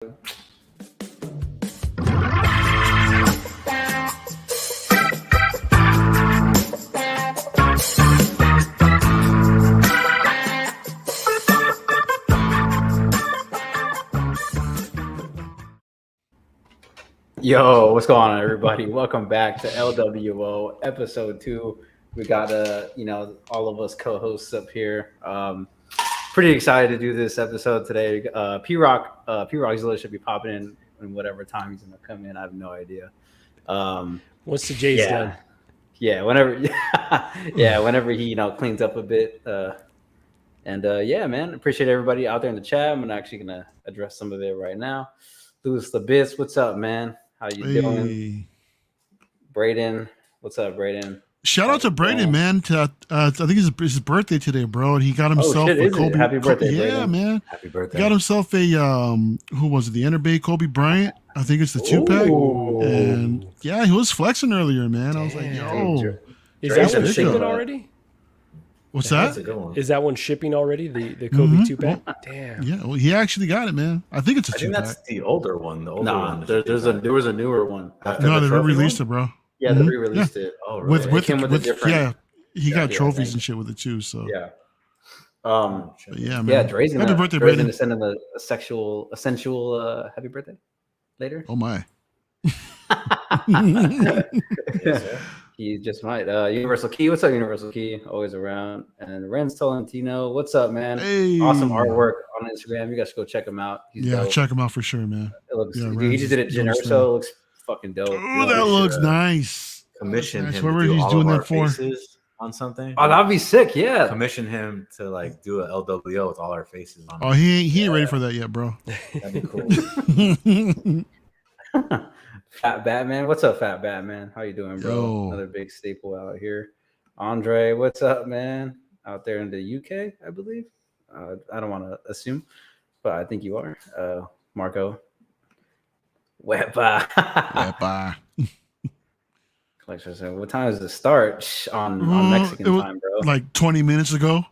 Yo, what's going on, everybody? Welcome back to LWO Episode 2. We got all of us co-hosts up here. Pretty excited to do this episode today. P-Rock Zilla should be popping in whatever time he's gonna come in. I have no idea. Once the J's done. Yeah, whenever he cleans up a bit. Man, appreciate everybody out there in the chat. I'm actually gonna address some of it right now. Louis LaBiss, what's up, man? How you doing? Braden, what's up, Braden? Shout out to Braden, man. I think it's his birthday today, bro. And he got himself a Kobe. Happy birthday, yeah, Braden. Man. Happy birthday. He got himself a who was it? The Interbay Kobe Bryant. I think it's the 2-pack. And yeah, he was flexing earlier, man. I was like, yo, is that one shipping already? What's that? Is that one shipping already? The Kobe 2-pack? Damn. Yeah, well, he actually got it, man. I think it's a 2-pack. I think that's the older one. The older one. There was a newer one. No, they re-released it, bro. Yeah, they re-released it. Oh, really? With a different. Yeah, he got trophies and shit with it too. So yeah. Man. Yeah, Dre's gonna, happy birthday, Dre's Braden. gonna send him a sensual happy birthday later. Oh my. He just might. Universal Key, what's up, Universal Key? Always around. And Renz Tolentino, what's up, man? Hey. Awesome artwork on Instagram. You guys go check him out. He's dope. Check him out for sure, man. It looks. Yeah, he just did it Generso. It looks fucking dope. Oh, that looks nice. Commission him whoever to do he's all doing of that our for. faces on something. Oh, that'd be sick. Yeah. Commission him to like do an LWO with all our faces on. Oh, he ain't ready for that yet, bro. That'd be cool. Fat Batman, what's up, Fat Batman? How you doing, bro? Yo. Another big staple out here. Andre, what's up, man? Out there in the UK, I believe. I don't want to assume, but I think you are. Marco. Wepa. Collection said, what time does it start on Mexican time, bro? Like 20 minutes ago.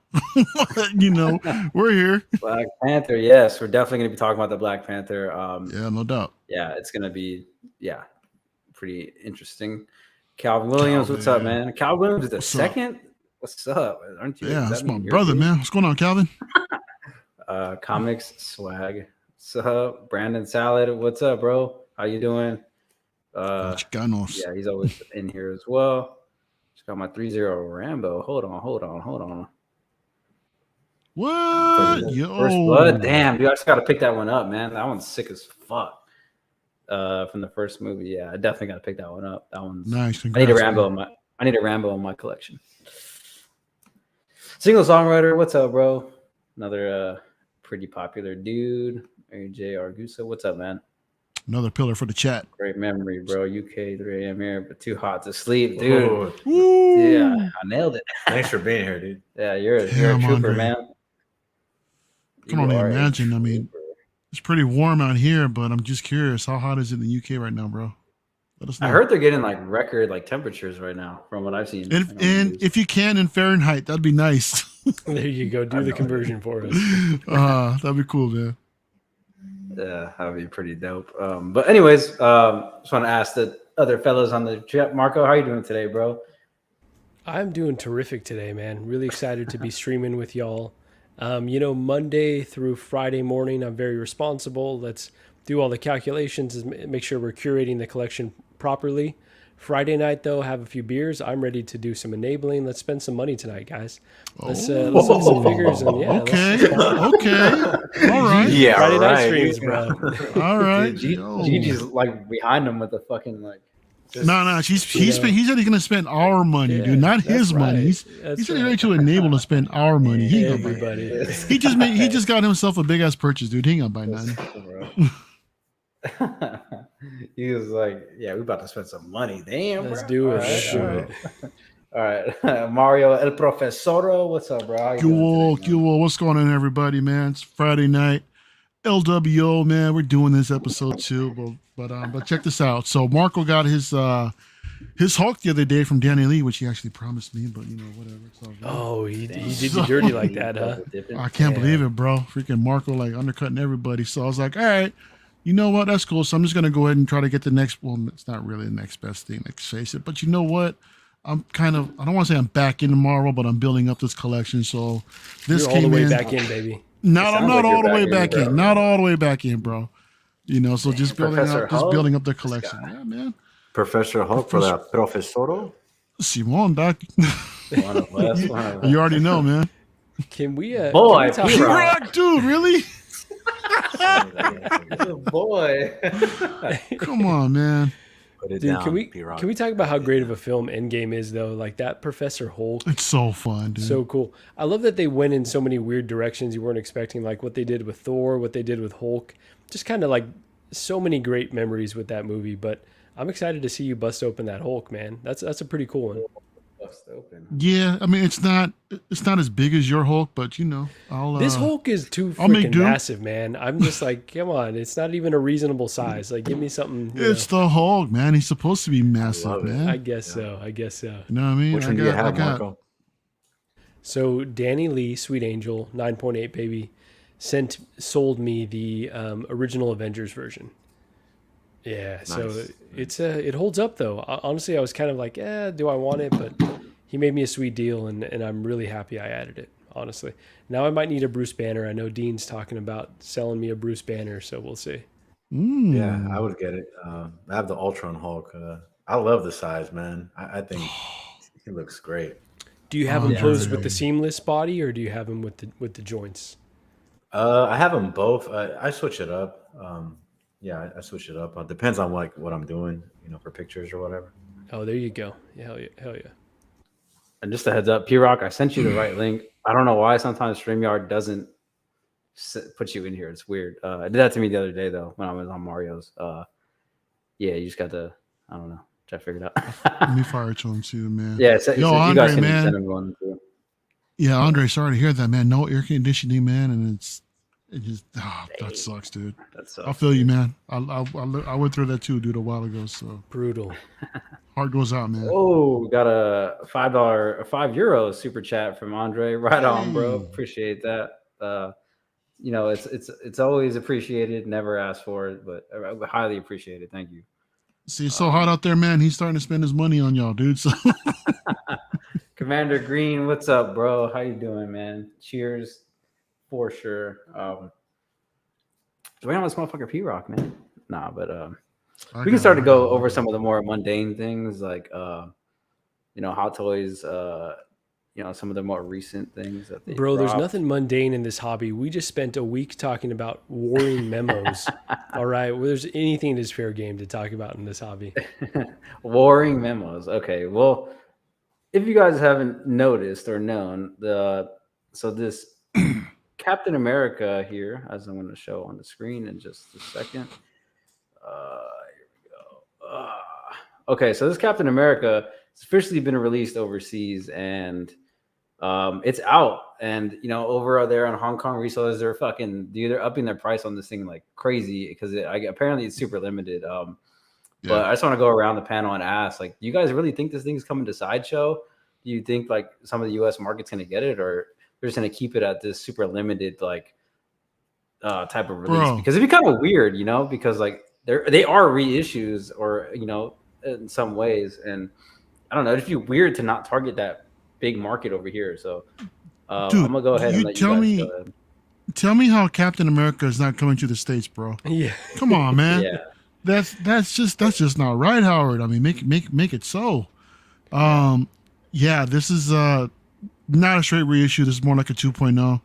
We're here. Black Panther, yes. We're definitely going to be talking about the Black Panther. Yeah, no doubt. Yeah, it's going to be, pretty interesting. Calvin Williams, what's up, man? Calvin Williams is the second? What's up? Aren't you? Yeah, that's my brother, man. What's going on, Calvin? Comics swag. What's up? Brandon Salad, what's up, bro? How you doing? Yeah, he's always in here as well. Just got my 3-0 Rambo. Hold on. What? Yo. First Blood. Damn, dude, I just got to pick that one up, man. That one's sick as fuck. From the first movie, yeah, I definitely got to pick that one up. That one's nice. I need a Rambo in my collection. Single songwriter, what's up, bro? Another pretty popular dude. Mary J. Argusa, what's up, man? Another pillar for the chat. Great memory, bro. UK 3 a.m. here, but too hot to sleep, dude. Woo. Yeah, I nailed it. Thanks for being here, dude. Yeah, you're a trooper, Andre. man. Can only imagine. I mean, it's pretty warm out here, but I'm just curious. How hot is it in the UK right now, bro? Let us know. I heard they're getting like record temperatures right now from what I've seen. And if you can in Fahrenheit, that'd be nice. There you go. Do the conversion for us. That'd be cool, man. Yeah, that'd be pretty dope. But anyways, just want to ask the other fellows on the chat. Marco, how you doing today, bro? I'm doing terrific today, man. Really excited to be streaming with y'all. Monday through Friday morning, I'm very responsible. Let's do all the calculations and make sure we're curating the collection properly. Friday night, though, have a few beers. I'm ready to do some enabling. Let's spend some money tonight, guys. Let's look at some figures. And okay. All right. Yeah, Friday night streams, bro. All right. Gigi's like behind him with the fucking like. No. He said he's gonna spend our money, dude, not his money. He said he's ready to enable to spend our money. He ain't gonna buy it. He just got himself a big ass purchase, dude. He ain't gonna buy nothing. He was like, "Yeah, we about to spend some money. Damn, let's do it. All right. Mario El Profesoro, what's up, bro? Cool. What's going on, everybody, man? It's Friday night. LWO, man. We're doing this episode too, but check this out. So Marco got his Hulk the other day from Danny Lee, which he actually promised me, but whatever. It's all good. Oh, he did you dirty like that, huh? I can't believe it, bro. Freaking Marco like undercutting everybody. So I was like, all right. You know what? That's cool. So I'm just gonna go ahead and try to get the next. Well, it's not really the next best thing. Let's face it. But you know what? I don't want to say I'm back in tomorrow, but I'm building up this collection. So this You're all the came way in. back in, baby. Not, I'm sounds not like all the you're way back back in, in. bro. Not all the way back in, bro. You know, so just Professor Hulk? building up the This collection. guy. Yeah, man. Professor Hulk for the Profesoro. Simon, back. One of us. One of us. You already know, man. Can we Boy, talk P-Rock. P-Rock, dude, really? Oh, boy. Come on, man. Put it Dude, down, P-Rock. can we talk about how great of a film Endgame is though? Like that Professor Hulk, It's so fun, dude. so cool. I love that they went in so many weird directions you weren't expecting, like what they did with Thor, what they did with Hulk. Just kind of like so many great memories with that movie. But I'm excited to see you bust open that Hulk, man. That's a pretty cool one. Bust open. Yeah, I mean it's not as big as your Hulk, but you know, This Hulk is too I'll make freaking do. massive, man. I'm just like, come on, it's not even a reasonable size. Like, give me something. It's the Hulk, man. He's supposed to be massive, love it. man. I guess so. I guess so. You know what I mean? Which one do you have, Marco? So Danny Lee, Sweet Angel, 9.8 baby, sold me the original Avengers version. Yeah, so Nice. it holds up though. Honestly, I was kind of like, do I want it? But he made me a sweet deal, and I'm really happy I added it. Honestly, now I might need a Bruce Banner. I know Dean's talking about selling me a Bruce Banner, so we'll see. Yeah, I would get it. I have the Ultron Hulk. I love the size, man. I think he looks great. Do you have him Yeah. posed with the seamless body, or do you have him with the joints? I have them both. I switch it up. Yeah, I switch it up. Depends on what I'm doing, for pictures or whatever. Oh, there you go. Yeah, hell yeah. And just a heads up, P-Rock, I sent you the right link. I don't know why sometimes StreamYard doesn't put you in here. It's weird. It did that to me the other day, though, when I was on Mario's. Yeah, you just got to, I don't know, try to figure it out. Let me fire to him too, man. Yeah, Yo, you Andre, guys can man. send him one, too. Yeah, Andre, sorry to hear that, man. No air conditioning, man, and that sucks, dude. That's I feel you, man. I went through that too, dude, a while ago. So Brutal. heart goes out, man. Oh, we got a €5 super chat from Andre. Right on, bro. Hey. Appreciate that. It's always appreciated. Never asked for it, but I highly appreciate it. Thank you. See, it's so hot out there, man. He's starting to spend his money on y'all, dude. So Commander Green, what's up, bro? How you doing, man? Cheers, for sure. Wait on this motherfucker P-Rock, man. Nah, but we can start to go over some of the more mundane things, like Hot Toys. Some of the more recent things that they Bro, there's dropped. nothing mundane in this hobby. We just spent a week talking about warring memos. All right. Well, there's anything is fair game to talk about in this hobby. Warring memos. Okay. Well, if you guys haven't noticed or known, this Captain America here, as I'm going to show on the screen in just a second. Here we go. Okay, so this Captain America has officially been released overseas, and it's out. And over there on Hong Kong resellers, they're upping their price on this thing like crazy because apparently it's super limited. But I just want to go around the panel and ask, like, do you guys really think this thing's coming to Sideshow? Do you think like some of the U.S. market's going to get it, or they're just going to keep it at this super limited like type of release? Because it'd be kind of weird, because like they are reissues, or in some ways, and I don't know, it'd be weird to not target that big market over here. So Dude, I'm gonna go ahead and let you guys go ahead. Tell me how Captain America is not coming to the States, bro. Yeah. Come on, man. Yeah. That's just not right, Howard. I mean, make it so. Yeah, this is not a straight reissue. This is more like a 2.0.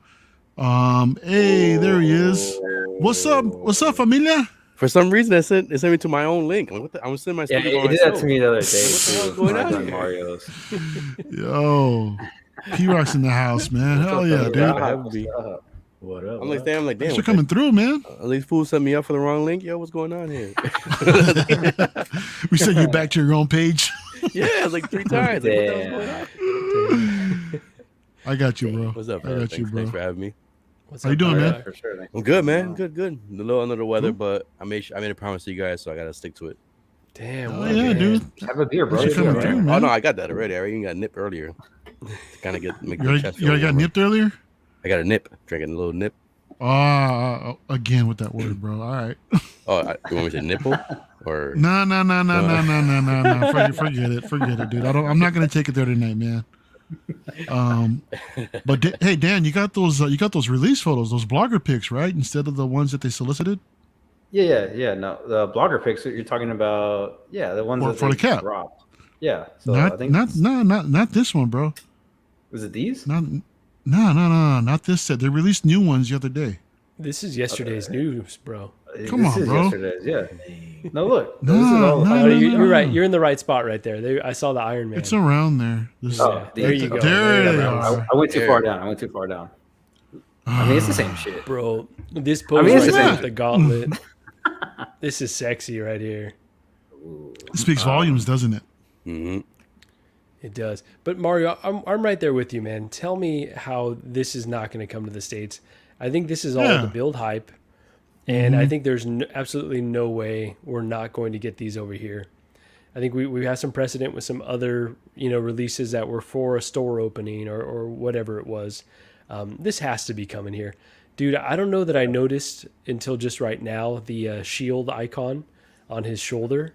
Hey, there he is. What's up, familia? For some reason, it sent me to my own link. I'm like, I'm sending my Yeah, stuff it did that to me the other day. What the hell's too, going when I was on on here? Mario's. Yo, P-Rock's in the house, man. Hell yeah, dude. What up? I'm like, damn, Thanks for what coming through, man. At least fools set me up for the wrong link. Yo, what's going on here? We sent you back to your own page. Yeah, like 3 times. Like, what the hell's going on? I got you, bro. What's up, I bro? got you, bro. Thanks for having me. What's How you up, doing, Mario? man? For sure. I'm good, man. Good. A little under the weather, but I made a promise to you guys, so I gotta stick to it. Damn. Oh what a yeah, man. dude. Have a beer, bro. Thanks for Yeah, coming through, man. Oh man. no, I got that already. I already got nip earlier. To kind of make You the chest already feel got warmer. nipped earlier? I got a nip, drinking a little nip. Again with that word, bro. All right. Oh, you want me to say nipple or No. No. Forget it, dude. I'm not gonna take it there tonight, man. But hey, Dan, you got those release photos, those blogger pics, right? Instead of the ones that they solicited Yeah. No, the blogger pics that you're talking about. Yeah, the ones that for they the cap. dropped. Yeah. So I think Not this one, bro. was it these? Not this set. They released new ones the other day. This is yesterday's news, bro. Come This on, is bro. yesterday's. Yeah. No, look. No, This is all. no, Oh, no, you're right. no. You're in the right spot right there. I saw the Iron Man. It's around there. This, Oh, there you go. There There they it are. I went too There. far down. I mean, it's the same shit. Bro, this pose mean, it's right the there same. with the gauntlet. This is sexy right here. It speaks volumes, doesn't it? hmm It does. But Mario, I'm right there with you, man. Tell me how this is not going to come to the States. I think this is all Yeah. to build hype. And I think there's absolutely no way we're not going to get these over here. I think we have some precedent with some other, releases that were for a store opening or whatever it was. This has to be coming here. Dude, I don't know that I noticed until just right now the shield icon on his shoulder.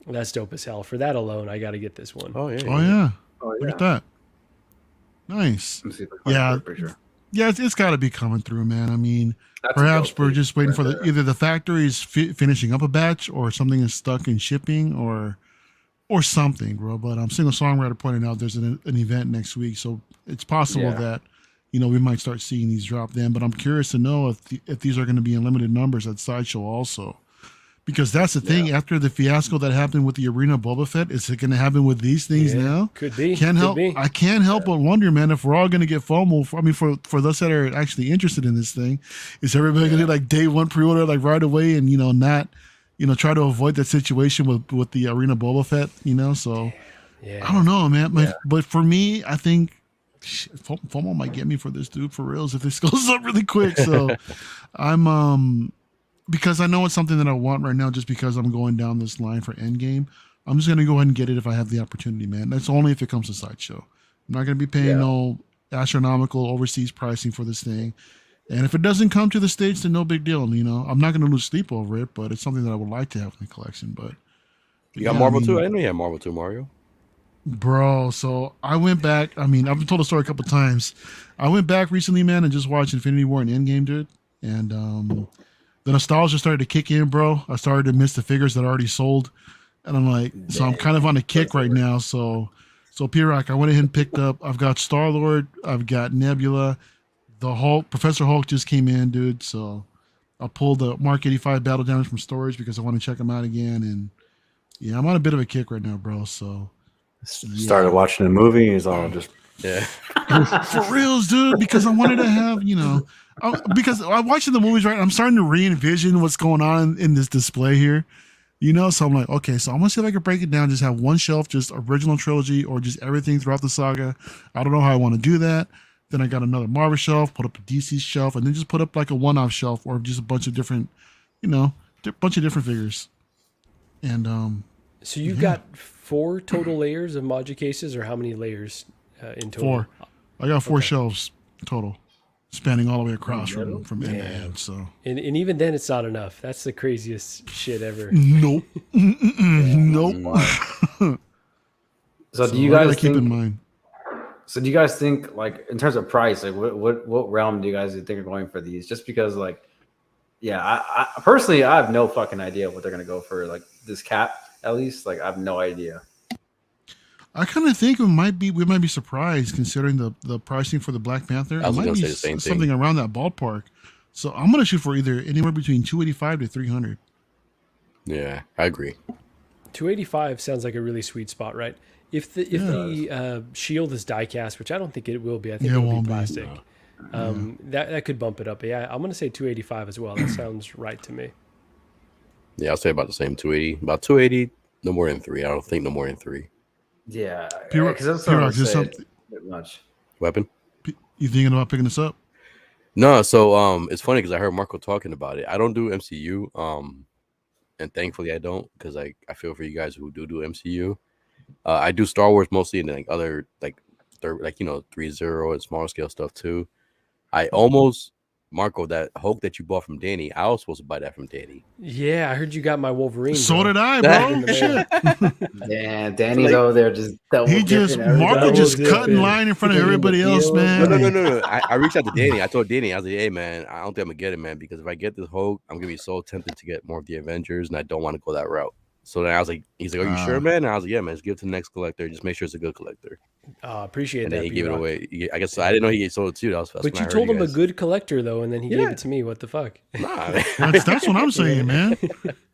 That's dope as hell. For that alone, I got to get this one. Oh yeah. Oh yeah. Oh, Look at that. Nice. Let me see if I can Yeah. find the picture. Yeah, it's got to be coming through, man. I mean, That's a perhaps dope we're piece just waiting right for there. either the factory is finishing up a batch or something is stuck in shipping or something, bro. But Single Songwriter pointed out there's an event next week, so it's possible Yeah. that we might start seeing these drop then. But I'm curious to know if these are going to be in limited numbers at Sideshow also. Because that's the thing. After the fiasco that happened with the Arena Boba Fett, is it going to happen with these things Yeah, now? could be. Can't Could help. be. I can't help but wonder, man, if we're all going to get FOMO. For those that are actually interested in this thing, is everybody going to like day one pre-order like right away and not try to avoid that situation with the Arena Boba Fett? So Yeah. I don't know, man. But for me, I think FOMO might get me for this dude for reals if this goes up really quick. So I'm because I know it's something that I want right now, just because I'm going down this line for Endgame. I'm just gonna go ahead and get it if I have the opportunity, man. That's only if it comes to Sideshow. I'm not gonna be paying no astronomical overseas pricing for this thing. And if it doesn't come to the States, then no big deal. I'm not gonna lose sleep over it, but it's something that I would like to have in the collection. But You got Marvel too? I didn't know you had Marvel too, Mario. bro, so I went back. I mean, I've told the story a couple times. I went back recently, man, and just watched Infinity War and Endgame, dude. And the nostalgia started to kick in, bro. I started to miss the figures that I already sold. And I'm like, so I'm kind of on a kick right now. So P-Rock, I went ahead and picked up. I've got Star-Lord. I've got Nebula. The Hulk, Professor Hulk just came in, dude. So I pulled the Mark 85 Battle Damage from storage because I want to check them out again. And yeah, I'm on a bit of a kick right now, bro. So Started watching the movie. He's all just Yeah. for reals, dude, because I wanted to have, because I'm watching the movies, right? I'm starting to re-envision what's going on in this display here, so I'm like, okay, so I'm gonna see if I can break it down, just have one shelf, just original trilogy or just everything throughout the saga. I don't know how I want to do that. Then I got another Marvel shelf, put up a DC shelf, and then just put up like a one-off shelf or just a bunch of different, bunch of different figures. And So you've got 4 total layers of Module cases, or how many layers in total? 4. I got 4 shelves total, spanning all the way across from end to end. So And even then, it's not enough. That's the craziest shit ever. nope, nope. So do you I gotta guys keep in think? mind? So do you guys think, like, in terms of price, like what realm do you guys think are going for these? Just because, like, yeah, I personally I have no fucking idea what they're gonna go for, like this cap at least. Like I have no idea. I kind of think we might be surprised considering the pricing for the Black Panther. I was It might gonna be say the same thing. something around that ballpark. So I'm gonna shoot for either anywhere between 285 to 300. Yeah, I agree. 285 sounds like a really sweet spot, right? If the shield is die cast, which I don't think it will be, I think Yeah, it it'll be won't be. plastic. That could bump it up. But yeah, I'm gonna say 285 as well. That sounds right to me. Yeah, I'll say about the same 280. About 280, no more than 3. I don't think no more than 3. Yeah, P-Rock, because that's P-Rock, not is say something- it much. Weapon? You thinking about picking this up? No, so it's funny because I heard Marco talking about it. I don't do MCU, and thankfully I don't, because I feel for you guys who do MCU. I do Star Wars mostly, and like other 3.0 and smaller scale stuff too. I almost Marco, that Hulk that you bought from Danny, I was supposed to buy that from Danny. Yeah, I heard you got my Wolverine. So bro. did I, bro. In the Shit. Yeah, Danny's over there just double He just dipping everybody. Marco just Double cut in dipping. line in front of Getting the everybody else, deals. man. No. I reached out to Danny. I told Danny, I was like, hey man, I don't think I'm gonna get it, man, because if I get this Hulk, I'm gonna be so tempted to get more of the Avengers, and I don't want to go that route. So then I was like, he's like, are you sure, man? And I was like, yeah, man, just give it to the next collector. Just make sure it's a good collector. Appreciate And that. then he gave it B-Rock. away. I guess I didn't know he sold it to you. That's But when I you heard told him a guys. good collector though, and then he gave it to me. What the fuck? Nah, man. That's what I'm saying, man.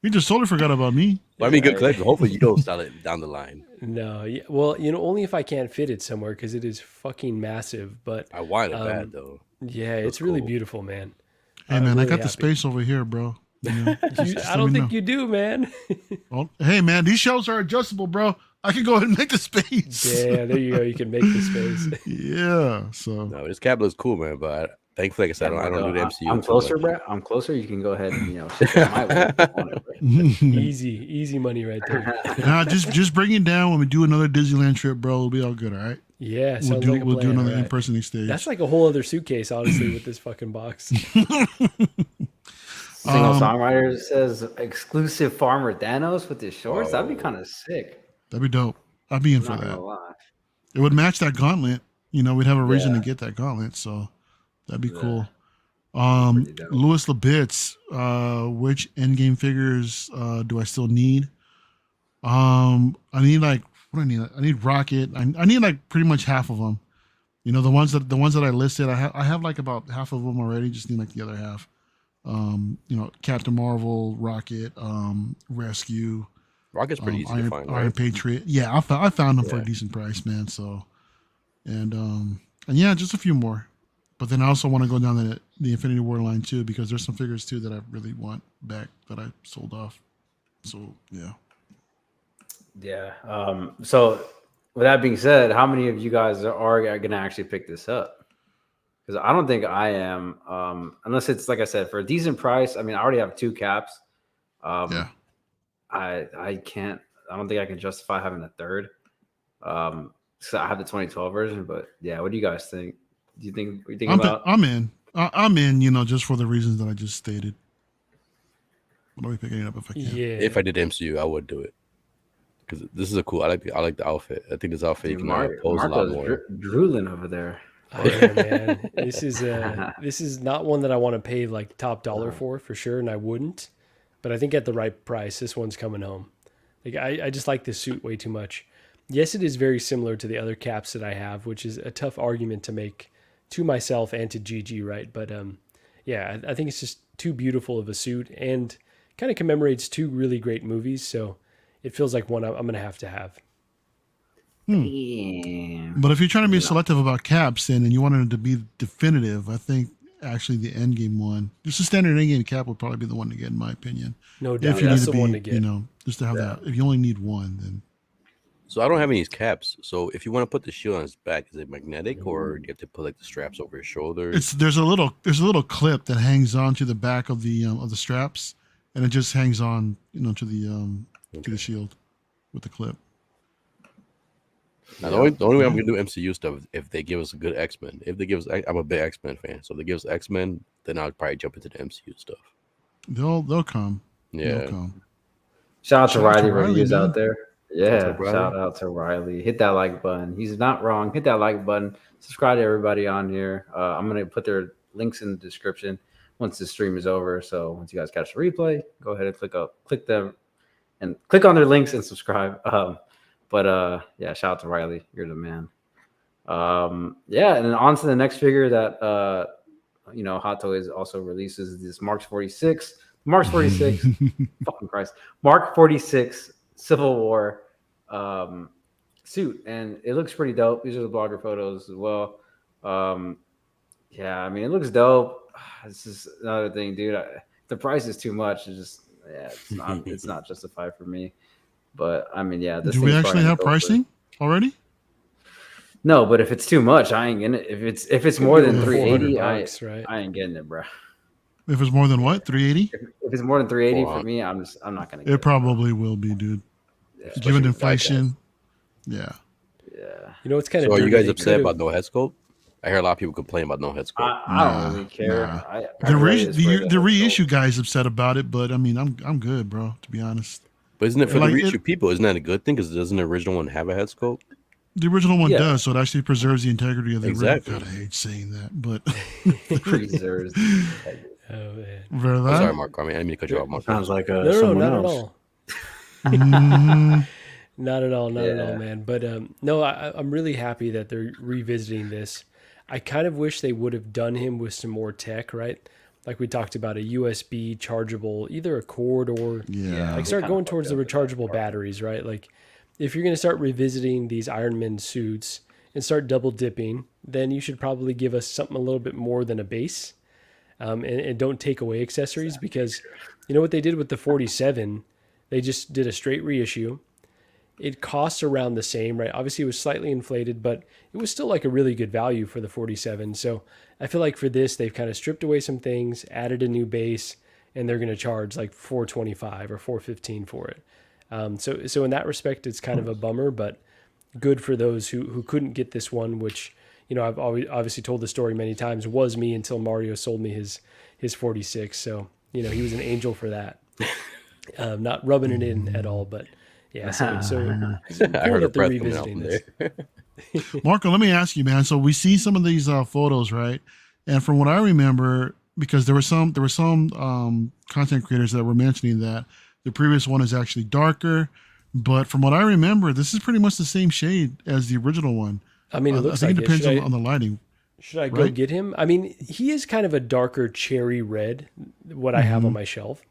He just totally forgot about me. Well, I mean, good collector. Hopefully, you don't sell it down the line. No, yeah, well, only if I can't fit it somewhere because it is fucking massive. But I want it bad though. yeah, That's it's really cool. beautiful, man. Hey, I'm man, I really got the happy. space over here, bro. You know, I just don't let me think know. you do, man. Oh, hey, man, these shelves are adjustable, bro. I can go ahead and make the space. Yeah, there you go. You can make the space. Yeah. So No, this cabinet is cool, man. But thankfully, like I said, I don't do the MCU. I'm too closer, much. bro. I'm closer. You can go ahead and ship it my way if you want it, bro. Easy money right there. nah, just bring it down when we do another Disneyland trip, bro. It'll be all good, all right? Yeah, sounds like a We'll do plan, another right? in-person stage. That's like a whole other suitcase, honestly, with this fucking box. Single songwriter says exclusive farmer Thanos with his shorts. That'd be kind of sick. That'd be dope. I'd be in I'm for not that. gonna lie. It would match that gauntlet. We'd have a reason Yeah. to get that gauntlet, so that'd be Yeah. cool. Pretty dope. Louis Labitz, which endgame figures do I still need? I need what do I need? I need Rocket. I need like pretty much half of them. The ones that I listed, I have like about half of them already. Just need like the other half. Captain Marvel, Rocket, Rescue, Rocket's pretty easy to find, Iron right? Patriot. Yeah, I found them for a decent price, man. So, and yeah, just a few more. But then I also want to go down the Infinity War line too, because there's some figures too that I really want back that I sold off. So yeah. Yeah. So with that being said, how many of you guys are going to actually pick this up? Because I don't think I am, unless it's like I said, for a decent price. I mean, I already have 2 caps. Yeah. I can't. I don't think I can justify having a third. So I have the 2012 version, but yeah. What do you guys think? Do you think? What do you think about? I'm in. I'm in. Just for the reasons that I just stated. But I'll be picking it up if I can. Yeah. If I did MCU, I would do it because this is a cool. I like the outfit. I think this outfit you can pose a lot more. Drooling over there. I know, man. This is not one that I want to pay like top dollar for sure, and I wouldn't. But I think at the right price, this one's coming home. Like I just like this suit way too much. Yes, it is very similar to the other caps that I have, which is a tough argument to make to myself and to GG, right? But yeah, I think it's just too beautiful of a suit and kind of commemorates 2 really great movies. So it feels like one I'm going to have. Damn. But if you're trying to be selective about caps and you wanted it to be definitive, I think actually the endgame one, just a standard endgame cap would probably be the one to get, in my opinion. No doubt. If you That's need the to one be, to get. just to have that. If you only need one, then So I don't have any of these caps. So if you want to put the shield on his back, is it magnetic or do you have to put like the straps over his shoulders? there's a little clip that hangs on to the back of the straps, and it just hangs on to the shield with the clip. Now, the only way I'm gonna do MCU stuff is if they give us a good X-Men. If they give us, I'm a big X-Men fan, so if they give us X-Men, then I'll probably jump into the MCU stuff. They'll come. Yeah. They'll come. Shout out to Shout out to Riley Riley, reviews man. out there. Yeah, Riley. shout out to Riley. Hit that like button. He's not wrong. Hit that like button. Subscribe to everybody on here. I'm gonna put their links in the description once the stream is over. So once you guys catch the replay, go ahead and click them, and click on their links and subscribe. But yeah, shout out to Riley. You're the man. Yeah, and then on to the next figure that Hot Toys also releases this Mark 46. Mark 46. Fucking Christ. Mark 46 Civil War suit, and it looks pretty dope. These are the blogger photos as well. Yeah, I mean, it looks dope. This is another thing, dude. The price is too much. It's not justified for me. But I mean, yeah. Do we actually have pricing already? No, but if it's too much, I ain't getting it. If it's more than 380, $400, right? I ain't getting it, bro. If it's more than what, 380? If it's more than 380 for me, I'm not gonna get It probably will be, dude. Yeah. Given inflation, yeah. Yeah. You know, it's kind of. So are you guys upset about no head sculpt? I hear a lot of people complain about no head sculpt. I don't really care. Nah. I The really just wear the head reissue sculpt. guy's upset about it, but I mean, I'm good, bro. To be honest, But isn't it for Like, the it- reissue people? Isn't that a good thing? Because doesn't the original one have a head sculpt? the original one Yeah. does, so it actually preserves the integrity of the Exactly. original. God, I hate saying that, but Preserves. Oh man. for I'm sorry, that, Marco. I mean, I didn't mean to cut you off, Marco. Sounds like No, someone not else. at all. mhm. Not at all, not at all, Yeah. man. But no, I'm really happy that they're revisiting this. I kind of wish they would have done him with some more tech, right? Like we talked about, a USB chargeable, either a cord or Yeah. like start kinda going towards the fucked up with that rechargeable part. batteries, right? Like if you're going to start revisiting these Iron Man suits and start double dipping, then you should probably give us something a little bit more than a base, and don't take away accessories because you know what they did with the 47? They just did a straight reissue. It costs around the same, right? Obviously, it was slightly inflated, but it was still like a really good value for the 47. So I feel like for this, they've kind of stripped away some things, added a new base, and they're going to charge like $425 or $415 for it. So in that respect, it's kind of a bummer, but good for those who couldn't get this one, which, you know, I've always obviously told the story many times, was me until Mario sold me his 46. So, you know, he was an angel for that. Not rubbing it in at all, but yeah. So it's I cool heard a that they're breath coming out revisiting from this. there. Marco, let me ask you, man. So we see some of these photos, right? And from what I remember, because there were some content creators that were mentioning that the previous one is actually darker, but from what I remember, this is pretty much the same shade as the original one. I mean, it looks I think like it depends Should on the lighting. should I go right? get him? I mean, he is kind of a darker cherry red, what I have on my shelf.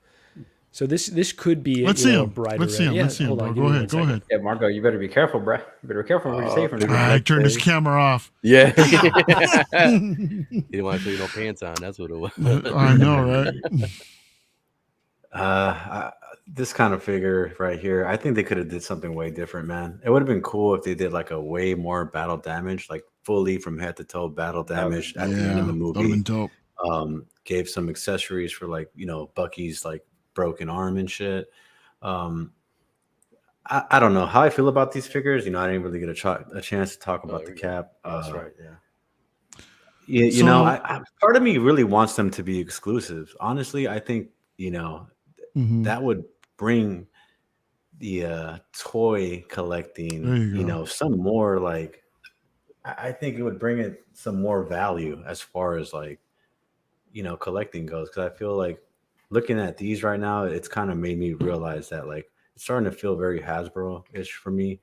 So this could be Let's you see know, a him. brighter Let's see red. him. Yeah, Let's see him, hold bro. on, Go give me ahead. one Go second. ahead. Yeah, Marco, you better be careful, bro. You better be careful what you say from I turned his camera off. Yeah. He didn't want to show you no pants on. That's what it was. I know, right? This kind of figure right here, I think they could have did something way different, man. It would have been cool if they did like a way more battle damage, like fully from head to toe battle damage at the end of the That would have been movie. dope. Gave some accessories for like, you know, Bucky's like broken arm and shit. I don't know how I feel about these figures. You know, I didn't really get a chance to talk about the cap. That's right. Yeah. You know, part of me really wants them to be exclusive. Honestly, I think, you know, Mhm. that would bring the toy There collecting, you you go. know, some more like I think it would bring it some more value as far as like, you know, collecting goes. Cause I feel like looking at these right now, it's kind of made me realize that like it's starting to feel very Hasbro-ish for me.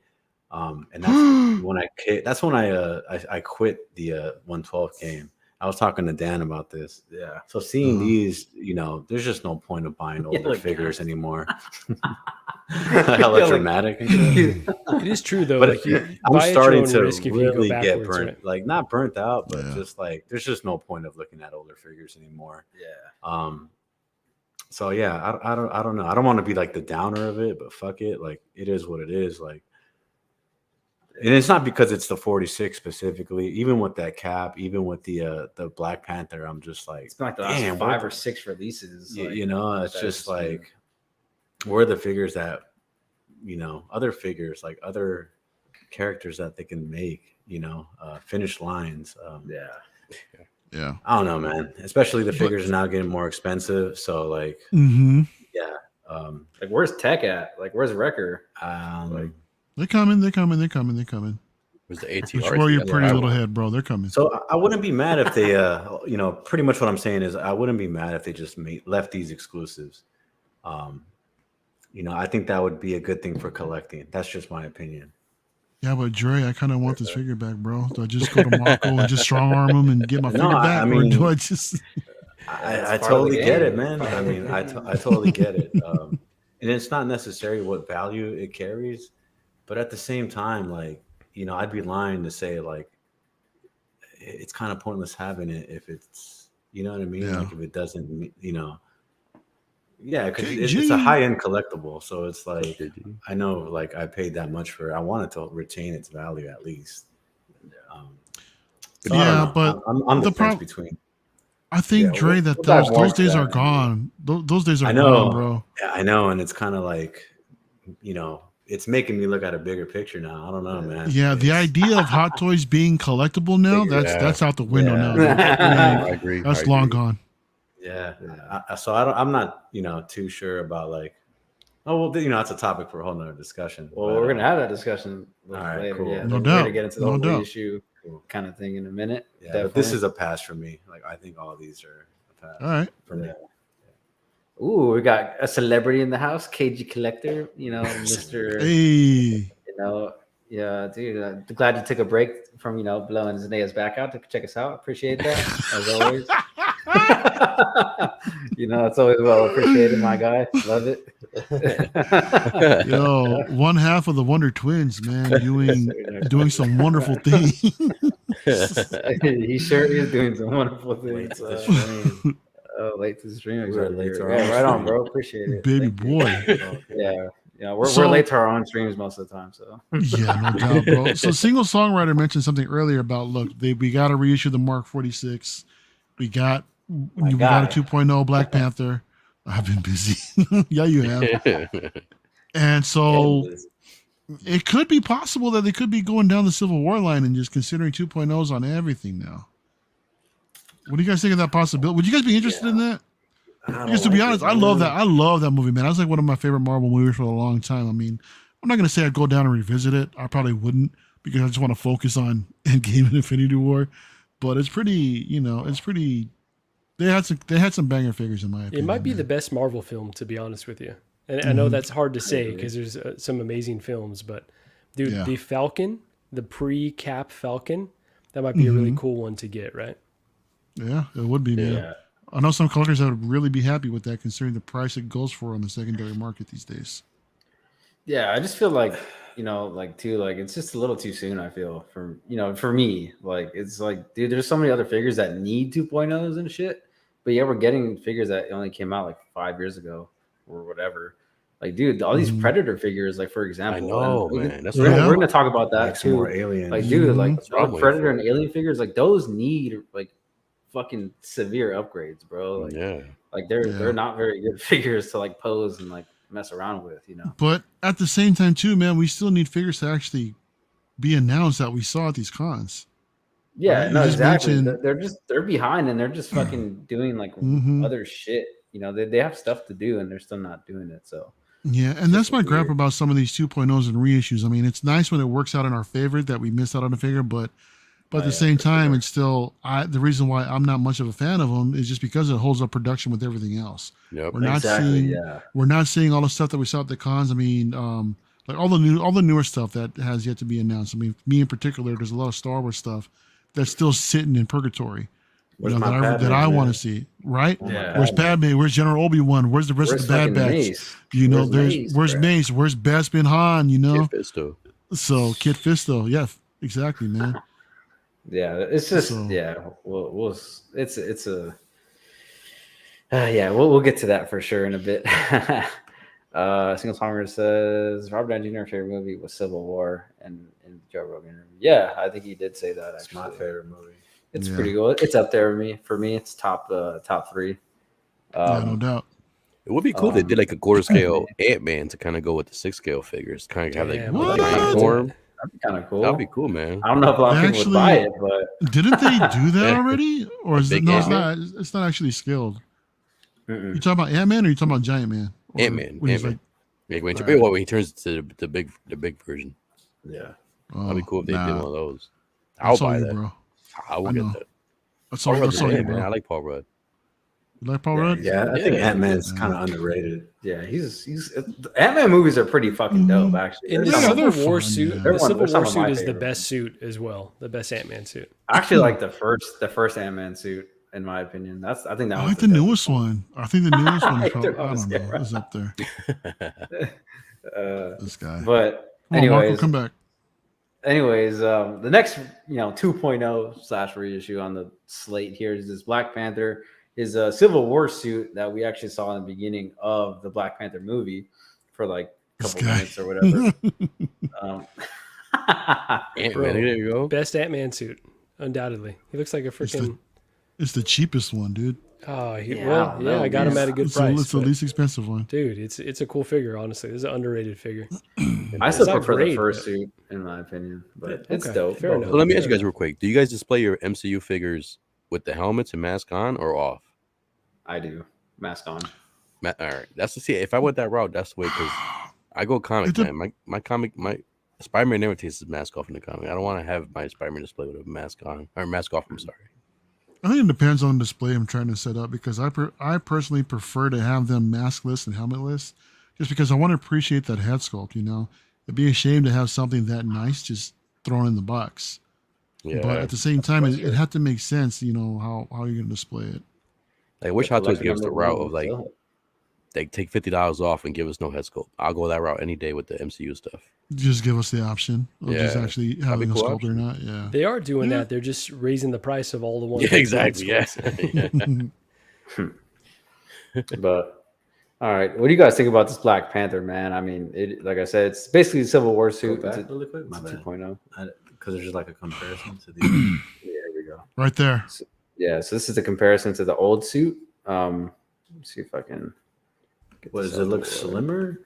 And that's when I quit the 112 game. I was talking to Dan about this. Yeah. So seeing Uh-huh. these, you know, there's just no point of buying older like, figures God. anymore. Yeah, Hella like- dramatic. And shit. It is true though. But like you I'm buy at your starting own to risk if you go really get backwards, burnt, right? like not burnt out, but Yeah. just like there's just no point of looking at older figures anymore. Yeah. So yeah, I don't know. I don't want to be like the downer of it, but fuck it. Like it is what it is. Like, and it's not because it's the 46 specifically. Even with that cap, even with the Black Panther, I'm just like, It's been like the last damn, 5 or 6 releases. Like, you know, it's that just has been- like, where are the figures that, you know, other figures, like other characters that they can make, you know, finished lines. yeah. Yeah. I don't know, man. Especially the figures are now getting more expensive. So like, Mm-hmm. yeah. Like, where's Tech at? Like, where's Wrecker? Like, They're coming. Where's the ATR? Just roll your That's pretty what I little want. head, bro. They're coming. so I wouldn't be mad if they, you know, pretty much what I'm saying is I wouldn't be mad if they just left these exclusives. You know, I think that would be a good thing for collecting. That's just my opinion. Yeah, but Dre, I kind of want this figure back, bro. Do I just go to Marco and just strong arm him and get my No, figure I back, or mean- do I just? I part of totally the get it, game. man. I mean, I totally get it. And it's not necessarily what value it carries, but at the same time, like, you know, I'd be lying to say like it's kind of pointless having it if it's, you know what I mean? Yeah. Like if it doesn't, you know, yeah, because it's JG. a high end collectible. So it's like JG. I know, like I paid that much for it. I wanted to retain its value at least. So I don't Yeah, know. but I'm the the fence prob- between. I think Yeah, Dre, we'll that dive more those into days that are in a minute. gone. Those days are I know. gone, bro. Yeah, I know, and it's kind of like, you know, it's making me look at a bigger picture now. I don't know, man. Yeah, the idea of Hot Toys being collectible now, that's out the window now. Dude. I agree. That's long gone. Yeah. So I'm not, too sure about like, oh, well, that's a topic for a whole nother discussion. Well, we're gonna have that discussion later. Cool. Yeah, No we're doubt. gonna get into the No whole doubt. reissue kind of thing in a minute. Yeah, but this is a pass for me. Like, I think all these are a pass. All right. For me. Ooh, we got a celebrity in the house, KG Collector. Mr. Hey. Yeah, dude. Glad you took a break from blowing Zenday's back out to check us out. Appreciate that as always. It's always well appreciated, my guy. Love it. Yo, one half of the Wonder Twins, man, doing some wonderful things. He sure is doing some wonderful Late things. to the stream. Late to the stream. We're Exactly. late to our Yeah, own right on, stream. bro. Appreciate it. Baby Thank you. boy. Yeah. We're So- late to our own streams most of the time. So Yeah, no doubt, bro. So Single Songwriter mentioned something earlier about we got to reissue the Mark 46. We got a 2.0 Black Panther. I've been busy. Yeah, you have. And so it could be possible that they could be going down the Civil War line and just considering 2.0s on everything now. What do you guys think of that possibility? Would you guys be interested in that? Because to be honest, I love that. I love that movie, man. That's like one of my favorite Marvel movies for a long time. I mean, I'm not gonna say I'd go down and revisit it. I probably wouldn't because I just want to focus on Endgame and Infinity War. But it's pretty, it's pretty. They had some banger figures in my opinion. It might be the best Marvel film, to be honest with you. And I know that's hard to say because there's some amazing films, but dude, the Falcon, the pre-Cap Falcon, that might be a really cool one to get, right? Yeah, it would be, man. yeah. I know some collectors that would really be happy with that, considering the price it goes for on the secondary market these days. Yeah, I just feel like it's just a little too soon. I feel for me, like it's like, dude, there's so many other figures that need 2.0s and shit, but yeah, we're getting figures that only came out like 5 years ago or whatever. Like, dude, all these Predator figures, like for example, I know, man. That's we're gonna talk about that Like some too. more alien. Like, dude, like wrong with Predator it? and Alien figures, like those need like fucking severe upgrades, bro. Like, like they're not very good figures to like pose and like mess around with, But at the same time, too, man, we still need figures to actually be announced that we saw at these cons. Yeah, Right? no, You just exactly. mentioned- They're behind and they're just fucking doing like other shit. They have stuff to do and they're still not doing it. So Yeah, and that's my weird. gripe about some of these 2.0s and reissues. I mean, it's nice when it works out in our favor that we missed out on a figure, but at the same time, it's still the reason why I'm not much of a fan of them is just because it holds up production with everything else. Yep. We're not seeing all the stuff that we saw at the cons. I mean, like all the newer stuff that has yet to be announced. I mean, me in particular, there's a lot of Star Wars stuff that's still sitting in purgatory. That I want to see, right? Yeah. Where's Padme? Where's General Obi-Wan? Where's the rest of the Bad Batch? Mace? Where's Mace? Where's Bespin Han? Kid Fisto. So Kit Fisto, yeah, exactly, man. Yeah, it's just we'll we'll get to that for sure in a bit. Single Songwriter says Robert Downey Jr. favorite movie was Civil War and Joe Rogan interview. Yeah, I think he did say that. It's my favorite movie. It's pretty good. It's up there for me. It's top 3. No doubt. It would be cool if they did like a quarter scale Ant-Man to kind of go with the 6 scale figures. Kind of have like what? giant form. That'd be kind of cool. That'd be cool, man. I don't know if a lot of people would buy it, but Didn't they do that already? Or is it Big no? Ant-Man? It's not actually scaled. Mm-mm. You talking about Ant-Man or you talking about Giant Man? Or Ant-Man. when he's Ant-Man. like, When he turns to the big version. Yeah. That'd be cool if they did one of those. I'll That's all buy you, that. I I will know. get that. That's Paul all Rudd's you, man, bro. I like Paul Rudd. You like Paul Rudd? Yeah, I think Yeah. Ant-Man's kind of underrated. yeah, he's Ant-Man movies are pretty fucking dope, actually. In the Yeah, Civil they're War fun, suit, yeah. the Civil They're some War of my suit is the favorite best suit as well. The best Ant-Man suit. I actually like the first Ant-Man suit, in my opinion. I think that I one's like the newest one. I think the newest one is They're probably, I always don't know, good. is up there. Uh, This guy. but Come on, Marco, anyways, come back. the next 2.0 / reissue on the slate here is this Black Panther, his Civil War suit that we actually saw in the beginning of the Black Panther movie for like a This couple guy. minutes or whatever. Ant-Man, there you go. Best Ant-Man suit, undoubtedly. He looks like a freaking. It's the cheapest one, dude. Oh, Yeah, I well, don't yeah, know, I got him man. at a good It's price. it's the but, least expensive one. dude, it's a cool figure. Honestly, this is an underrated figure. I It's still not prefer the great, first but suit, in my opinion, but it's okay, dope. fair Both enough. So of let me them. ask you guys real quick: do you guys display your MCU figures with the helmets and mask on or off? I do. Mask on. All right, that's the see. If I went that route, that's the way because I go comic It's a- man. My Spider-Man never takes his mask off in the comic. I don't want to have my Spider-Man display with a mask on or mask off. I'm sorry. I think it depends on the display I'm trying to set up because I personally prefer to have them maskless and helmetless, just because I want to appreciate that head sculpt. It'd be a shame to have something that nice just thrown in the box. Yeah, But at the same time, it had to make sense. How you're going to display it. I wish The Hot Toys collector gave us the number route one of like still. they take $50 off and give us no head sculpt. I'll go that route any day with the MCU stuff. Just give us the option of just Yeah. actually That'd be having a cool sculpt or option. not. Yeah. They are doing Yeah. that. They're just raising the price of all the ones. Yeah, with exactly. Yeah. sculpts. But all right, what do you guys think about this Black Panther, man? I mean, like I said, it's basically a Civil War Go suit. back It's really quick. My a bad. 2.0. Because there's just like a comparison to the. Yeah, here we go. Right there. Yeah, so this is the comparison to the old suit. Let's see if I can. What this does out it look of the way. slimmer?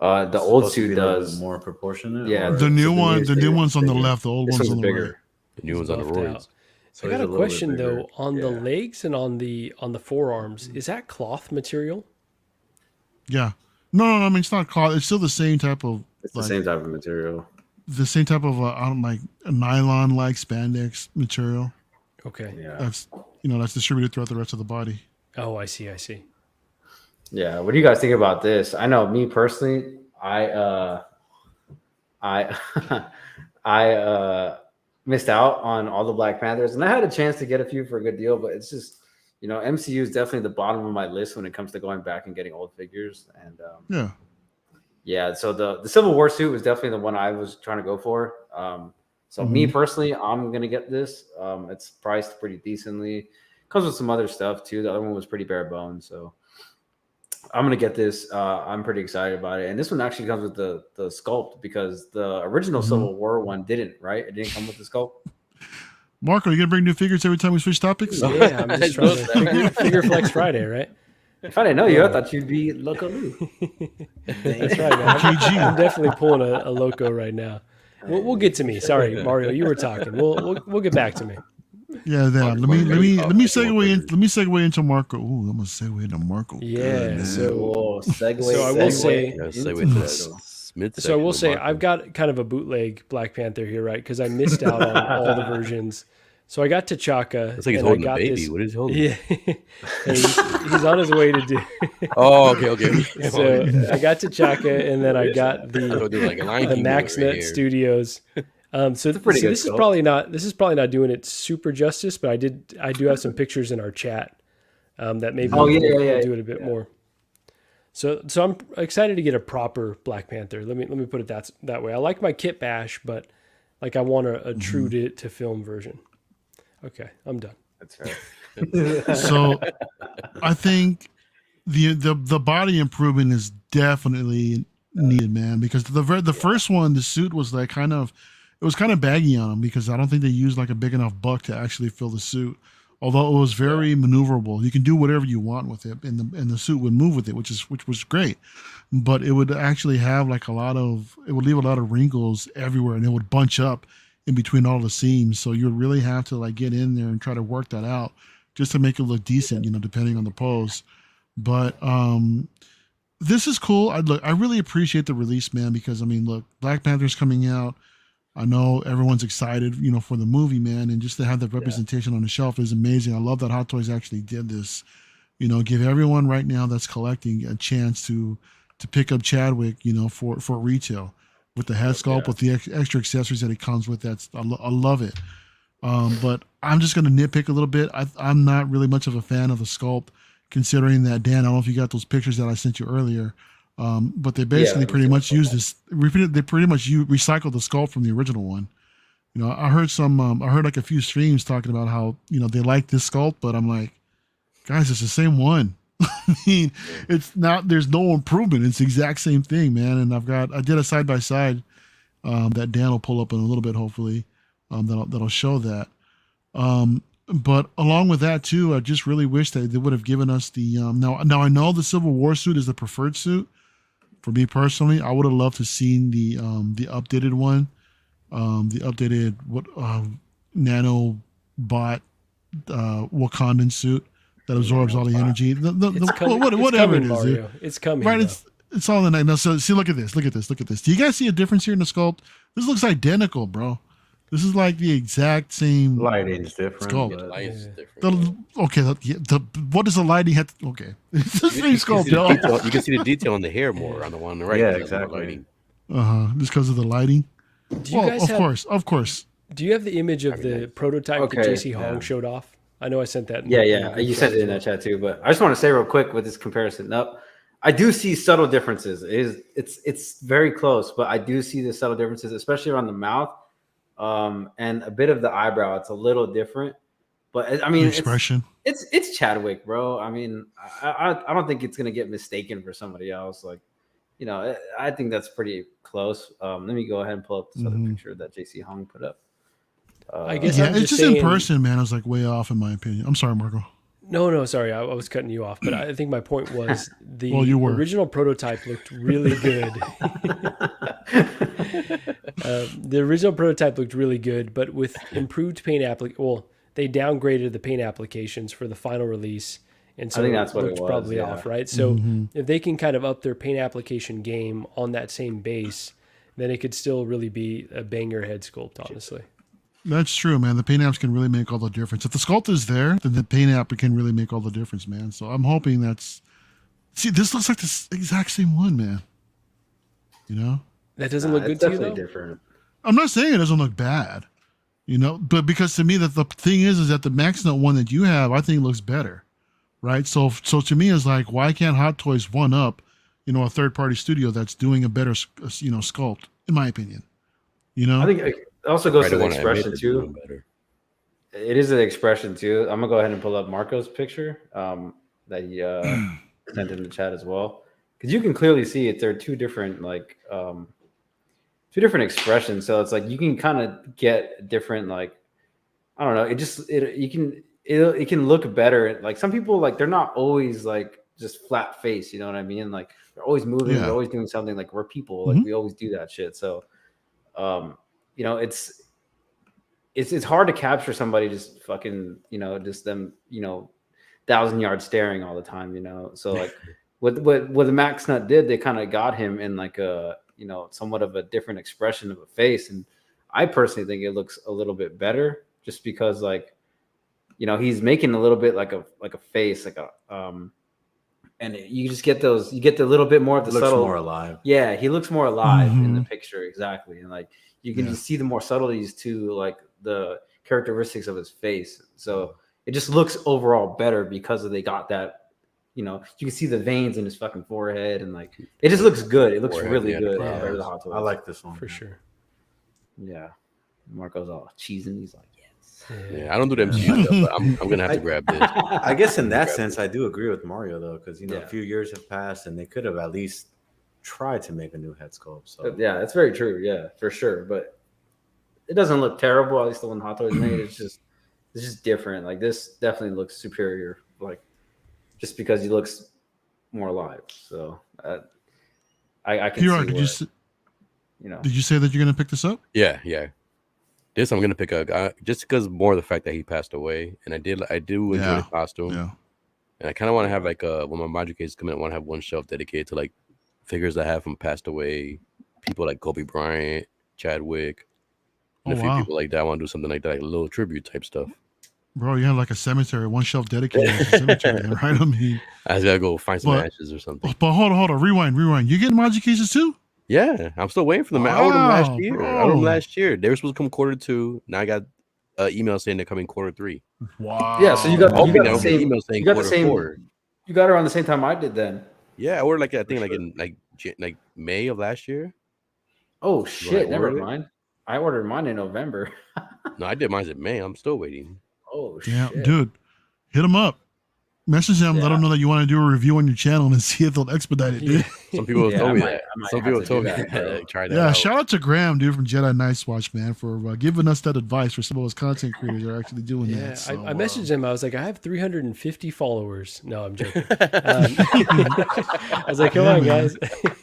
The It's old supposed to be suit a little does. bit more proportionate. Yeah, or- The new so one, is the new bigger, one's on the bigger. left. The old This one's one's on the right. bigger. The new one's on the buffed roids. out. So I he's got a little bit question bigger. though on the Yeah. legs and on the forearms. Is that cloth material? Yeah. No. I mean, it's not cloth. It's still the same type of It's the same type of material. the same type of I don't like a nylon like spandex material Okay. Yeah. that's distributed throughout the rest of the body. Oh, I see. I see. Yeah. What do you guys think about this? I know me personally, I I missed out on all the Black Panthers, and I had a chance to get a few for a good deal, but it's just MCU is definitely the bottom of my list when it comes to going back and getting old figures. And Yeah. yeah, so the Civil War suit was definitely the one I was trying to go for. So me personally, I'm gonna get this. It's priced pretty decently. Comes with some other stuff too. The other one was pretty bare bones, so I'm gonna get this. I'm pretty excited about it. And this one actually comes with the sculpt because the original Civil War one didn't, right? It didn't come with the sculpt. Marco, you gonna bring new figures every time we switch topics? Yeah, I'm just trying to figure Flex Friday, right? If I didn't know you, I thought you'd be Loco Lou. That's right, man. I'm definitely pulling a loco right now. We'll get to me. Sorry, Mario, you were talking. We'll get back to me. Yeah, let me segue into Marco. Ooh, I'm gonna segue into Marco. Yeah. Whoa, segue. So I will say- Yeah, into segue to this. that mid. So I will say I've got kind of a bootleg Black Panther here, right? Because I missed out on all the versions. So I got T'Chaka. It's like he's and I holding a got baby. this- What is he holding? Yeah, And he's on his way to do. Oh, okay. So I got T'Chaka, and then I got I thought there was like a Lion the King movie right MaxNet here. Studios. So pretty good this is sculpt. probably not doing it super justice, but I do have some pictures in our chat that maybe Oh, will yeah. do it a bit more. So I'm excited to get a proper Black Panther. Let me put it that way. I like my kit bash, but like I want a true to film version. Okay, I'm done. That's fair. So I think the body improvement is definitely needed, man, because the first one, the suit was like kind of baggy on him because I don't think they used like a big enough buck to actually fill the suit. Although it was very maneuverable, you can do whatever you want with it, and the suit would move with it, which was great. But it would actually have like it would leave a lot of wrinkles everywhere, and it would bunch up in between all the seams. So you would really have to like get in there and try to work that out just to make it look decent, depending on the pose. But this is cool. I really appreciate the release, man, because I mean, look, Black Panther's coming out. I know everyone's excited, for the movie, man, and just to have that representation on the shelf is amazing. I love that Hot Toys actually did this. Give everyone right now that's collecting a chance to pick up Chadwick, for retail with the head sculpt, with the extra accessories that it comes with. I love it. But I'm just going to nitpick a little bit. I'm not really much of a fan of the sculpt, considering that, Dan, I don't know if you got those pictures that I sent you earlier. But they basically pretty much used this. They pretty much recycled the sculpt from the original one. I heard like a few streams talking about how they like this sculpt, but I'm like, guys, it's the same one. I mean, it's not. There's no improvement. It's the exact same thing, man. And I did a side by side that Dan will pull up in a little bit, hopefully. That'll show that. But along with that too, I just really wish that they would have given us the now I know the Civil War suit is the preferred suit for me personally. I would have loved to seen the updated one, the updated nano bot Wakandan suit that absorbs all the energy. It's coming, Whatever it is, Mario. It's coming. right? Though. It's all in the night. Now, so see, look at this. Do you guys see a difference here in the sculpt? This looks identical, bro. This is like the exact same Lighting's different. sculpt. Yeah, the But light is different. What does the lighting have to, okay. It's the same sculpt, y'all. You can see the detail in the hair more on the one on the right. Yeah, because of the exactly. lighting. Just because of the lighting. Do you guys Of course. Do you have the image of the prototype that Okay, JC Hong showed off? I know I sent that. Yeah. You sent it in that chat too, but I just want to say real quick with this comparison. Up, I do see subtle differences. It's very close, but I do see the subtle differences, especially around the mouth, and a bit of the eyebrow. It's a little different, but I mean, The expression. it's Chadwick, bro. I mean, I don't think it's gonna get mistaken for somebody else. Like, I think that's pretty close. Let me go ahead and pull up this other picture that JC Hong put up. I guess Yeah, I'm it's just saying, in person, man. I was like way off in my opinion. I'm sorry, Marco. No, sorry, I was cutting you off, but I think my point was the Well, you were. original prototype looked really good. The original prototype looked really good, but with improved paint they downgraded the paint applications for the final release, and so I think that's it what it looked was, probably yeah. off, right? So if they can kind of up their paint application game on that same base, then it could still really be a banger head sculpt, honestly. That's true, man. The paint apps can really make all the difference. If the sculpt is there, then the paint app can really make all the difference, man. So I'm hoping see, this looks like the exact same one, man. That doesn't look good It's to you, definitely though? different. I'm not saying it doesn't look bad, but because to me that the thing is that the Max Note one that you have, I think looks better, right? So to me it's like, why can't Hot Toys one up, a third party studio that's doing a better, sculpt, in my opinion. I think it also goes to the Probably wanna admit expression that they're doing too. better. It is an expression too. I'm gonna go ahead and pull up Marco's picture that he sent in the chat as well, because you can clearly see it. There are two different two different expressions. So it's like you can kind of get different, like, I don't know. It can look better. Like some people, like they're not always like just flat face. You know what I mean? Like they're always moving. Yeah. They're always doing something. Like we're people. Like we always do that shit. So it's hard to capture somebody just fucking, just them, 1,000-yard staring all the time, So like what the Max Nut did, they kind of got him in like a, somewhat of a different expression of a face. And I personally think it looks a little bit better just because like, he's making a little bit like a face, like and you just get you get the little bit more of the looks subtle. more alive. Yeah, he looks more alive in the picture, exactly. And like you can just see the more subtleties to like the characteristics of his face. So it just looks overall better because they got that, you can see the veins in his fucking forehead and like it just looks good. It looks Forehead, really yeah, good the compared to the brows. Hot Toys. I like this one For sure. Yeah. Marco's all cheesing. He's like, yes. Yeah, I don't do the MCU stuff, but I'm gonna have to grab this. I guess in that sense, I do agree with Mario though, because Yeah. a few years have passed and they could have at least tried to make a new head sculpt. So Yeah, that's very true. Yeah, for sure. But it doesn't look terrible. At least the one Hot Toys made. It's just different. Like this definitely looks superior. Like just because he looks more alive. So I can PR, see did where, you say that you're gonna pick this up? Yeah. This I'm gonna pick up just because more of the fact that he passed away, and I do enjoy the costume, and I kind of want to have like when my Magic case come in, I want to have one shelf dedicated to like figures I have from passed away people like Kobe Bryant, Chadwick, and a few people like that. I want to do something like that, like a little tribute type stuff. Bro, you have like a cemetery, one shelf dedicated to the cemetery, right? I mean, I just gotta go find some ashes or something. But hold on, rewind. You getting Magic cases too? Yeah, I'm still waiting for them. I ordered them last year. I ordered them last year. They were supposed to come Q2. Now I got an email saying they're coming Q3. Wow. Yeah, so you got the same email saying you got the same. Q4. You got it around the same time I did then. Yeah, I ordered like I think like in like May of last year. Oh shit! Never mind. I ordered mine in November. No, I did mine in May. I'm still waiting. Oh yeah, shit, dude, hit them up. Message them. Let them know that you want to do a review on your channel and see if they'll expedite it, dude. Some people Yeah, told me I that. might Some have people to told do me that, that. bro. Like, try that Yeah, out. shout out to Graham, dude, from Jedi Nice Watch, man, for giving us that advice for some of us content creators that are actually doing Yeah, that. So, I messaged him. I was like, I have 350 followers. No, I'm joking. I was like, come Yeah, on, man. guys.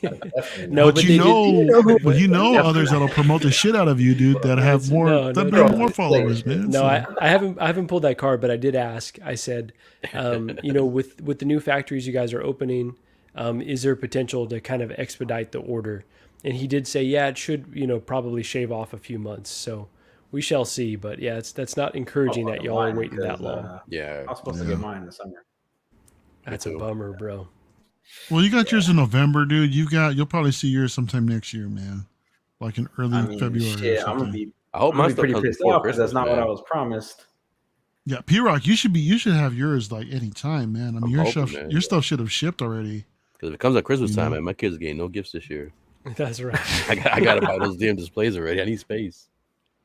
Definitely No, but but you they did. know, but But you know Definitely others that'll promote the shit out of you, dude, that have it's, more no, that no, have no. more followers, man. No, So, I haven't pulled that card, but I did ask. I said, with the new factories you guys are opening, is there potential to kind of expedite the order? And he did say, yeah, it should, probably shave off a few months. So we shall see. But yeah, that's not encouraging that y'all are waiting that long. Yeah, I was supposed to get mine in the summer. That's a too. bummer, bro. well, you got yours in November, dude. You'll probably see yours sometime next year, man. Like in early I mean, February or shit, something. I hope I'm my gonna be stuff pretty comes pissed before off because Christmas, that's not what I man. was promised. Yeah, P-Rock, you should have yours like any time, man. I mean, I'm your hoping, stuff man. your stuff should have shipped already. Because if it comes at Christmas You time, know? man, my kids are getting no gifts this year. That's right. I got to buy those damn displays already. I need space.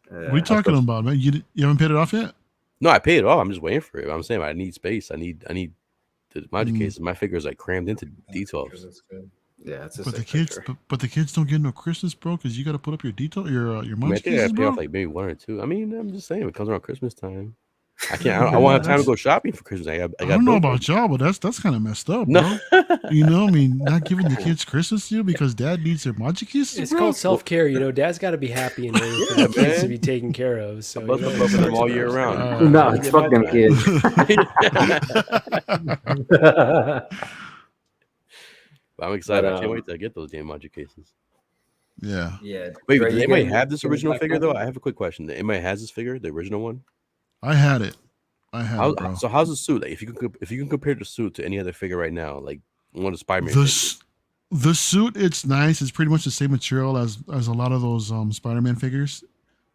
What are you talking about, man? You haven't paid it off yet? No, I paid it all. I'm just waiting for it. I'm saying I need space. I need the magic Mm. cases. My figure is like crammed into details. That's good. Yeah, it's a But the sick kids, picture. but the kids don't get no Christmas, bro, because you got to put up your I mean, I munch think I cases, pay bro. off like maybe 1 or 2. I mean, I'm just saying, if it comes around Christmas time, I can't. I won't have time to go shopping for Christmas. I got I don't know bills about y'all, but that's kind of messed up, No. bro. You know, I mean, not giving the kids Christmas deal because dad needs their magic cases, It's bro. called self care. Dad's got to be happy and ready for the kids to be taken care of. So Bust up for them all year round. No, I it's get fuck my them time. kids. But I'm excited. But, I can't wait to get those damn magic cases. Yeah, Yeah. Wait, Dre, does you anybody getting- have this getting original Black figure though? Panther? I have a quick question. Anybody has this figure, the original one? I had it, bro. So how's the suit? Like, if you can compare the suit to any other figure right now, like one of the Spider-Man The figures. the suit, it's nice. It's pretty much the same material as a lot of those Spider-Man figures.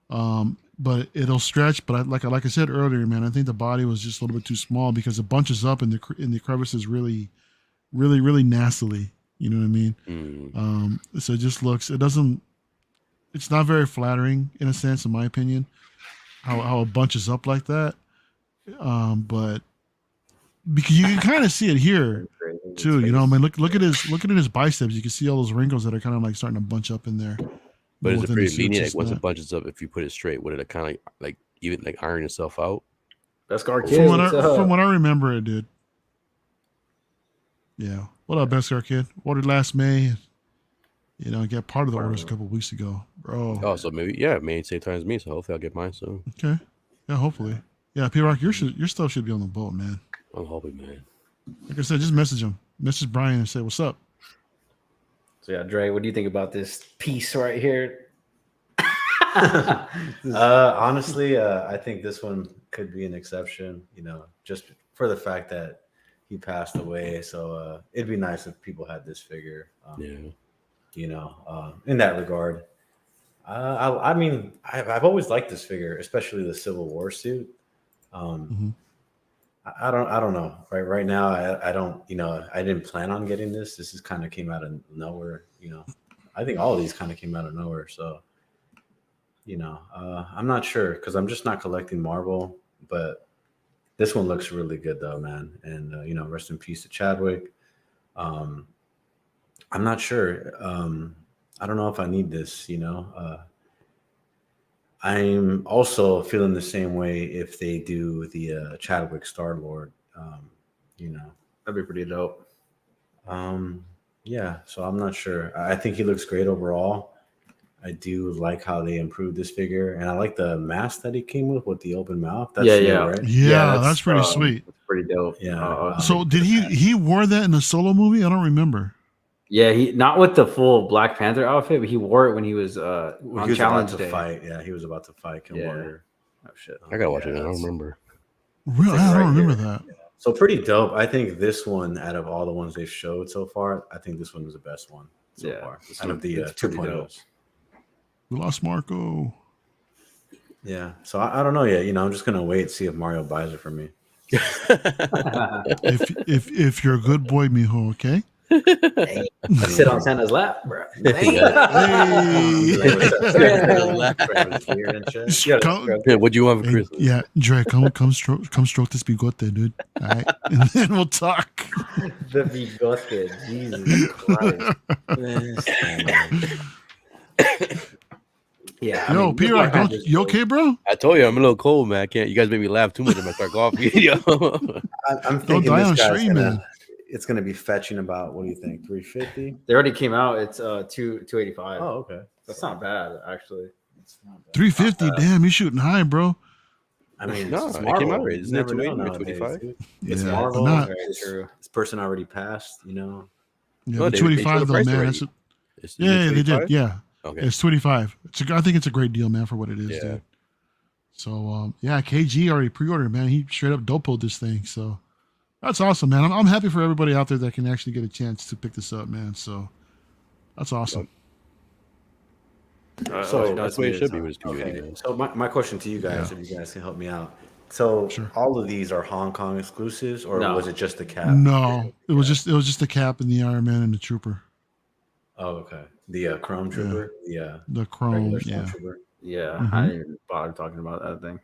But it'll stretch. But like I said earlier, man, I think the body was just a little bit too small because it bunches up in the crevices really nastily. You know what I mean? So it just it's not very flattering in a sense, in my opinion, how it bunches up like that. But because you can kind of see it here too, you know. I mean, look at his biceps. You can see all those wrinkles that are kind of like starting to bunch up in there. But is it within pretty the suit, lenient? it's Like once not- it bunches up, if you put it straight, would it kind of like even like iron itself out? Best Guard From Kid. what what's up? from what I remember, it did. Yeah. What up, Best Car Kid? Ordered last May. You know, I got part of the orders a couple of weeks ago, bro. Oh, so maybe same time as me. So hopefully I'll get mine soon. Okay. Yeah, hopefully. Yeah, P-Rock, your stuff should be on the boat, man. I'm hoping, man. Like I said, just message him. Message Brian and say, what's up? So yeah, Dre, what do you think about this piece right here? Honestly, I think this one could be an exception, you know, just for the fact that he passed away. So it'd be nice if people had this figure, Yeah. you know, in that regard. I mean, I've always liked this figure, especially the Civil War suit. I don't know. Right now, I don't, you know, I didn't plan on getting this. This is kind of came out of nowhere, you know. I think all of these kind of came out of nowhere. So, you know, I'm not sure because I'm just not collecting Marvel, but this one looks really good though, man. And you know, rest in peace to Chadwick. I'm not sure. I don't know if I need this, you know. I'm also feeling the same way if they do the Chadwick Star-Lord. You know, That'd be pretty dope. yeah, so I'm not sure. I think he looks great overall. I do like how they improved this figure, and I like the mask that he came with the open mouth. That's Yeah, new, yeah. right? Yeah, that's pretty sweet. It's pretty dope. Yeah. So did he wore that in the solo movie? I don't remember. Yeah, he not with the full Black Panther outfit, but he wore it when he was He on was Challenge about to Day. fight. Yeah, he was about to fight Killmonger. Oh shit. I gotta watch it. I that's- don't remember. Really, It's I right don't remember here. that. So pretty dope. I think this one, out of all the ones they've showed so far, I think this one was the best one so Yeah, far. this Out one- of the it's pretty 2.0s. We lost Marco. Yeah. So I don't know yet. You know, I'm just gonna wait and see if Mario buys it for me. If you're a good boy, mijo, okay? Hey, sit on Santa's lap, bro. Hey. Yeah, what do you want for Hey, Christmas? yeah, Dre, come stroke this bigote, dude. All right, and then we'll talk. The bigote, Jesus Christ. Yeah, Yo, P-Rock, you okay, bro? I told you I'm a little cold, man. I can't. You guys make me laugh too much when I start coughing. Yo. I'm thinking die this on guy's stream, gonna. man. It's gonna be fetching about, what do you think, 350? They already came out. It's 285. Oh, okay. That's not bad, actually. It's not bad. 350. Damn, you shooting high, bro. I mean, No, it's it Marvel. came out right. You Isn't it never know 280 or nowadays, 25? dude. It's Yeah, Marvel. not- Very true. This person already passed, you know. Yeah, No, but they 25 showed the though, price man. already. That's Is it yeah, they did. 25? Yeah, Okay. it's 25. I think it's a great deal, man, for what it is, Yeah. dude. So, yeah, KG already pre-ordered, man. He straight up dopoed this thing. So that's awesome, man. I'm happy for everybody out there that can actually get a chance to pick this up, man. So that's awesome. So That's the way it should be with his community. Okay. Man. So my question to you guys, if you guys can help me out. So Sure. all of these are Hong Kong exclusives, or No. was it just the cap? No, it was just the Cap and the Iron Man and the Trooper, Oh, okay. The Chrome Trooper. Yeah. the Chrome. Regular Yeah. Stormtrooper. Yeah, Mhm. I didn't even bother talking about that thing.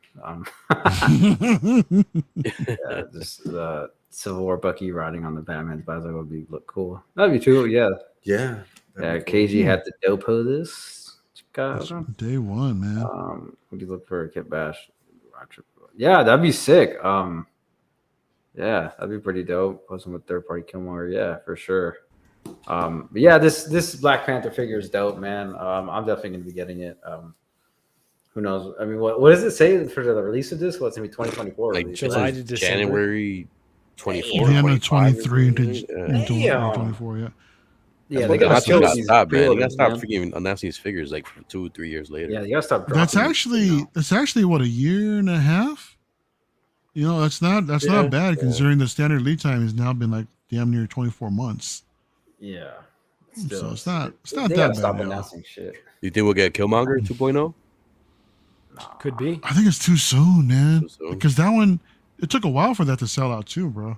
Yeah, just Civil War Bucky riding on the Batman's bicycle would look cool. That'd be cool. Yeah, Yeah. yeah. that'd be cool. KG had the dopo this. That's Guys, day one, man. would you look for a Kit Bash? Yeah, that'd be sick. Yeah, that'd be pretty dope. Posting with third party Killmonger, yeah, for sure. But yeah, this Black Panther figure is dope, man. I'm definitely gonna be getting it. Who knows? I mean, what does it say for the release of this? What's gonna be 2024? Like release, July right? to December. January 24. The end of 25 23 into Yeah. 24. Yeah. Yeah, They they gotta gotta show stop, these man. You gotta pre-orders, stop man. freaking announcing these figures like 2-3 years later. Yeah, you gotta stop. That's dropping actually what, a year and a half. You know, that's not bad considering the standard lead time has now been like damn near 24 months. Yeah. So it's not They that gotta bad. stop at all. announcing shit. You think we'll get Killmonger 2.0? Could be. I think it's too soon, man. Too soon? Because that one, it took a while for that to sell out too, bro.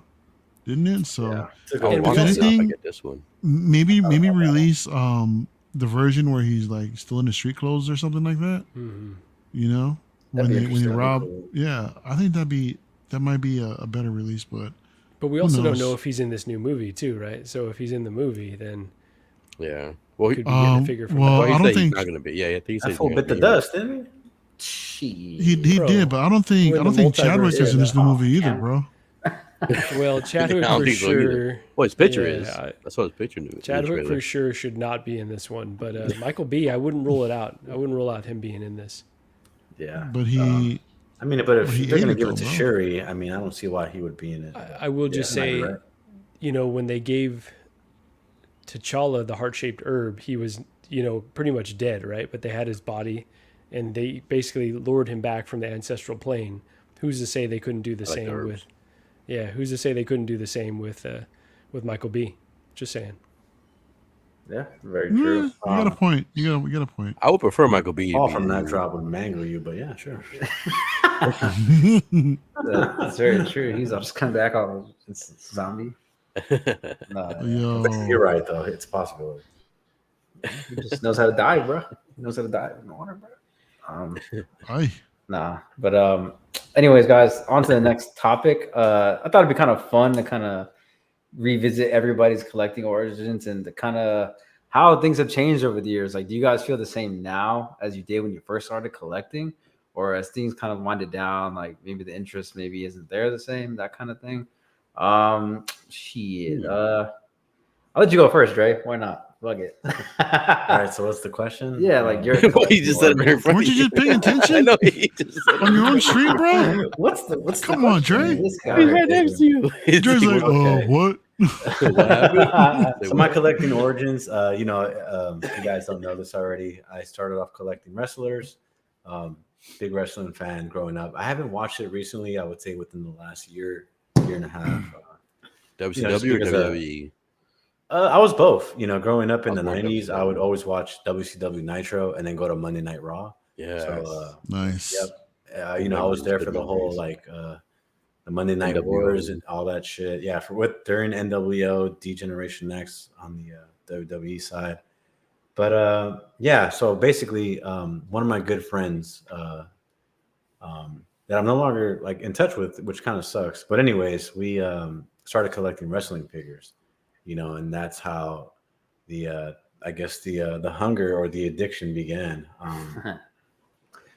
Didn't it? So Yeah. Took I a And want if to see if I anything- get this one. maybe release the version where he's like still in the street clothes or something like that. Mhm. You know, when That'd be they interesting. rob. That'd be cool. Yeah, I think that might be a better release, but But we Who also don't knows? know if he's in this new movie too, right? So if he's in the movie, then Yeah. Well, could he, be getting a figure from well, that. he I don't said he's think- not gonna be. Yeah, I think he said That he's fool gonna bit the be. dust, didn't he? he Bro, did. But I don't think we're in the Chadwick multiverse is in this new era. movie either, bro. Well, Chadwick I don't for think so either. sure. Well, his picture Yeah, is. I- That's what his picture knew. Chadwick for sure should not be in this one, but Michael B, I wouldn't rule it out. I wouldn't rule out him being in this. Yeah. But he, I mean, but if Well, he they're gonna ate it give though, it to bro. Shuri, I mean, I don't see why he would be in it. I will just Yeah, say, right. you know, when they gave T'Challa the heart-shaped herb, he was, you know, pretty much dead, right? But they had his body, and they basically lured him back from the ancestral plane. Who's to say they couldn't do the I like the same herbs. with? Yeah, who's to say they couldn't do the same with Michael B? Just saying. Yeah, very yeah, true. you got a point. You got a point. I would prefer Michael B. All be- from that drop would mangle you, but yeah, sure. That's very true. He's just come back on zombie. No, Yo, You're right, though. It's a possibility. he just knows how to die, bro. He knows how to die in the water, bro. aye. Nah, but anyways, guys, on to the next topic. I thought it'd be kind of fun to kind of revisit everybody's collecting origins and the kind of how things have changed over the years. Like, do you guys feel the same now as you did when you first started collecting, or as things kind of winded down, like maybe the interest maybe isn't there the same, that kind of thing? Shit. I'll let you go first, Dre. Why not? Fuck it. All right, so what's the question? Yeah, like you're. Well, he just said it right in front Weren't of you just paying attention? I know he just said On your own stream, bro? What's Come on, Dre. This guy He's right next to you. Dre's like, Okay. what? What happened? So my collecting origins, you guys don't know this already. I started off collecting wrestlers. Big wrestling fan growing up. I haven't watched it recently. I would say within the last year and a half. WCW or because, WWE? I was both. You know, growing up in the I was more '90s, I WCW. would always watch WCW Nitro and then go to Monday Night Raw. Yeah. So, Nice. I was there for the whole like the Monday Night NWO. Wars and all that shit. Yeah, for what during NWO, D-Generation X on the WWE side. But yeah, so basically, one of my good friends that I'm no longer like in touch with, which kind of sucks. But anyways, we started collecting wrestling figures, and that's how the I guess the hunger or the addiction began.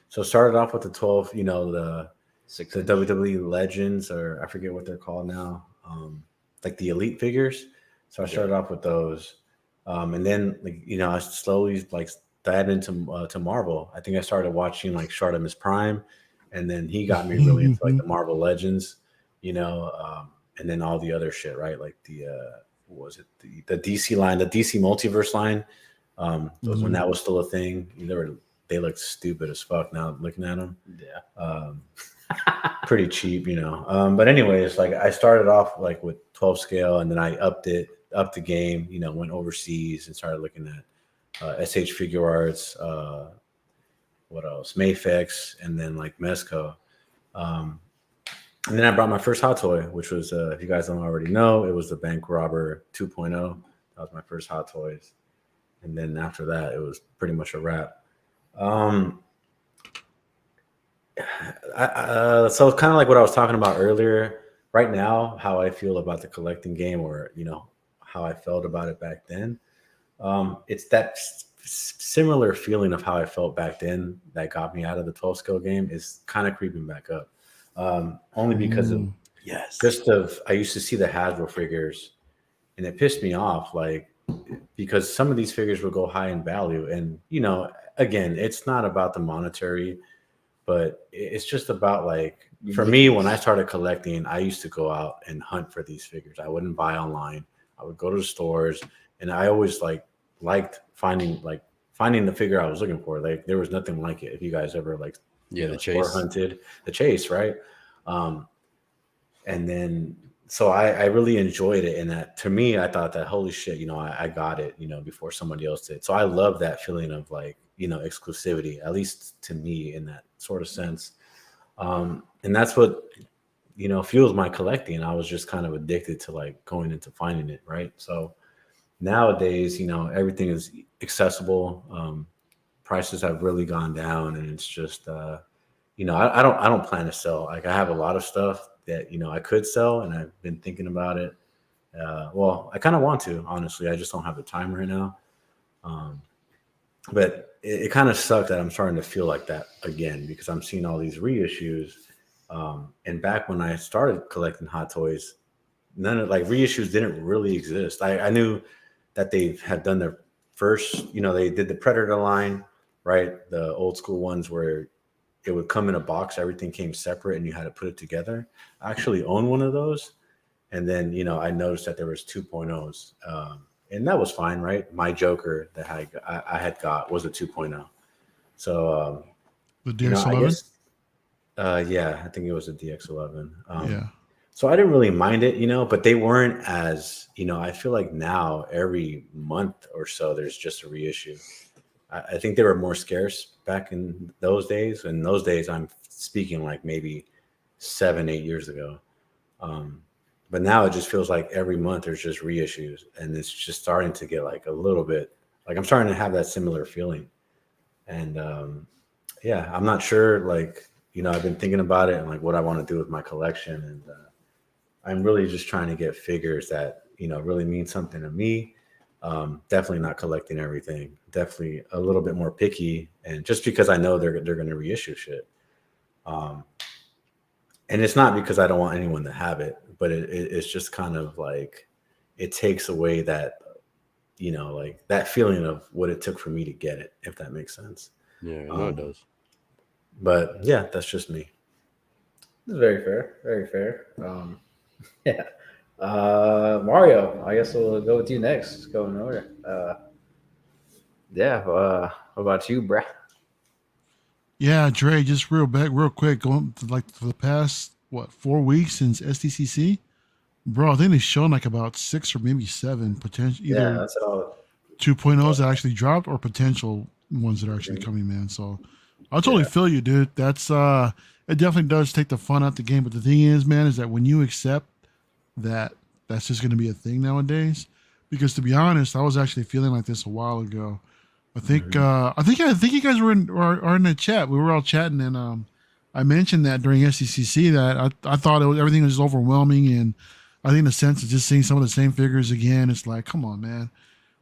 So it started off with the 12, the Six the inch. WWE legends, or I forget what they're called now, like the elite figures. So I started off with those, and then I slowly like dived into to Marvel. I think I started watching like Shardamus Prime, and then he got me really into like the Marvel Legends, and then all the other shit, right? Like the what was it, the DC line, the DC multiverse line. Those when that was still a thing. They looked stupid as fuck now looking at them. Yeah. Pretty cheap, But anyways, like I started off like with 12 scale, and then I upped the game, went overseas and started looking at SH Figure Arts, what else? Mayfix, and then like Mezco. And then I brought my first hot toy, which was, if you guys don't already know, it was the Bank Robber 2.0. That was my first hot toys. And then after that, it was pretty much a wrap. So kind of like what I was talking about earlier. Right now, how I feel about the collecting game, or how I felt about it back then. It's that similar feeling of how I felt back then that got me out of the 12 scale game is kind of creeping back up. Only because of Yes. I used to see the Hasbro figures, and it pissed me off, like because some of these figures will go high in value, and again, it's not about the monetary, but it's just about like for me, when I started collecting, I used to go out and hunt for these figures. I wouldn't buy online. I would go to the stores, and I always liked finding the figure I was looking for. Like there was nothing like it. If you guys ever The store chase. hunted, the chase, right? And then so I really enjoyed it, and that to me, I thought that holy shit, I got it, before somebody else did. So I love that feeling of exclusivity, at least to me, in that sort of sense. And that's what fuels my collecting. I was just kind of addicted to like going into finding it, right? So nowadays, everything is accessible. Prices have really gone down, and it's just I don't plan to sell. Like I have a lot of stuff that I could sell, and I've been thinking about it. Well, I kind of want to, honestly. I just don't have the time right now. But it kind of sucked that I'm starting to feel like that again, because I'm seeing all these reissues. And back when I started collecting Hot Toys, none of reissues didn't really exist. I knew that they had done their first, they did the Predator line, right? The old school ones where it would come in a box, everything came separate, and you had to put it together. I actually own one of those. And then, I noticed that there was 2.0s. And that was fine, right? My Joker that I had got was a 2.0. So, The I DX11. guess, yeah, I think it was a DX11. Yeah. So I didn't really mind it, but they weren't as, I feel like now every month or so there's just a reissue. I think they were more scarce back in those days. In those days, I'm speaking like maybe 7-8 years ago. But now it just feels like every month there's just reissues, and it's just starting to get like a little bit like I'm starting to have that similar feeling. And yeah, I'm not sure. I've been thinking about it and like what I want to do with my collection, and I'm really just trying to get figures that really mean something to me. Definitely not collecting everything. Definitely a little bit more picky, and just because I know they're going to reissue shit. And it's not because I don't want anyone to have it, but it's just kind of like it takes away that like that feeling of what it took for me to get it, if that makes sense. Yeah, no, it does. But yeah, that's just me. This is very fair. Very fair. Yeah. Mario, I guess we'll go with you next. Go in order. Yeah. What about you, bruh? Yeah, Dre, just real quick, going to, for the past 4 weeks since SDCC, bro, I think they've shown like about 6 or maybe 7 potential Yeah, either that's all. 2.0s that actually dropped or potential ones that are actually coming, man. So I totally feel you, dude. That's it definitely does take the fun out the game. But the thing is, man, is that when you accept that that's just going to be a thing nowadays, because to be honest, I was actually feeling like this a while ago. I think you guys are in the chat. We were all chatting, and I mentioned that during SCCC that I thought everything was overwhelming, and I think in a sense of just seeing some of the same figures again, it's like, come on, man,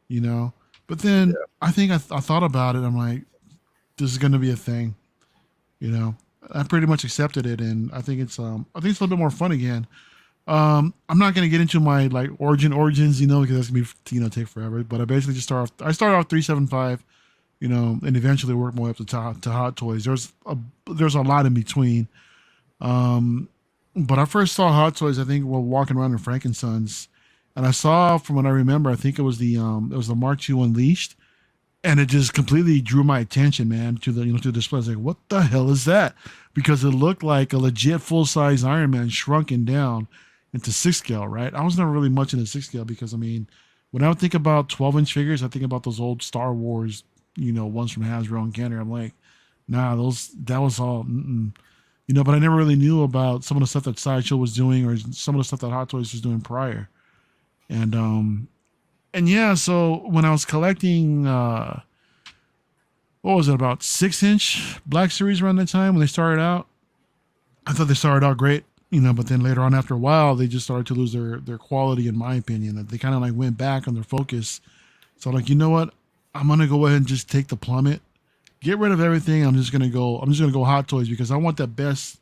you know. But then I think I thought about it. I'm like, this is going to be a thing, you know. I pretty much accepted it, and I think it's a little bit more fun again. I'm not gonna get into my like origins, you know, because that's gonna be take forever. But I basically just started off 375, you know, and eventually worked my way up to Hot Toys. There's a lot in between. But I first saw Hot Toys, I think, while walking around in Frankensons, and I saw, from what I remember, I think it was the Mark II Unleashed, and it just completely drew my attention, man, to the display. I was like, what the hell is that? Because it looked like a legit full size Iron Man shrunken down into 6 scale, right? I was never really much into 6 scale because, I mean, when I would think about 12-inch figures, I think about those old Star Wars, ones from Hasbro and Kenner. I'm like, nah, that was all, but I never really knew about some of the stuff that Sideshow was doing or some of the stuff that Hot Toys was doing prior. And yeah, so when I was collecting, what was it, about 6-inch Black Series around that time when they started out, I thought they started out great. But then later on, after a while, they just started to lose their quality, in my opinion. That they kind of like went back on their focus. So I'm like, you know what? I'm gonna go ahead and just take the plummet, get rid of everything. I'm just gonna go Hot Toys because I want that best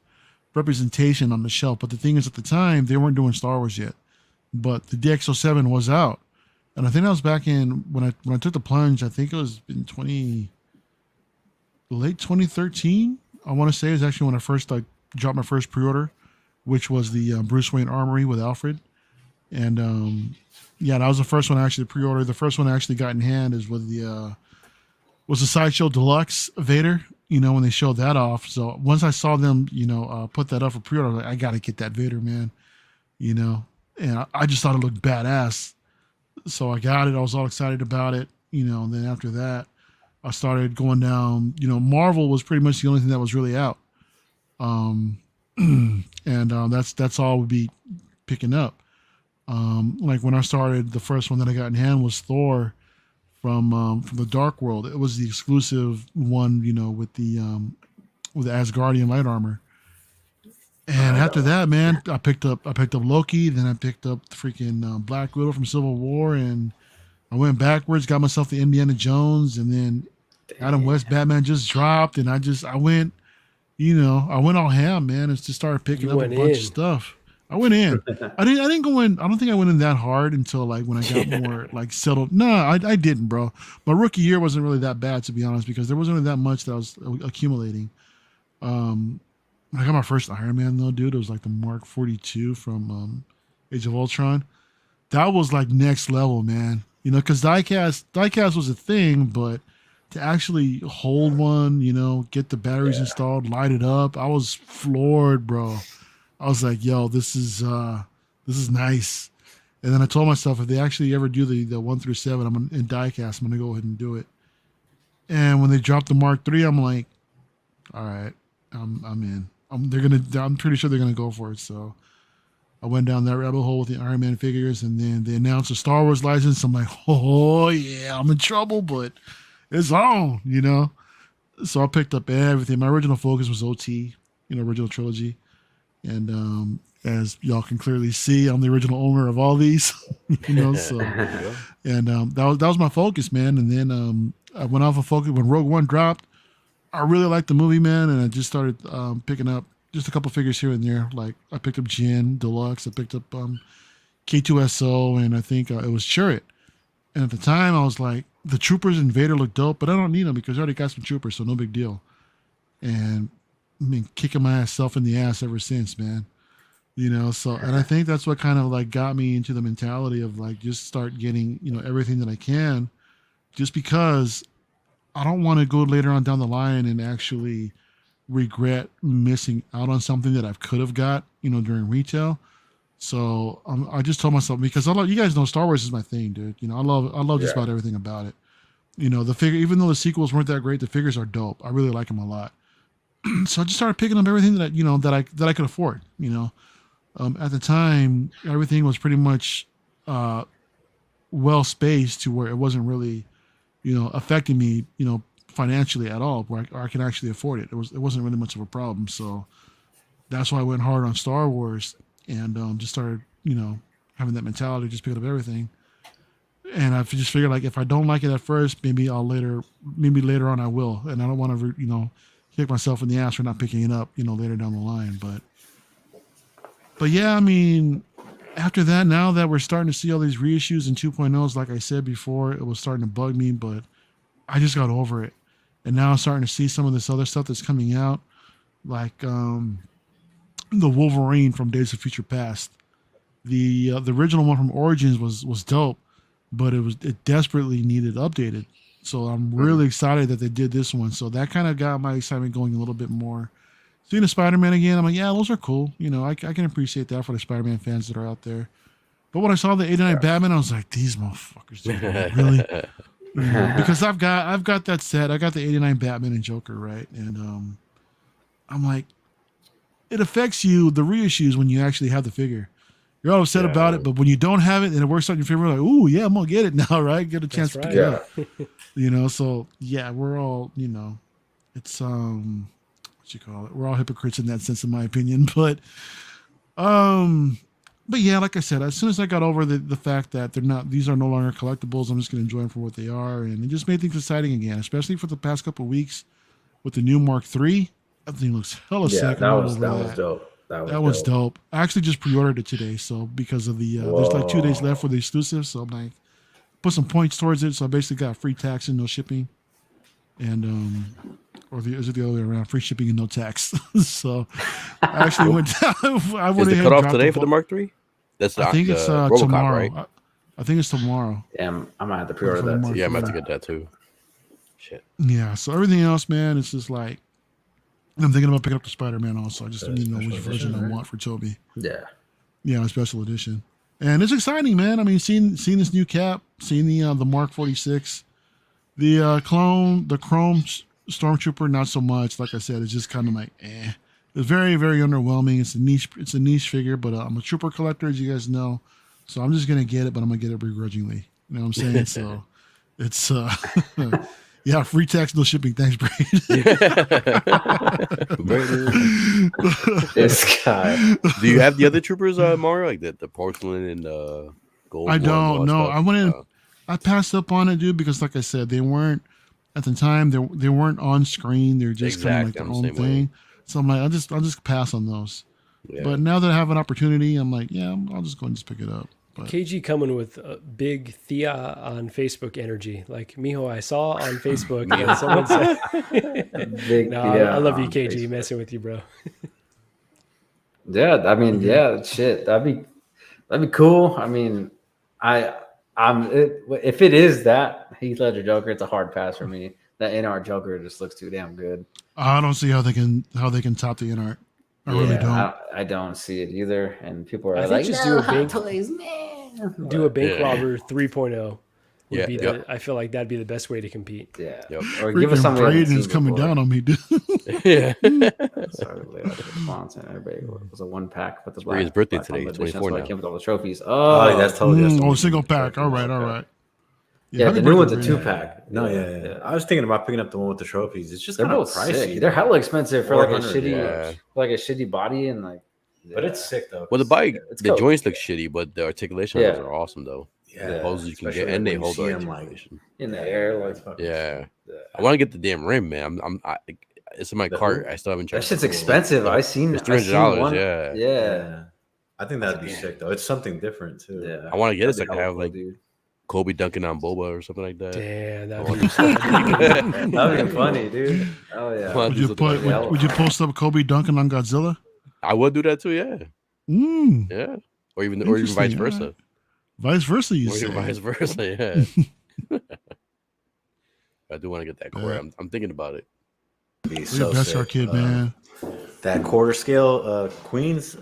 representation on the shelf. But the thing is, at the time, they weren't doing Star Wars yet, but the DX07 was out, and I think that was back in when I took the plunge. I think it was in late 2013. I want to say is actually when I first dropped my first pre-order, which was the Bruce Wayne Armory with Alfred. And yeah, that was the first one I actually pre-ordered. The first one I actually got in hand is with was the Sideshow Deluxe Vader, when they showed that off. So once I saw them, put that up for pre-order, I was like, I got to get that Vader, man, and I just thought it looked badass. So I got it. I was all excited about it, and then after that, I started going down, Marvel was pretty much the only thing that was really out. And that's all we'd be picking up. Like when I started, the first one that I got in hand was Thor from the Dark World. It was the exclusive one, with the Asgardian light armor. And after that, man, I picked up Loki. Then I picked up the freaking Black Widow from Civil War, and I went backwards, got myself the Indiana Jones, and then Adam West Batman just dropped, and I went. I went all ham, man, and just started picking up a bunch of stuff. I went in. I didn't go in. I don't think I went in that hard until like when I got more like settled. No, I didn't, bro. My rookie year wasn't really that bad, to be honest, because there wasn't really that much that I was accumulating. I got my first Iron Man though, dude. It was like the Mark 42 from Age of Ultron. That was like next level, man. Because diecast was a thing, but to actually hold one, get the batteries installed, light it up, I was floored, bro. I was like, yo, this is nice. And then I told myself, if they actually ever do the 1 through 7, in diecast, I'm gonna go ahead and do it. And when they dropped the Mark III, I'm like, all right, I'm in. I'm pretty sure they're gonna go for it. So I went down that rabbit hole with the Iron Man figures, and then they announced a Star Wars license. I'm like, oh yeah, I'm in trouble, but it's on, So I picked up everything. My original focus was OT, original trilogy. And as y'all can clearly see, I'm the original owner of all these, so and that was my focus, man. And then I went off of focus when Rogue One dropped. I really liked the movie, man, and I just started picking up just a couple figures here and there. Like I picked up Jin Deluxe, I picked up K2SO, and I think it was Chariot. And at the time, I was like, the Troopers and Vader look dope, but I don't need them because I already got some Troopers, so no big deal. And I've been kicking myself in the ass ever since, man. So, and I think that's what kind of like got me into the mentality of like just start getting, everything that I can, just because I don't want to go later on down the line and actually regret missing out on something that I could have got, during retail. So I just told myself, because you guys know Star Wars is my thing, dude. I love just about everything about it. The figure, even though the sequels weren't that great, the figures are dope. I really like them a lot. So I just started picking up everything that I could afford. At the time, everything was pretty much well spaced to where it wasn't really affecting me financially at all, where I can actually afford it. It wasn't really much of a problem. So that's why I went hard on Star Wars and just started having that mentality, just picking up everything. And I just figured, like, if I don't like it at first, maybe later on I will. And I don't want to kick myself in the ass for not picking it up later down the line. But yeah, I mean, after that, now that we're starting to see all these reissues and 2.0s, like I said before, it was starting to bug me, but I just got over it. And now I'm starting to see some of this other stuff that's coming out, like the Wolverine from Days of Future Past. The original one from Origins was dope, but it desperately needed updated. So I'm really excited that they did this one. So that kind of got my excitement going a little bit more. Seeing the Spider-Man again, I'm like, yeah, those are cool. I can appreciate that for the Spider-Man fans that are out there. But when I saw the 89 Batman, I was like, these motherfuckers, dude, really? Because I've got that set. I got the 89 Batman and Joker, right? And I'm like, it affects you, the reissues, when you actually have the figure. You're all upset about it, but when you don't have it and it works out in your favor, like, ooh, yeah, I'm gonna get it now, right? Get a chance to pick it up. So yeah, we're all, it's what you call it? We're all hypocrites in that sense, in my opinion. But yeah, like I said, as soon as I got over the fact that these are no longer collectibles, I'm just gonna enjoy them for what they are, and it just made things exciting again, especially for the past couple of weeks with the new Mark III. That thing looks hella sick. That was dope. That was dope. I actually just pre-ordered it today, so because of the there's like 2 days left for the exclusive, so I'm like put some points towards it. So I basically got free tax and no shipping, and is it the other way around? Free shipping and no tax. So I actually went down. I Is the cutoff today for the Mark III? I think it's Robocop, tomorrow. right? I think it's tomorrow. Yeah, I might have to pre-order that too. Yeah, I'm about to get that too. Shit. Yeah. So everything else, man, it's just like. I'm thinking about picking up the Spider-Man also. I just don't even know which version I want for Toby. Yeah. Yeah, a special edition. And it's exciting, man. I mean, seeing this new cap, seeing the Mark 46, the Chrome Stormtrooper, not so much. Like I said, it's just kind of like, eh. It's very, very underwhelming. It's a niche figure, but I'm a trooper collector, as you guys know. So I'm just gonna get it, but I'm gonna get it begrudgingly. You know what I'm saying? So it's yeah, free tax, no shipping. Thanks, Brady. This guy. Do you have the other troopers, Mario? Like the porcelain and gold? I don't know. I went in. I passed up on it, dude, because like I said, they weren't at the time. They weren't on screen. They're just kind of like their own thing. So I'm like, I'll just pass on those. Yeah. But now that I have an opportunity, I'm like, yeah, I'll just go and just pick it up. But KG coming with a big Thea on Facebook energy. Like, mijo, I saw on Facebook and someone said, big I love you, KG, Facebook. Messing with you, bro. Yeah, I mean, yeah, shit. That'd be cool. I mean, if it is that Heath Ledger Joker, it's a hard pass for me. That NR Joker just looks too damn good. I don't see how they can top the NR. I really don't. I don't see it either. And people are like, just do a bank robber 3.0. I feel like that'd be the best way to compete. Yeah. Yep. Or give us something. Braden's coming down on me, dude. Yeah. Sorry, everybody was a 1-pack, but the black. His birthday today, 24 now. I came with all the trophies. Oh, that's totally. Single pack. All right. Yeah, the new one's a 2-pack. No, yeah. I was thinking about picking up the one with the trophies. It's just they're kind of pricey. sick. They're hella expensive for like a shitty body and like. Yeah. But it's sick though. Well, the joints look shitty, but the articulation are awesome though. Yeah, the poses you can get, and they hold the articulation in the air. Like, I want to get the damn rim, man. It's in my cart. I still haven't tried. That shit's expensive. I seen it's $300. Yeah. I think that'd be sick though. It's something different too. Yeah. I want to get it so I can have like Kobe dunking on Boba or something like that. Damn, that'd be funny, dude. Oh yeah. Would you post up Kobe dunking on Godzilla? I would do that too. Yeah. Yeah. Or even vice versa. Right. Vice versa, you say? Vice versa, yeah. I do want to get that core. I'm thinking about it. That's our kid, man. That quarter scale Queens,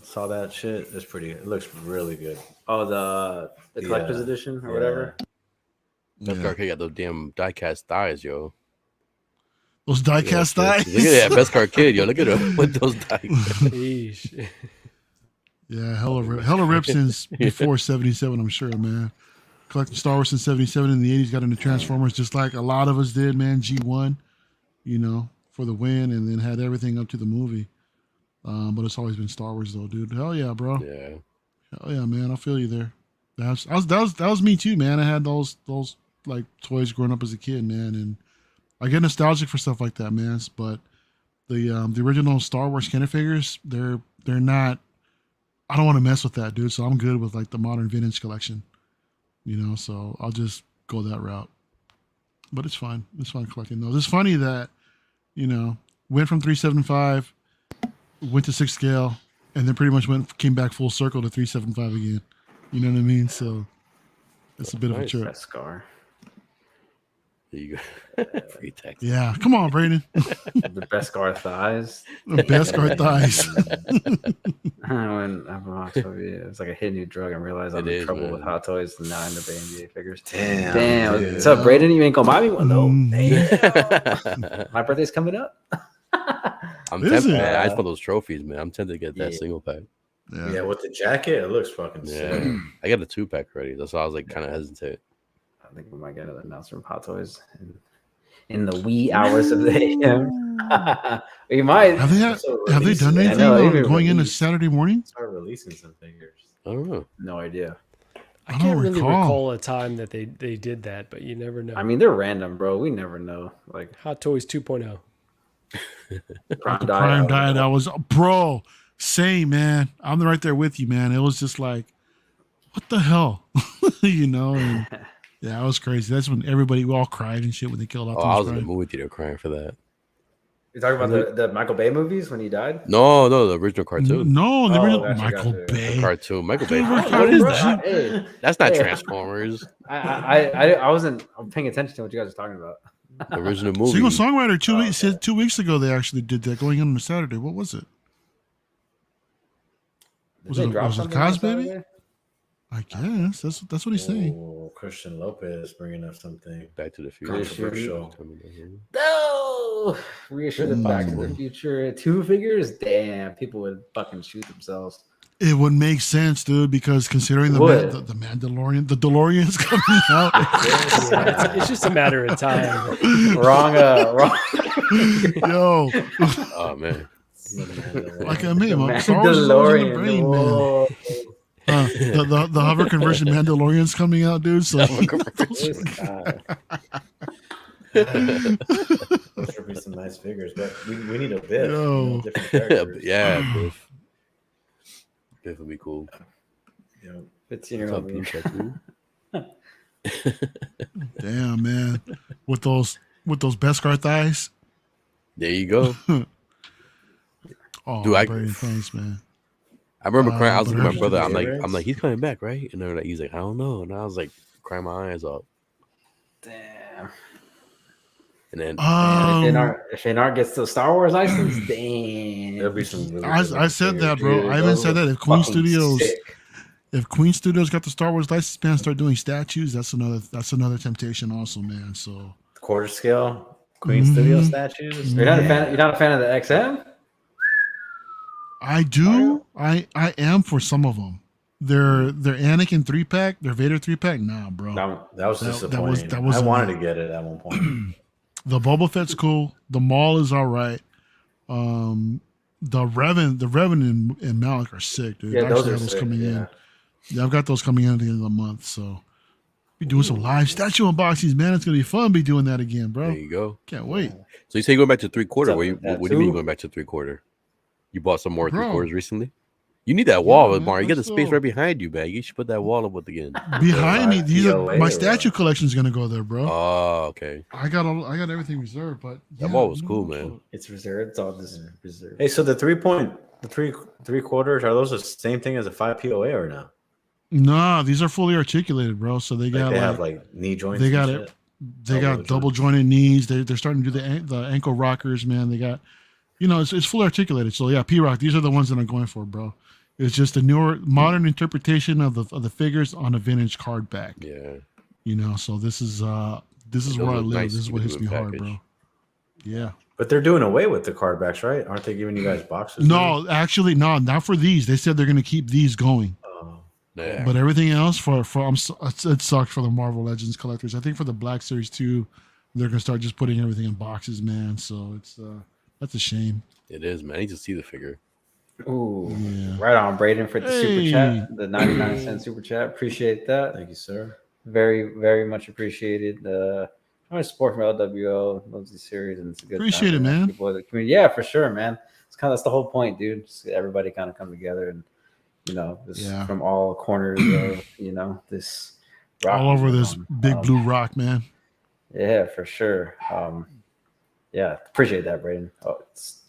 saw that shit. It's pretty. It looks really good. Oh, the collector's edition or whatever. That car got those damn die-cast thighs, yo. Those die-cast thighs. Look at that best card kid, yo. Look at him with those die. Yeesh. Yeah, hella rip since before 77, I'm sure, man. Collecting Star Wars since 77 in the 80s, got into Transformers just like a lot of us did, man. G1, for the win, and then had everything up to the movie. But it's always been Star Wars, though, dude. Hell yeah, bro. Yeah. Hell yeah, man. I feel you there. That was me too, man. I had those like toys growing up as a kid, man, and I get nostalgic for stuff like that, man. But the original Star Wars Kenner figures, they're not. I don't want to mess with that, dude. So I'm good with like the modern vintage collection, So I'll just go that route. But it's fine. It's fun collecting those. It's funny that went from 375, went to 6 scale, and then pretty much came back full circle to 375 again. You know what I mean? So it's a bit of a trip. Beskar. There you go. Free text. Yeah, come on, Brayden. The Beskar thighs. The Beskar thighs. When I'm watching it's like a hidden new drug and realize I'm in trouble with hot toys and now I end up NBA figures. Damn. Dude. What's up, Brayden? You ain't gonna buy me one though. Mm. My birthday's coming up. I'm Is tempted, it? man. I just want those trophies, man. I'm tempted to get that Yeah. single pack. Yeah, with the jacket, it looks fucking sick. Yeah. I got a 2-pack already. That's why I was like kind of hesitant. I think we might get another announcement from Hot Toys in the wee hours of the AM. We might. Have they done anything going into Saturday morning? Start releasing some figures. I don't know. No idea. I I can't don't really recall. recall a time that they did that, but you never know. I mean, they're random, bro. We never know. Like Hot Toys 2.0. Prime Diet, I was, bro, same, man. I'm right there with you, man. It was just like, what the hell? And yeah, it was crazy. That's when we all cried and shit when they killed Oh, Optimus I was in the Prime. movie theater crying for that. You're talking about the Michael Bay movies when he died? No, the original cartoon. No, the Oh, original gotcha, Michael gotcha. The Bay. cartoon. Michael Bay. Dude, what Oh, kind is bro, that? hey, That's not Hey. Transformers. I wasn't paying attention to what you guys were talking about. The original movie. Single songwriter 2 weeks okay. said 2 weeks ago they actually did that going in on a Saturday. What was it? Was Did they it drop was it something on Cos Baby? Saturday? I guess that's what he's saying. Oh, Christian Lopez bringing up something Back to the controversial. Future. No, reissue the Back to the Future 2 figures. Damn, people would fucking shoot themselves. It would make sense, dude, because considering the Would. Mandalorian, the DeLorean's coming out. Yeah, it's just a matter of time. Wrong. Yo, Oh man. like I mean, Star Wars is always in the brain, man. whoa. The hover conversion Mandalorian's coming out, dude. So This guy. Those should be some nice figures, but we need a bit. Yo. Different characters. Yeah, Biff. Biff would be cool. You know, 15-year-old What's up, me. Pikachu? damn, man, with those Beskar thighs. There you go. Oh, Dude, Brady, thanks, man. I remember crying. I was but with my brother. I'm favorites? like, he's coming back, right? And they're like, he's like, I don't know. And I was like, crying my eyes out. Damn. And then If Anar gets the Star Wars license, damn. there'll be some. Really I said that, bro. Dude, I even those said that. are If Queen fucking Studios, sick. if Queen Studios got the Star Wars license, man, start doing statues. That's another temptation, also, man. So quarter scale Queen Mhm. Studio statues. You're not a fan of the XM? I do. I am for some of them. Their Anakin 3-pack, their Vader 3-pack. Nah, bro. That was That- disappointing. that was I wanted a- to get it at one point. The Boba Fett's cool. The Maul is all right. The Revan and Malik are sick, dude. Yeah, I those actually are have those sick, coming yeah. in. Yeah, I've got those coming in at the end of the month. So be doing some live statue unboxings, man. It's gonna be fun. Be doing that again, bro. there you go. Can't wait. So you say you're going back to 3/4? What's up What with that, do you mean too? going back to 3/4? You bought some more Bro. 3/4 recently? You need that wall, man, Mario. You got the let's space go. right behind you, man. You should put that wall up with again. Behind me, these are POA my or statue what? collection is gonna go there, bro. Oh, okay. I got everything reserved, but That wall was cool, man. It's reserved. It's all reserved. Hey, so the three quarters, are those the same thing as a 5 POA or no? Nah, these are fully articulated, bro. So they Like got they have like knee joints. they and got shit? it. They got joints. double jointed knees. They're starting to do the ankle rockers, man. They got, it's fully articulated. So yeah, P-Rock, these are the ones that I'm going for, bro. It's just a newer, modern interpretation of the figures on a vintage card back. Yeah. So this is Those where I look live. nice This is what with hits the me hard, package. bro. Yeah. But they're doing away with the card backs, right? Aren't they giving you guys boxes? now? No, actually, no, not for these. They said they're going to keep these going. Oh, Yeah. But everything else it sucks for the Marvel Legends collectors. I think for the Black Series 2, they're going to start just putting everything in boxes, man. So it's that's a shame. It is, man. I need to see the figure. Ooh, Yeah. right on, Braden, for the super Hey. chat, the 99-cent super chat. Appreciate that. thank you, sir. Very, very much appreciated. How much support from LWO, loves the series, and it's a good Appreciate time it, to have man. people in the community. Yeah, for sure, man. That's the whole point, dude. Just everybody kind of come together and just Yeah. from all corners of this rock All over and this roll. big blue rock, man. Yeah, for sure. Yeah, appreciate that, Braden. Oh, it's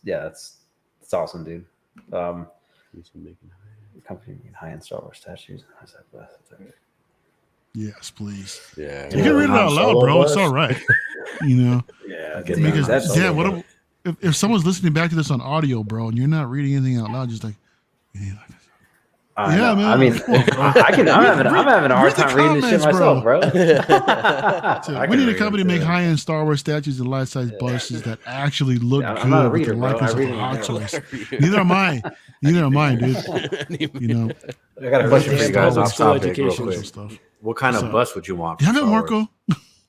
awesome, dude. Company making high-end Star Wars statues. How's that blessed? Yes, please. Yeah. You can read it out loud, bro. It's all right. Yeah, Get dude, that Because that's solo yeah, bus. if someone's listening back to this on audio, bro, and you're not reading anything out loud, just like, yeah, like this. I Yeah, know. man. I mean, Come on, bro. I'm having a hard read the time reading this shit comments, myself, bro. So I we can need a read company them to make too. high-end Star Wars statues and life-size busts that actually look Yeah, good I'm not a with reader, the bro. likeness I of read the in Hot general. Toys. Neither am I. Neither am I, dude. You know, I got a Yeah, question for yeah, you guys public off school topic, real education. quick. stuff. What kind So- of bus would you want? Damn from it, Star Marco. Wars?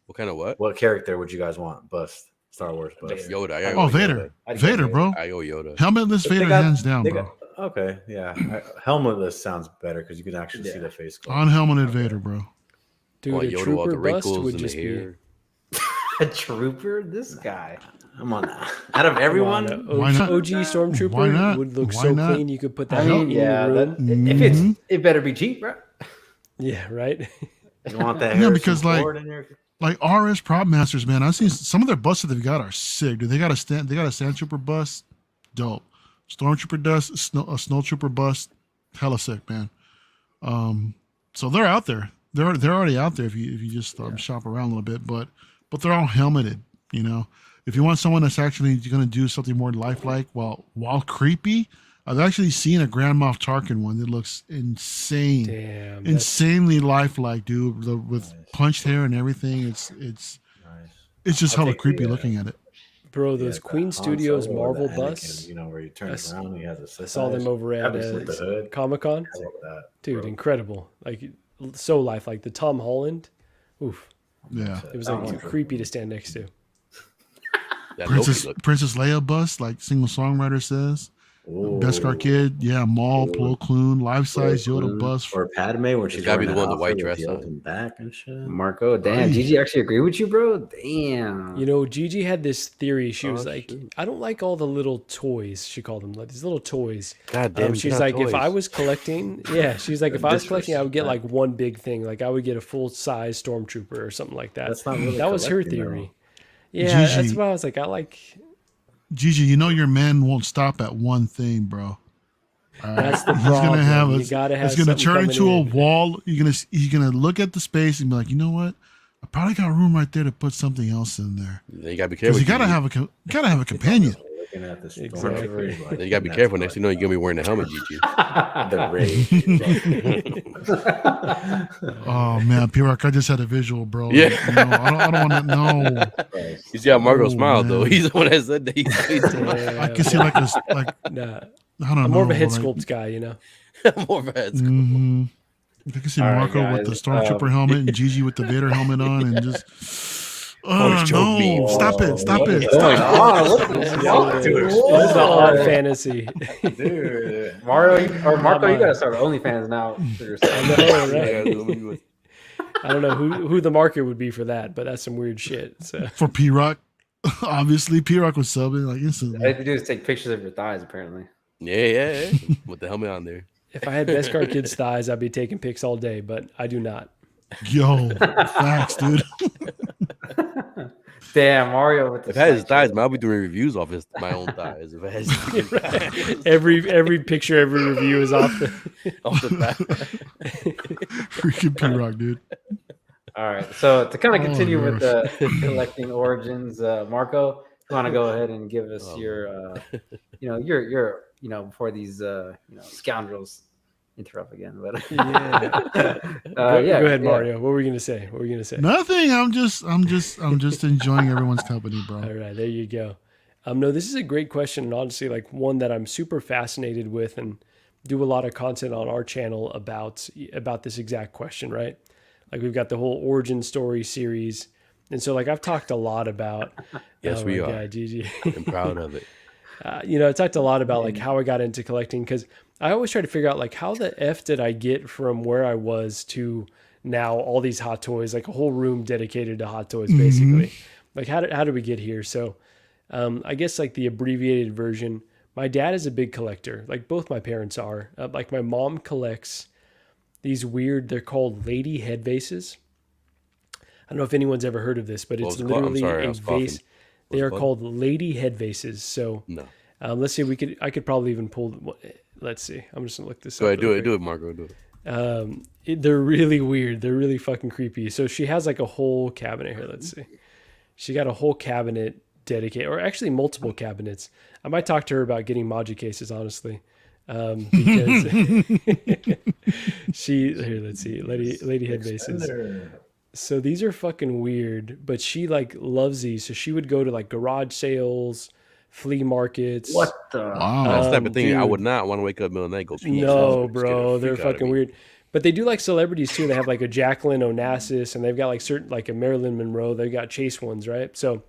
What kind of what? What character would you guys want? Bust Star Wars bust. Yoda. I gotta Oh, go Vader. I'd go Vader, Vader. bro. I go Yoda. Helmetless But they Vader, got- hands down, they bro. got- okay, yeah. Helmetless sounds better because you can actually see Yeah. the face. Unhelmeted Vader, bro. Dude, Want a Yoda with trooper the bust wrinkles would and the just be. hair. A trooper? This guy. I'm on that. Out of everyone, Come on, Why not? OG Stormtrooper Why not? would look Why so not? clean you could put I that mean, in yeah, any room. Mhm. it better be cheap, bro. Yeah, right. you want that. Yeah, Harrison because, like- Ford in your Like RS Prop Masters, man. I've seen some of their busts that they've got are sick, dude. They got a Sandtrooper bust, dope. Stormtrooper dust, a Snowtrooper bust, hella sick, man. So they're out there. They're already out there if you just shop around a little bit, but they're all helmeted. You know, if you want someone that's actually going to do something more lifelike while creepy, I've actually seen a Grand Moff Tarkin one that looks insane. Damn. that's- Insanely lifelike, dude, with punched hair and everything. It's nice. just I'll hella take creepy the, looking at it. Bro, those Yeah, Queen Han Studios Solo or the Marvel Anakin, busts. You know where you turn I around and he has a I Sith saw them eyes. over at That was with the hood. Comic Con. I love that, Dude, bro. incredible. Like so lifelike. The Tom Holland. Oof. Yeah. It was Oh, like for creepy to stand next to. That Princess Loki look. Princess Leia bust, like single songwriter says. Ooh. Beskar Kid, yeah, Maul, Ooh. Plo Koon, life size Yoda bust. Or Padme, where she's gotta be wearing the one that with the white outfit dress the on. open back and shit. Marco, damn, Right. Gigi actually agree with you, bro. Damn. You know, Gigi had this theory. She was Oh, like, shoot. I don't like all the little toys. She called them like these little toys. God damn. She's get like, out if I toys. was collecting, she's like, if I was collecting, I would get like one big thing. Like I would get a full size Stormtrooper or something like that. That's not really That was her collecting, though. theory. Yeah, that's Gigi. why I was like, I like. Gigi, you know your man won't stop at one thing, bro. All right? That's the He's gonna problem. have You gotta have it's gonna something turn coming into a in. wall. He's gonna look at the space and be like, you know what? I probably got room right there to put something else in there. Then you gotta be Because careful. you gotta have a companion. Looking at the Exactly. Stormtroopers, like, Then you gotta be that's careful. like Next thing you know, you're gonna be wearing a helmet, Gigi. the rage. Oh man, P-Rock, I just had a visual, bro. Yeah. No, I don't want to know. You see how Marco Oh, smiled though. man. He's the one that said that. I can see like Nah, I don't know. I'm more of a head like, sculpt guy, you know. More of a head. Mm-hmm. I can see All right, Marco with the guys, Stormtrooper helmet and Gigi with the Vader helmet on, and just. Always choke No! me. Stop it! Stop What it! is Stop going it! on? What Dude, the- This is the Whoa. odd fantasy. Dude, Marco, you mine. gotta start OnlyFans now for yourself. I know, Yeah, right? dude, I don't know who the market would be for that, but that's some weird shit. So For P-Rock, obviously P-Rock was subbing like All you instantly. have to do is take pictures of your thighs, apparently. yeah. With the helmet on there. if I had Beskar Kid's thighs, I'd be taking pics all day, but I do not. Yo, facts, dude. Damn, Mario with the If I had his side thighs, chick. man, I'll be doing reviews off my own thighs. If I had his Every picture, every review is off the. off the back. Freaking P-Rock, dude. All right, so to kind of Oh, continue with gosh. the collecting origins, Marco, you want to go ahead and give us Oh, your, your, before these, scoundrels interrupt again, but Yeah. Go ahead, Mario. What were you gonna say? Nothing. I'm just enjoying everyone's company, bro. All right, there you go. No, this is a great question, and honestly, like one that I'm super fascinated with, and do a lot of content on our channel about this exact question, right? Like we've got the whole origin story series, and so like I've talked a lot about. Yes, we are. God, Gigi. I'm proud of it. I talked a lot about like how I got into collecting, because I always try to figure out like how the F did I get from where I was to now all these hot toys, like a whole room dedicated to hot toys, basically. Like how did we get here? So I guess like the abbreviated version, my dad is a big collector. Like both my parents are. Like my mom collects these weird, they're called lady head vases. I don't know if anyone's ever heard of this, but it's literally a vase. They are called lady head vases. So no. Let's see. I could probably even pull. Let's see. I'm just gonna look this up. Go ahead, do it, Marco. Do it. They're really weird. They're really fucking creepy. So she has like a whole cabinet here. Let's see. She got a whole cabinet dedicated, or actually multiple cabinets. I might talk to her about getting Maji cases, honestly, because here. Let's see. Lady head vases. So these are fucking weird, but she like loves these. So she would go to like garage sales, flea markets. What the? Wow. That's the type of thing dude. I would not want to wake up in the middle of the night and go. No, bro, they're fucking weird. But they do like celebrities too. They have like a Jacqueline Onassis, and they've got like certain like a Marilyn Monroe. They've got chase ones, right? So,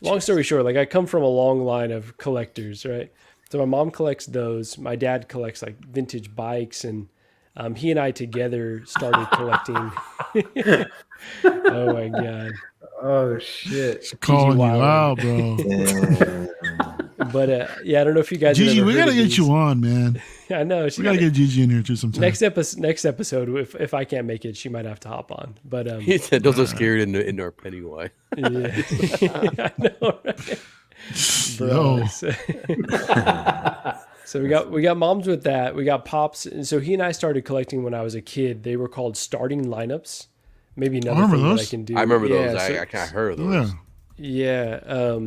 long story short, like I come from a long line of collectors, right? So my mom collects those. My dad collects like vintage bikes, and he and I together started collecting. Oh my god! Oh shit! She's calling you out, bro. But I don't know if you guys. Gigi, we gotta get you on, man. I know we gotta get Gigi in here too sometime. Next episode, if I can't make it, she might have to hop on. But he said those are scared in our Pennywise. Yeah, I know, right? Bro. So we got moms with that. We got pops, and so he and I started collecting when I was a kid. They were called starting lineups. Maybe another thing that I can do. I remember those. I kind of heard of those. Yeah.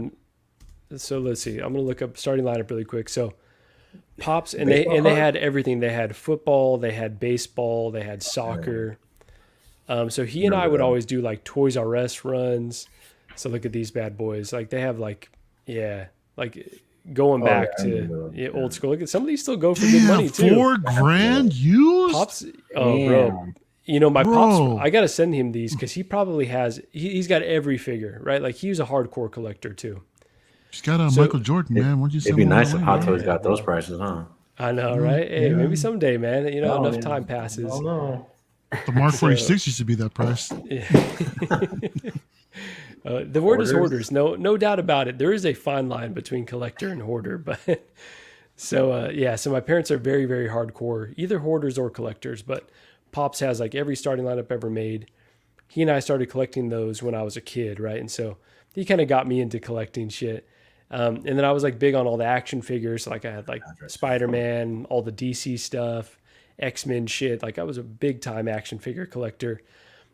So let's see. I'm gonna look up starting lineup really quick. So pops, and they had everything. They had football, they had baseball, they had soccer. So he and I would always do like Toys R Us runs. So look at these bad boys. Like they have like going back to old school. Look at some of these still go for good money too. $4,000 used? Pops, bro. My pops. I gotta send him these because he probably has. He's got every figure, right? Like he's a hardcore collector too. He's got Michael Jordan, man. What'd you say? It'd be nice if Hot Toys got those prices, huh? I know, right? Hey, maybe someday, man. Enough time passes. Oh no. The Mark 46 used to be that price. The word is hoarders, no doubt about it. There is a fine line between collector and hoarder, but so my parents are very, very hardcore, either hoarders or collectors. But Pops has like every starting lineup ever made. He and I started collecting those when I was a kid, right? And so he kind of got me into collecting shit. And then I was like big on all the action figures. Like I had like Spider-Man, all the DC stuff, X-Men shit. Like I was a big time action figure collector.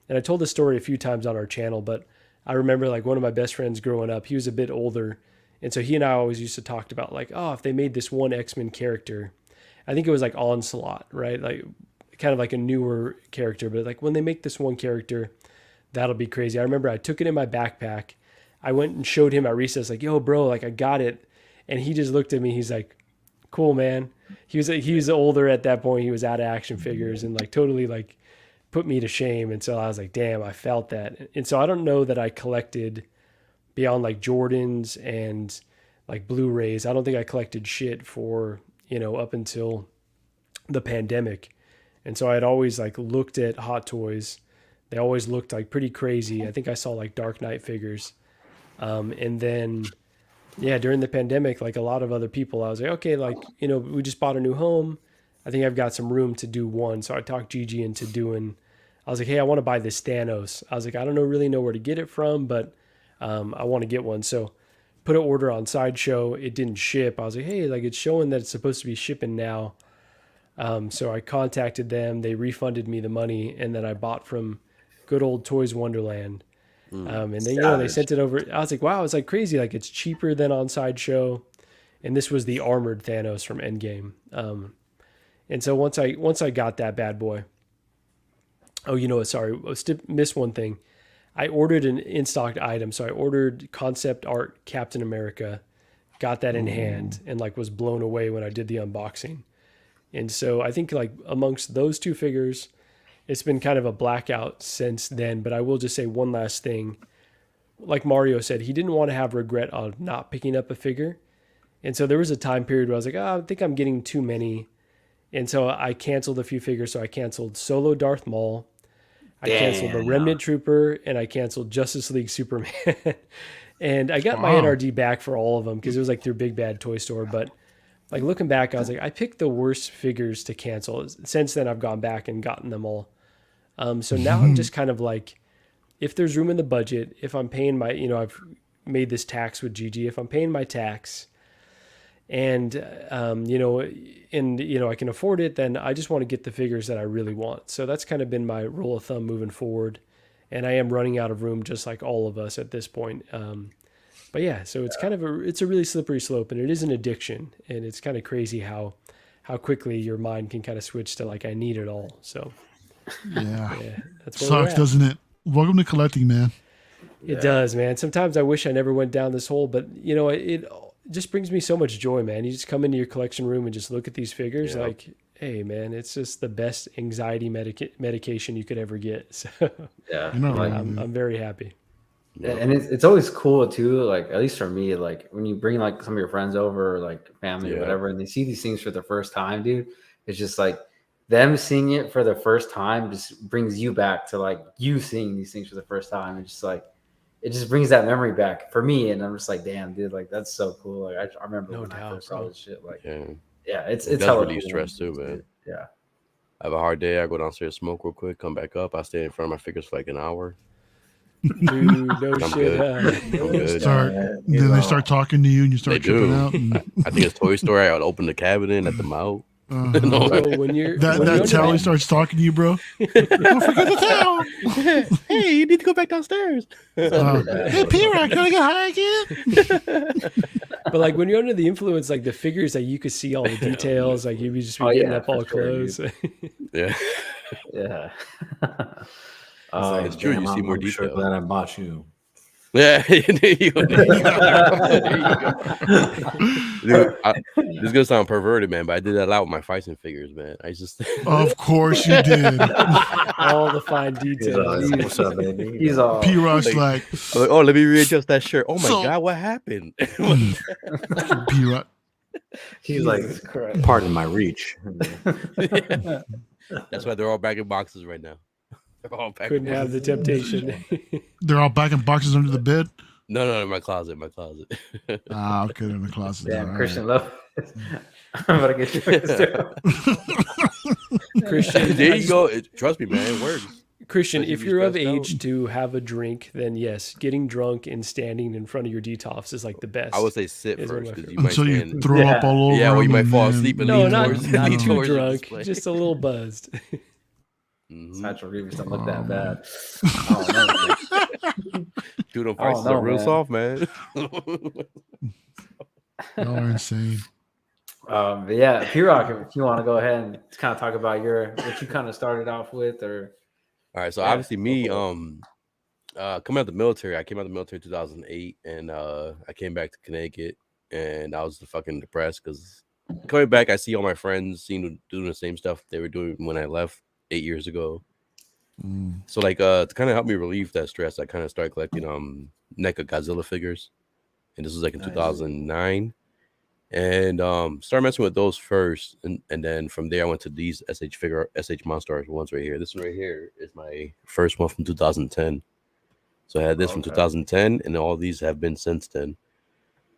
And I told this story a few times on our channel, but I remember like one of my best friends growing up, he was a bit older. And so he and I always used to talk about like, oh, if they made this one X-Men character, I think it was like Onslaught, right? Like kind of like a newer character, but like when they make this one character, that'll be crazy. I remember I took it in my backpack. I went and showed him at recess, like, yo, bro, like I got it. And he just looked at me. He's like, cool, man. He was older at that point. He was out of action figures and like totally like put me to shame. And so I was like, damn, I felt that. And so I don't know that I collected beyond like Jordans and like Blu-rays. I don't think I collected shit for, up until the pandemic. And so I'd always like looked at Hot Toys. They always looked like pretty crazy. I think I saw like Dark Knight figures. And then, during the pandemic, like a lot of other people, I was like, okay, like, we just bought a new home. I think I've got some room to do one. So I talked Gigi into doing, I was like, hey, I want to buy this Thanos. I was like, I don't really know where to get it from, but I want to get one. So put an order on Sideshow. It didn't ship. I was like, hey, like it's showing that it's supposed to be shipping now. So I contacted them. They refunded me the money, and then I bought from good old Toys Wonderland. And then, they sent it over. I was like, wow, it's like crazy. Like it's cheaper than on Sideshow. And this was the armored Thanos from Endgame. And so once I got that bad boy, oh, you know what? Sorry, missed one thing. I ordered an in stock item, so I ordered concept art Captain America, got that in hand, and like was blown away when I did the unboxing. And so I think like amongst those two figures, it's been kind of a blackout since then. But I will just say one last thing. Like Mario said, he didn't want to have regret of not picking up a figure. And so there was a time period where I was like, oh, I think I'm getting too many. And so I canceled a few figures. So I canceled Solo Darth Maul, I canceled the Remnant Trooper, and I canceled Justice League Superman. And I got my NRD back for all of them because it was like through Big Bad Toy Store. But like looking back, I was like, I picked the worst figures to cancel. Since then, I've gone back and gotten them all. So now I'm just kind of like, if there's room in the budget, if I'm paying my, I've made this tax with GG, if I'm paying my tax and, I can afford it, then I just want to get the figures that I really want. So that's kind of been my rule of thumb moving forward. And I am running out of room just like all of us at this point. But yeah, so it's kind of it's a really slippery slope, and it is an addiction. And it's kind of crazy how quickly your mind can kind of switch to like, I need it all. So Yeah. that's where Sucks, doesn't it? Welcome to collecting, man. It does, man. Sometimes I wish I never went down this hole, but it just brings me so much joy, man. You just come into your collection room and just look at these figures like, hey, man, it's just the best anxiety medication you could ever get. So Yeah, I'm very happy. And it's always cool too, like at least for me, like when you bring like some of your friends over or like family or whatever, and they see these things for the first time, dude, it's just like them seeing it for the first time just brings you back to like you seeing these things for the first time. And just like it just brings that memory back for me. And I'm just like, damn, dude, like that's so cool. Like I remember when I first saw this shit. Like it's hella really cool, stress too, man. Yeah. I have a hard day. I go downstairs, smoke real quick, come back up. I stay in front of my figures for like an hour. Dude, no I'm shit. good. Then they start talking to you, and you start tripping out. And... I think it's Toy Story. I would open the cabinet and let them out. When you're that tally starts talking to you, bro. Don't forget the towel. Hey, you need to go back downstairs. Hey, P-Rock, can I get high again? But like when you're under the influence, like the figures, like you could see all the details, like you'd just be getting up all close. Yeah. It's true. You see more detail. Sure glad I bought you. Yeah, there you go. Dude, this is gonna sound perverted, man, but I did that a lot with my Fison figures, man. I just of course you did. All the fine details. What's up, baby? He's all P-Rock's like, oh, let me readjust that shirt. Oh my god, what happened? P-Rock. He's like, pardon my reach. That's why they're all back in boxes right now. Couldn't have the temptation. They're all back in boxes under the bed? No, in my closet. Okay, they're in the closet. Yeah, Christian Love. I'm about to get you. Christian, there you go. Trust me, man, it works. Christian, if you're of age to have a drink, then yes, getting drunk and standing in front of your detox is like the best. I would say sit first because you until might you throw up all over. Yeah, or you might fall asleep and lean not towards too drunk, just a little buzzed. Satchel Reeves don't look that bad. Dude, them prices are real soft, man. Y'all are insane. But yeah, P-Rock, if you want to go ahead and kind of talk about what you kind of started off with, or all right. So obviously, me, coming out of the military, I came out of the military in 2008, and I came back to Connecticut, and I was fucking depressed because coming back, I see all my friends doing the same stuff they were doing when I left 8 years ago. So like to kind of help me relieve that stress, I kind of started collecting NECA Godzilla figures, and this was like in 2009, and started messing with those first, and then from there I went to these SH Monstars ones right here. This one right here is my first one from 2010. So I had this from 2010, and all these have been since then.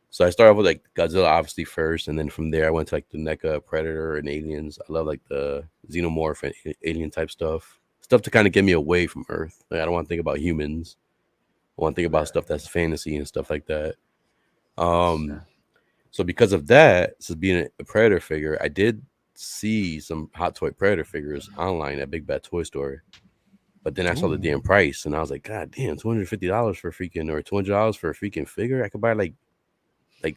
So I started with like Godzilla obviously first, and then from there I went to like the NECA Predator and Aliens. I love like the Xenomorph and alien type stuff to kind of get me away from Earth. Like, I don't want to think about humans. I want to think about stuff that's fantasy and stuff like that. So because of that, so being a Predator figure, I did see some Hot Toy Predator figures online at Big Bad Toy Store. But then I saw the damn price, and I was like, God damn, $250 for a freaking, or $200 for a freaking figure. I could buy like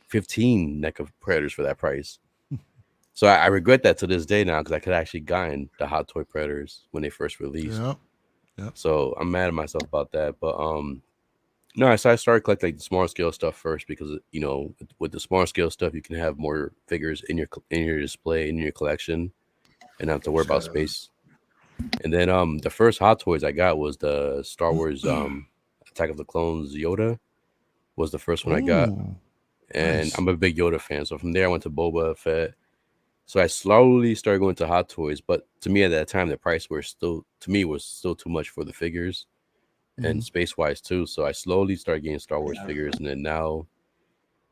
15 NECA Predators for that price. So I regret that to this day now because I could actually gotten the Hot Toy Predators when they first released. Yep. Yep. So I'm mad at myself about that. But no, so I started collecting like the small scale stuff first because with the small scale stuff you can have more figures in your display in your collection and not have to worry about space. And then the first Hot Toys I got was the Star Wars Attack of the Clones Yoda was the first one I got. Ooh, And nice. I'm a big Yoda fan. So from there I went to Boba Fett. So I slowly started going to Hot Toys, but to me at that time the price was still too much for the figures and space wise too. So I slowly started getting Star Wars figures, and then now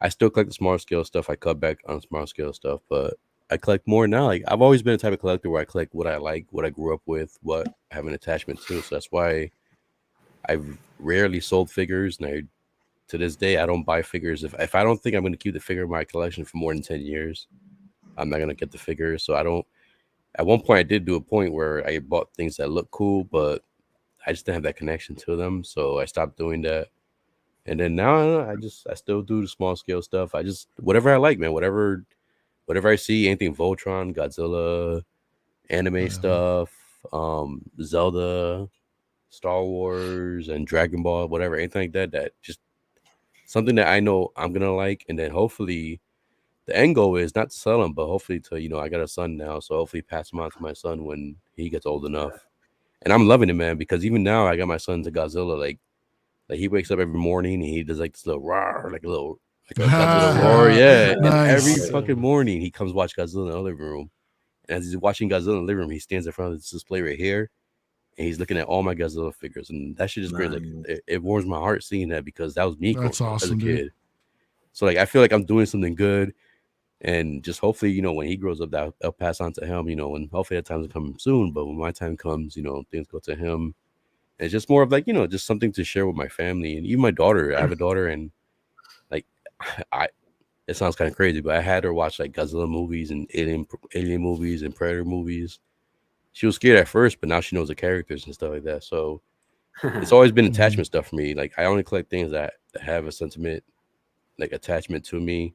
I still collect the small scale stuff. I cut back on small scale stuff, but I collect more now. Like I've always been a type of collector where I collect what I like, what I grew up with, what I have an attachment to. So that's why I've rarely sold figures, and to this day I don't buy figures if I don't think I'm going to keep the figure in my collection for more than 10 years. I'm not going to get the figures. So I don't. At one point, I did do a point where I bought things that look cool, but I just didn't have that connection to them. So I stopped doing that. And then now I still do the small scale stuff. I just whatever I like, man. Whatever I see, anything Voltron, Godzilla, anime stuff, Zelda, Star Wars, and Dragon Ball, whatever, anything like that. That just something that I know I'm gonna like, and then hopefully the end goal is not to sell them, but hopefully to I got a son now, so hopefully pass them on to my son when he gets old enough. And I'm loving it, man, because even now I got my son to Godzilla. Like he wakes up every morning and he does like this little roar, like a Godzilla roar, yeah. And every Nice. fucking morning he comes watch Godzilla in the living room. And as he's watching Godzilla in the living room, he stands in front of this display right here, and he's looking at all my Godzilla figures, and that shit just brings it warms my heart seeing that because that was me That's growing up as a awesome, kid. dude. So like I feel like I'm doing something good. And just hopefully, when he grows up, that I'll pass on to him, and hopefully that time's coming soon. But when my time comes, things go to him. And it's just more of like, just something to share with my family and even my daughter. I have a daughter, and like, it sounds kind of crazy, but I had her watch like Godzilla movies and alien movies and Predator movies. She was scared at first, but now she knows the characters and stuff like that. So it's always been attachment stuff for me. Like I only collect things that have a sentiment, like attachment to me,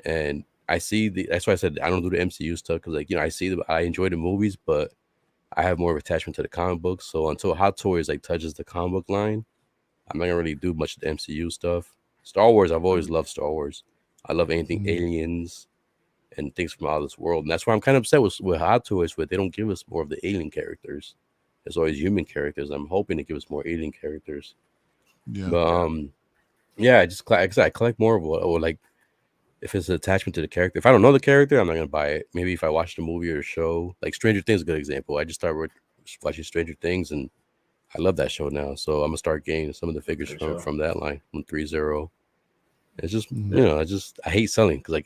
and I see that's why I said I don't do the MCU stuff because I enjoy the movies, but I have more of attachment to the comic books. So until Hot Toys like touches the comic book line, I'm not gonna really do much of the MCU stuff. Star Wars, I've always loved Star Wars. I love anything aliens and things from out of this world, and that's why I'm kind of upset with Hot Toys, where they don't give us more of the alien characters. There's always human characters. I'm hoping to give us more alien characters. Yeah. But yeah, I collect more of or like. If it's an attachment to the character. If I don't know the character, I'm not going to buy it. Maybe if I watch the movie or show, like Stranger Things is a good example. I just started watching Stranger Things, and I love that show now. So I'm going to start getting some of the figures from that line, from 3-0. It's just, I hate selling because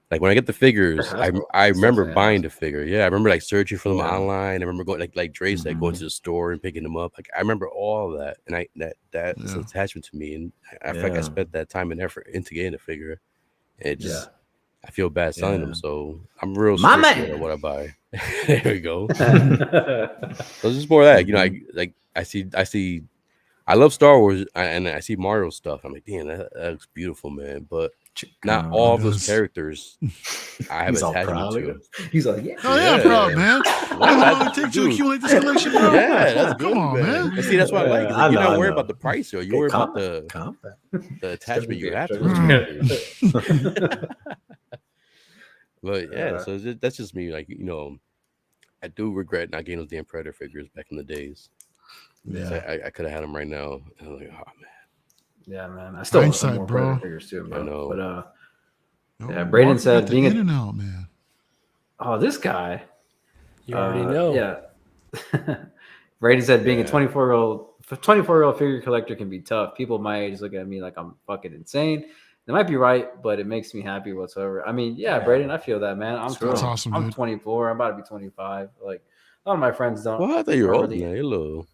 like when I get the figures, I remember buying the figure. Yeah, I remember like searching for them online. I remember going like Dre said, going to the store and picking them up. Like I remember all of that, and that is an attachment to me. And I feel like I spent that time and effort into getting the figure. It just, I feel bad selling them, so I'm real strict with what I buy. There we go. So it's just more of that, I see, I love Star Wars, and I see Mario stuff. I'm like, damn, that looks beautiful, man. But not all of those characters I have attachment to. He's like, yeah. Oh yeah, I'm proud, man. How long it take to accumulate this collection, bro? Yeah, that's good, Come on, man. And see, that's what I like. You're not worried about the price, or you worry about the attachment you have to those characters. But yeah, so that's just me. Like I do regret not getting those damn Predator figures back in the days. Yeah, I could have had them right now. And I'm like, oh man. Yeah, man. I still want some more Predator figures too, bro. I know. But yeah, Braden said being in and out, man. Oh, this guy. You already know. Yeah. Braden said being a 24-year-old figure collector can be tough. People my age look at me like I'm fucking insane. They might be right, but it makes me happy whatsoever. I mean, Braden, I feel that, man. That's awesome, I'm dude. 24. I'm about to be 25. Like a lot of my friends don't. Well, I thought you were old now. You're low.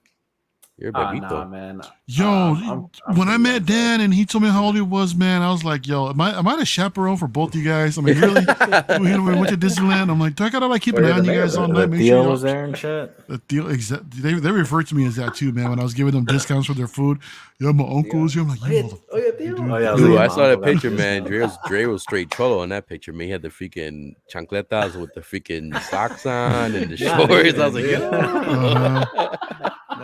You're a Ah, bebito. nah, man. Yo, I'm when I pretty met young, bro. Dan and he told me how old he was, man, I was like, yo, am I the chaperone for both you guys? I mean, really? We went to Disneyland. I'm like, do I gotta like keep an Well, eye on you're you the guys mayor, all bro. night? The Make sure deal y'all was there and shit. the deal exact. They referred to me as that too, man. When I was giving them discounts for their food, yo, my uncle was here. I'm like, you motherfucker. Oh yeah, Theo. dude. Oh yeah, Dude, like, I my saw that uncle got picture, the man. discount. Dre was straight cholo in that picture, man. He had the freaking chancletas with the freaking socks on and the Not shorts. even, I was like, dude. yo.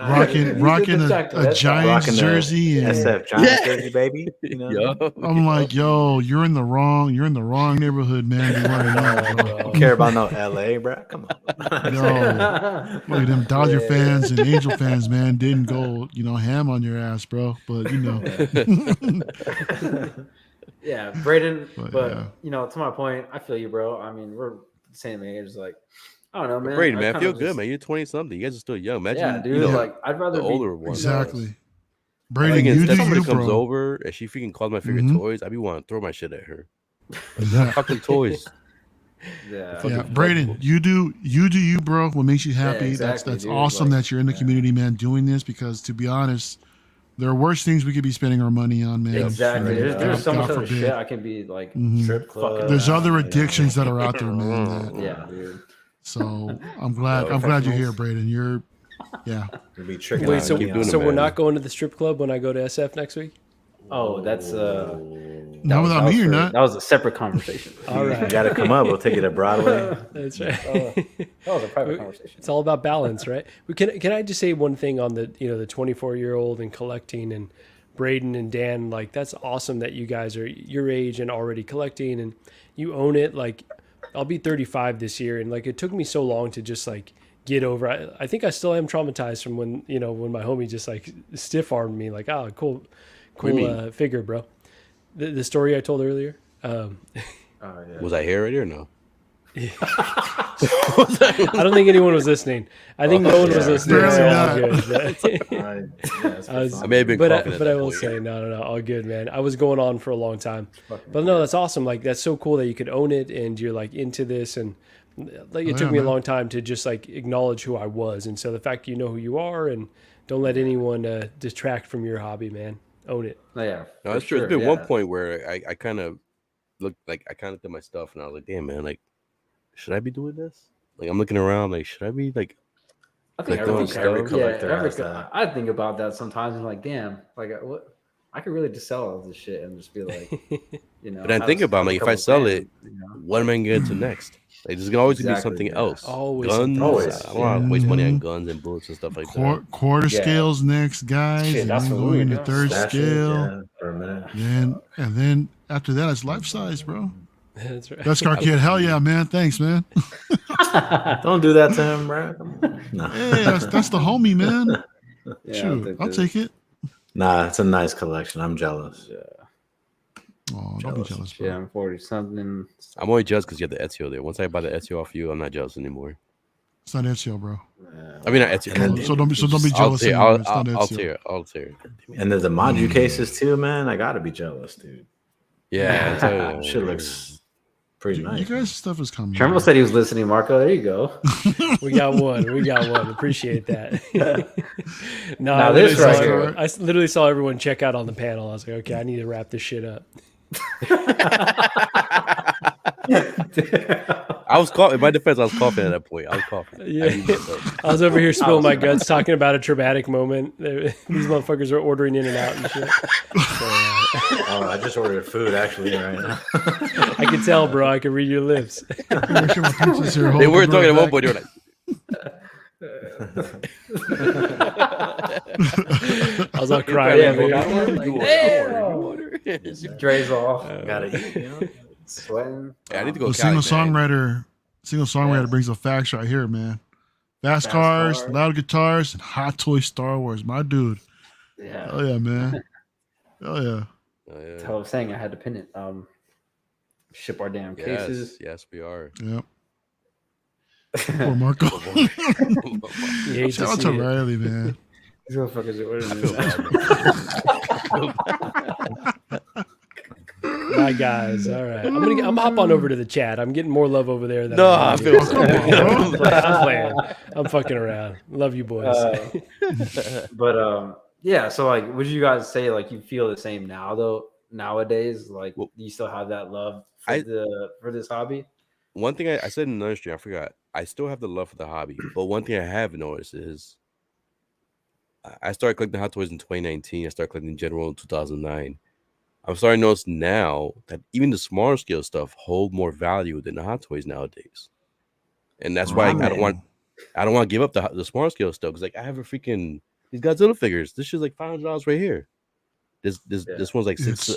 Rocking a Giants Rocking the jersey and SF Giants jersey, baby. You know? Yo. I'm like, yo, you're in the wrong neighborhood, man. To be wearing that, bro. Don't care about no LA, bro. Come on. Yo, look at them Dodger fans and Angel fans, man. Didn't go, ham on your ass, bro. But Yeah, Braden. But yeah. to my point, I feel you, bro. I mean, we're the same age. Like, I don't know, man. Brady, I man, kinda feel good, just- man. You're 20 something. You guys are still young. Imagine, Yeah, dude. Like, I'd rather the be older one. Exactly. I Braden, think you instead do somebody you, comes bro. over and she freaking calls my favorite Mhm. toys, I'd be wanting to throw my shit at her. Yeah. Fucking toys. Yeah. Fucking Yeah, Braden, you do you, bro. What makes you happy? exactly, that's dude. awesome Like, that you're in the community, man, doing this. Because to be honest, there are worse things we could be spending our money on, man. Exactly. You know, There's so God much other forbid. shit I can be like Mhm. Strip club. There's other Yeah. addictions that are out there, man. that- yeah, dude. So I'm glad you're here, Braden. You're You'll be tricking Wait, out so, keep doing it, so we're man. not going to the strip club when I go to SF next week? Oh, that's not without me, you're not. That was a separate conversation. All You right. gotta come up. We'll take you to Broadway. That's right. That was a private conversation. It's all about balance, right? Can I just say one thing on the 24-year-old and collecting, and Braden and Dan, like, that's awesome that you guys are your age and already collecting and you own it. Like, I'll be 35 this year, and like, it took me so long to just like get over. I think I still am traumatized from when my homie just like stiff armed me, like, cool do you mean? figure, bro. The story I told earlier. Was I here already or no? I don't think anyone was listening. I think no one was listening. Barely So all not. good. I may have been coughing at But that I will point. say, no, all good, man. I was going on for a long time, but no, that's awesome. Like, that's so cool that you could own it and you're like into this, and like, it took me a long time to just like acknowledge who I was, and so the fact you know who you are and don't let anyone detract from your hobby, man. Own it. Oh, yeah, No, that's for true. sure, There's been yeah. one point where I kind of looked like I kind of did my stuff, and I was like, "Damn, man, like, should I be doing this?" Like, I'm looking around, like, should I be like? I think Like, every, those- every yeah, collector has that. I think about that sometimes and like, damn, like what I could really just sell all this shit and just be like, But then think about, like, if I sell it, what am I gonna get into next? Like, there's always gonna be Exactly, something yeah. else. Always Guns. something else. I don't want to waste money on Mhm. guns and bullets and stuff like that. Quarter Yeah. scales next, guys, Shit, and that's then what we going were to doing. third scale. for a minute. And then after that, it's life size, bro. That's right. That's our kid. Hell yeah, man. Thanks, man. Don't do that to him, bro. No. Hey, that's the homie, man. Yeah, Shoot, I'll take it. Nah, it's a nice collection. I'm jealous. Oh, don't be jealous, bro. Yeah, I'm 40 something. I'm only jealous because you have the Ezio there. Once I buy the Ezio off you, I'm not jealous anymore. It's not Ezio, bro. I mean, not Ezio. And God So damn don't it. be I'll jealous tear, anymore. It's not I'll Ezio. tear. And there's the Maju cases too, man. I gotta be jealous, dude. Yeah, I'll tell you. Shit looks pretty You nice. guys' stuff is coming. Tremble said he was listening, Marco. There you go. We got one. Appreciate that. No, Now I this literally right saw here. everyone- I literally saw everyone check out on the panel. I was like, okay, I need to wrap this shit up. I was coughing. In my defense, I was coughing at that point. I was coughing. Yeah. I was over here spilling my guts, talking about a traumatic moment. These motherfuckers are ordering in and out and shit. So, Oh, I just ordered food actually right now. I can tell, bro. I can read your lips. Make sure my pizza's here. They Hold were the talking at door one back. point. They were like, I was all crying. Yeah, over but here. I Like, Damn. Dre's all Gotta eat, you know. sweating. Yeah, I need to go. The Cali, single man. songwriter brings the facts right here, man. Fast cars, cars. loud guitars, and hot toy Star Wars. My dude. Yeah. Oh yeah, man. Oh yeah. Oh, yeah. So I was saying I had to pin it. Ship our damn cases. Yes, we are. Yep. Poor Marco. you hate Shout to out see to it. Riley, man. These motherfuckers are ordering I feel this. bad, man. My guys. All right. I'm hop on over to the chat. I'm getting more love over there than No, I I am feel here. Come on, bro. I'm playing. I'm fucking around. Love you boys. But yeah. So like, would you guys say like you feel the same now though? Nowadays, like, Well, do you still have that love for I this hobby? one thing I said in another stream, I forgot. I still have the love for the hobby, but one thing I have noticed is I started collecting Hot Toys in 2019. I started collecting in general in 2009. I'm starting to notice now that even the smaller scale stuff hold more value than the Hot Toys nowadays, and that's why I don't want to give up the smaller scale stuff because like I have a freaking these Godzilla figures. This shit's like $500 right here. This one's like It's-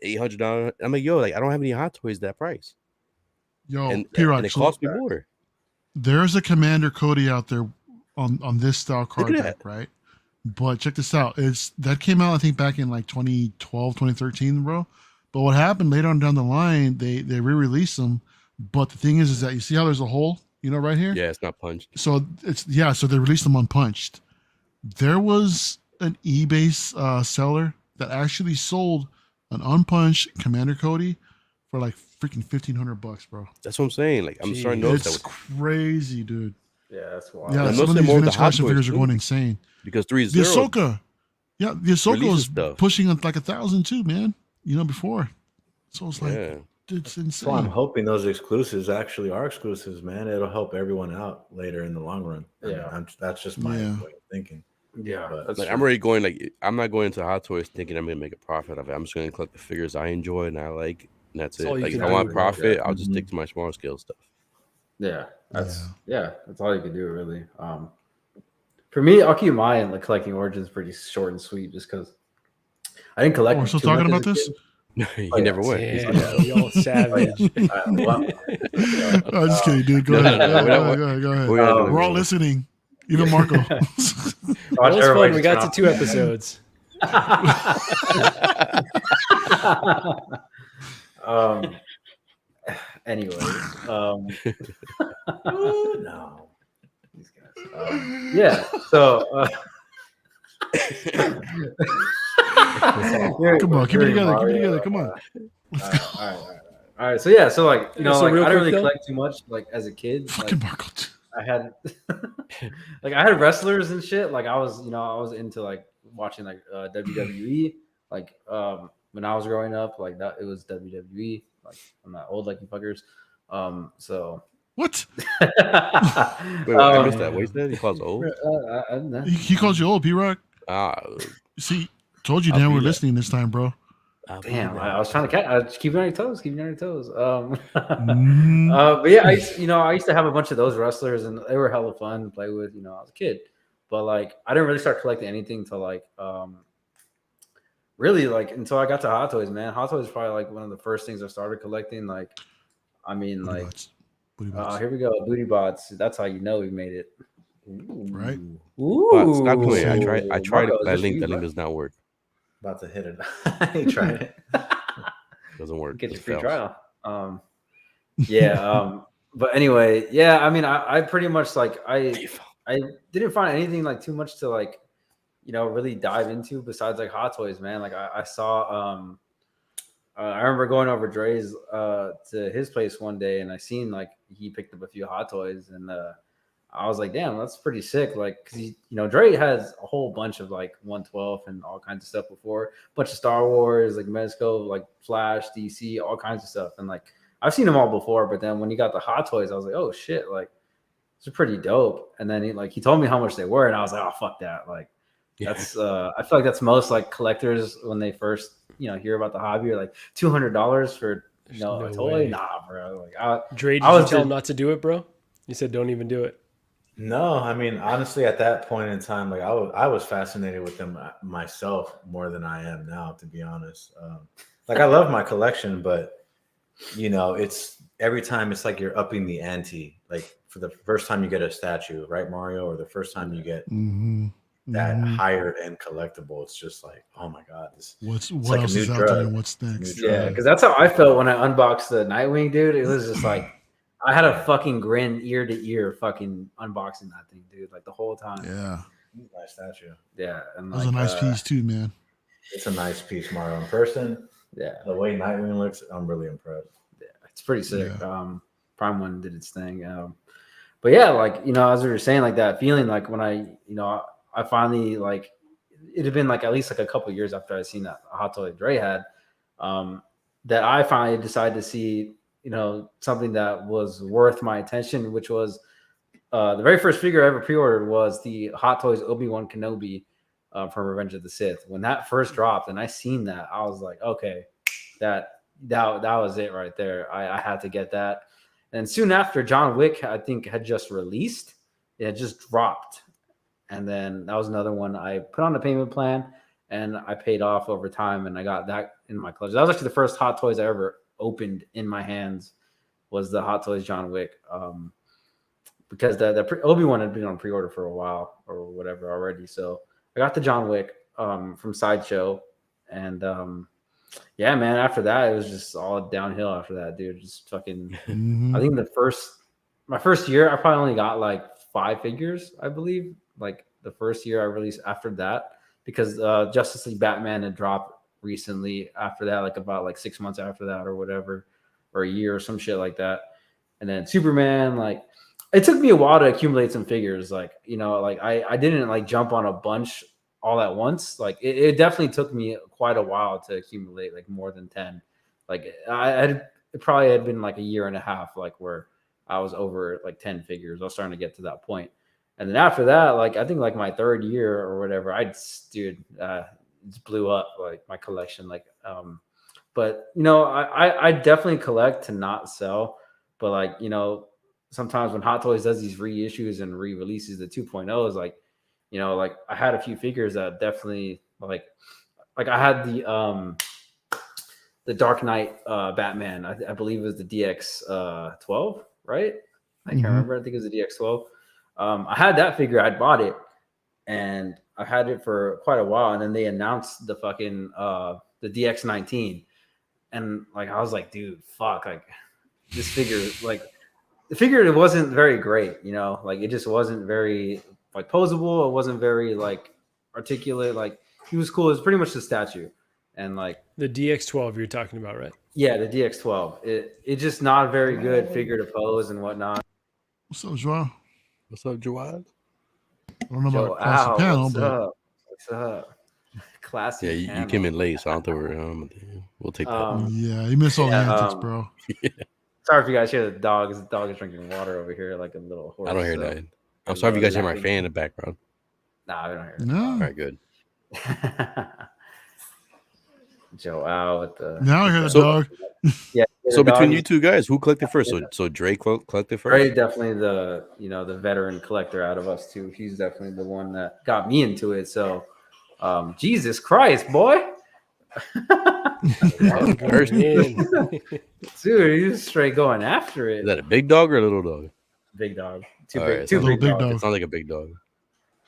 $800. I'm like, yo, like I don't have any Hot Toys that price, Yo, and P-Rock, it so cost me more. there's a Commander Cody out there on this style card at deck, right? But check this out. That came out, I think, back in like 2012, 2013, bro. But what happened later on down the line, they re-released them. But the thing is that you see how there's a hole, right here? Yeah, it's not punched. So so they released them unpunched. There was an eBay seller that actually sold an unpunched Commander Cody for like freaking $1,500, bro. That's what I'm saying. Like I'm starting to notice It's that crazy, dude. Yeah, that's wild. Yeah, I'm some of noticing these more with the vintage Hot collection Toys, figures are too. going insane. because The 3-0 Ahsoka, the Ahsoka releases was stuff. pushing like 1,000 too, man. Before, so it's like Yeah. it's So I'm insane. hoping those exclusives actually are exclusives, man. It'll help everyone out later in the long run. Yeah. That's just my Yeah. way of thinking. Yeah, But that's Like true. I'm already going like I'm not going into Hot Toys thinking I'm gonna make a profit of it. I'm just gonna collect the figures I enjoy and I like, and that's That's all it. you Like if can I want do, profit, yeah. I'll just Mhm. stick to my smaller scale stuff. Yeah, that's all you can do really. For me, I'll keep mine like collecting Origins pretty short and sweet, just because I didn't collect. Oh, we're still too talking much about as a this? kid. He Oh, yeah. never went. He's Damn, like, y'all savage. Well, I'm just kidding, dude. Go No, ahead. no, no, Go we're ahead. not- Go ahead. Go ahead. we're not doing We're it. all listening. Even Marco. watch Well, it was everybody fun. We just got to drop 2 it. episodes. Anyways, no. these guys. Yeah. So. Come on, keep it together. Keep it together. Come on. All right. So yeah. So like So like real I didn't quick, really though- collect too much like as a kid. Fucking Like, Marco. I had like I had wrestlers and shit. Like I was into like watching like WWE. Like when I was growing up, like that it was WWE. Like I'm not old like you fuckers. So What? Wait, I missed that. What he said? He calls old. He called you old, P-Rock. Ah, See, told you I'll Dan be we're that. listening this time, bro. Damn, I was trying to catch. I was keeping on your toes. Keeping on your toes. Mhm. But yeah, I used to have a bunch of those wrestlers, and they were hella fun to play with. I was a kid, but like I didn't really start collecting anything until like really like until I got to Hot Toys. Man, Hot Toys is probably like one of the first things I started collecting. Like, I mean, Booty like bots. Booty bots. here we go, booty bots. That's how you know we made it. Right? Ooh, but stop doing it. I tried Marco, it. is That this link you, bro? does not work. About to hit it. I tried it. Doesn't work. Get It your free fails. trial. But anyway, yeah. I mean, I pretty much like I didn't find anything like too much to like, really dive into besides like Hot Toys, man. Like I saw, I remember going over Dre's to his place one day, and I seen like he picked up a few Hot Toys, and I was like, damn, that's pretty sick. Like, cause Dre has a whole bunch of like 112 and all kinds of stuff before, bunch of Star Wars, like Mezco, like Flash, DC, all kinds of stuff, and like I've seen them all before. But then when he got the Hot Toys, I was like, oh shit, like these are pretty dope. And then he told me how much they were, and I was like, oh fuck that, like. That's I feel like that's most like collectors when they first hear about the hobby are like $200 for no a toy. way. Nah, bro. Like Dre, did I you was tell just- him not to do it, bro? You said don't even do it. No, I mean, honestly, at that point in time, like I was fascinated with them myself more than I am now, to be honest. Like I love my collection, but it's every time it's like you're upping the ante. Like for the first time you get a statue, right, Mario, or the first time you get that higher end collectible, it's just like, oh my god, What like a else new is out drug. there and what's next? Yeah, because that's how I felt when I unboxed the Nightwing, dude. It was just like I had a fucking grin ear to ear, fucking unboxing that thing, dude. Like the whole time. Yeah. nice statue. Yeah, and That was a nice piece too, man. It's a nice piece, Mario. In person, Yeah, The way Nightwing looks, I'm really impressed. it's pretty sick. Yeah. Prime One did its thing. But yeah, like, as we were saying, like that feeling, like when I finally, like, it had been like at least like a couple years after I seen that Hot Toy Dre had, that I finally decided to see, something that was worth my attention, which was the very first figure I ever pre-ordered was the Hot Toys Obi-Wan Kenobi from Revenge of the Sith. When that first dropped and I seen that, I was like, okay, that was it right there. I had to get that. And soon after, John Wick, I think, had just released. It had just dropped. And then that was another one I put on a payment plan and I paid off over time, and I got that in my collection. That was actually the first Hot Toys I ever opened in my hands, was the Hot Toys John Wick. Because the Obi-Wan had been on pre-order for a while or whatever already. So I got the John Wick from Sideshow. And yeah, man, after that, it was just all downhill after that, dude. Just fucking, Mhm. I think my first year, I probably only got like 5 figures, I believe. Like the first year I released after that, because Justice League Batman had dropped recently after that, like about like 6 months after that or whatever, or a year or some shit like that. And then Superman, like, it took me a while to accumulate some figures. Like, like I didn't like jump on a bunch all at once. Like it definitely took me quite a while to accumulate like more than 10. Like it probably had been like a year and a half, like where I was over like 10 figures. I was starting to get to that point. And then after that, like I think like my third year or whatever, it just blew up like my collection. Like but I definitely collect to not sell. But like, sometimes when Hot Toys does these reissues and re-releases, the 2.0 is like, like I had a few figures that definitely like I had the Dark Knight Batman. I believe it was the DX 12, right? I can't Mhm. remember. I think it was the DX 12. I had that figure. I bought it, and I had it for quite a while. And then they announced the fucking the DX 19, and like I was like, dude, fuck, like this figure, like the figure, it wasn't very great, like it just wasn't very like posable. It wasn't very like articulate. Like he was cool. It was pretty much the statue, and like The DX12 you're talking about, right? yeah, the DX12. It's just not a very good figure to pose and whatnot. What's up, Joao? What's up, Jawad? I don't know about Joe, across the panel, what's but up? What's up? Classy. Yeah, you came in late, so I don't think we'll take that. yeah, you miss all the Yeah, antics, bro. Sorry if you guys hear the dog. The dog is drinking water over here like a little horse. I don't hear so. that. I'm sorry if you guys hear my fan in the background. Nah, I don't hear it. No. All right, good. Joe with the Now I hear the So- dog. yeah. So the between dog you two guys, who collected first? So Drake collected first. Ray definitely the the veteran collector out of us two. He's definitely the one that got me into it. So, Jesus Christ, boy, First. In. dude, he's straight going after Is it. that a big dog or a little dog? Big dog, All right, two sounds big like- dogs. dog. It sounds like a big dog.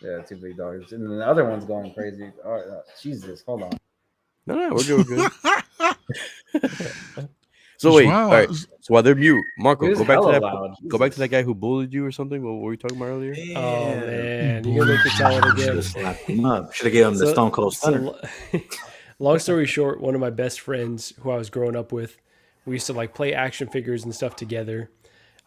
Yeah, 2 big dogs, and then the other one's going crazy. All right, Jesus, hold on. No, we're good. We're good. So wait, Wow. all right. So while they're mute, Marco, It was go back to hella that. loud. Go back to Jesus. that guy who bullied you or something. What were we talking about earlier? Oh man, you're gonna make me tell it Should again. have slapped him up. Should have given him the Stone Cold Stunner. Long story short, one of my best friends who I was growing up with, we used to like play action figures and stuff together.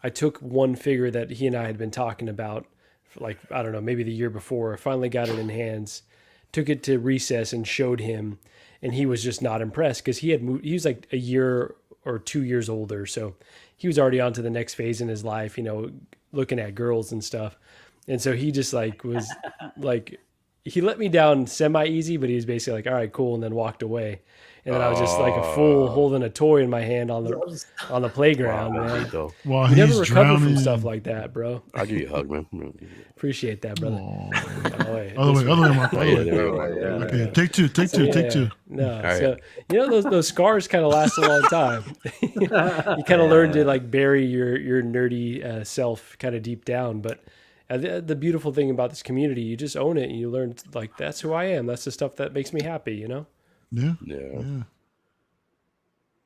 I took one figure that he and I had been talking about for like, I don't know, maybe the year before. I finally got it in hands, took it to recess and showed him, and he was just not impressed because he had moved. He was like a year or 2 years older, so he was already on to the next phase in his life, looking at girls and stuff. And so he just like was like, he let me down semi-easy, but he was basically like, all right, cool, and then walked away. And then I was just like a fool holding a toy in my hand on the playground, man. Though. While You he's never recover drowning. from stuff like that, bro. I'll give you a hug, man. Appreciate that, brother. Aw. Oh, wait. Other way, Marco. Oh, Other yeah, way. there we go. Yeah. Okay, take two. Yeah. No, right. so those scars kind of last a long time. You kind of learn to like bury your nerdy self kind of deep down. But the beautiful thing about this community, you just own it and you learn like that's who I am. That's the stuff that makes me happy. Yeah. Yeah.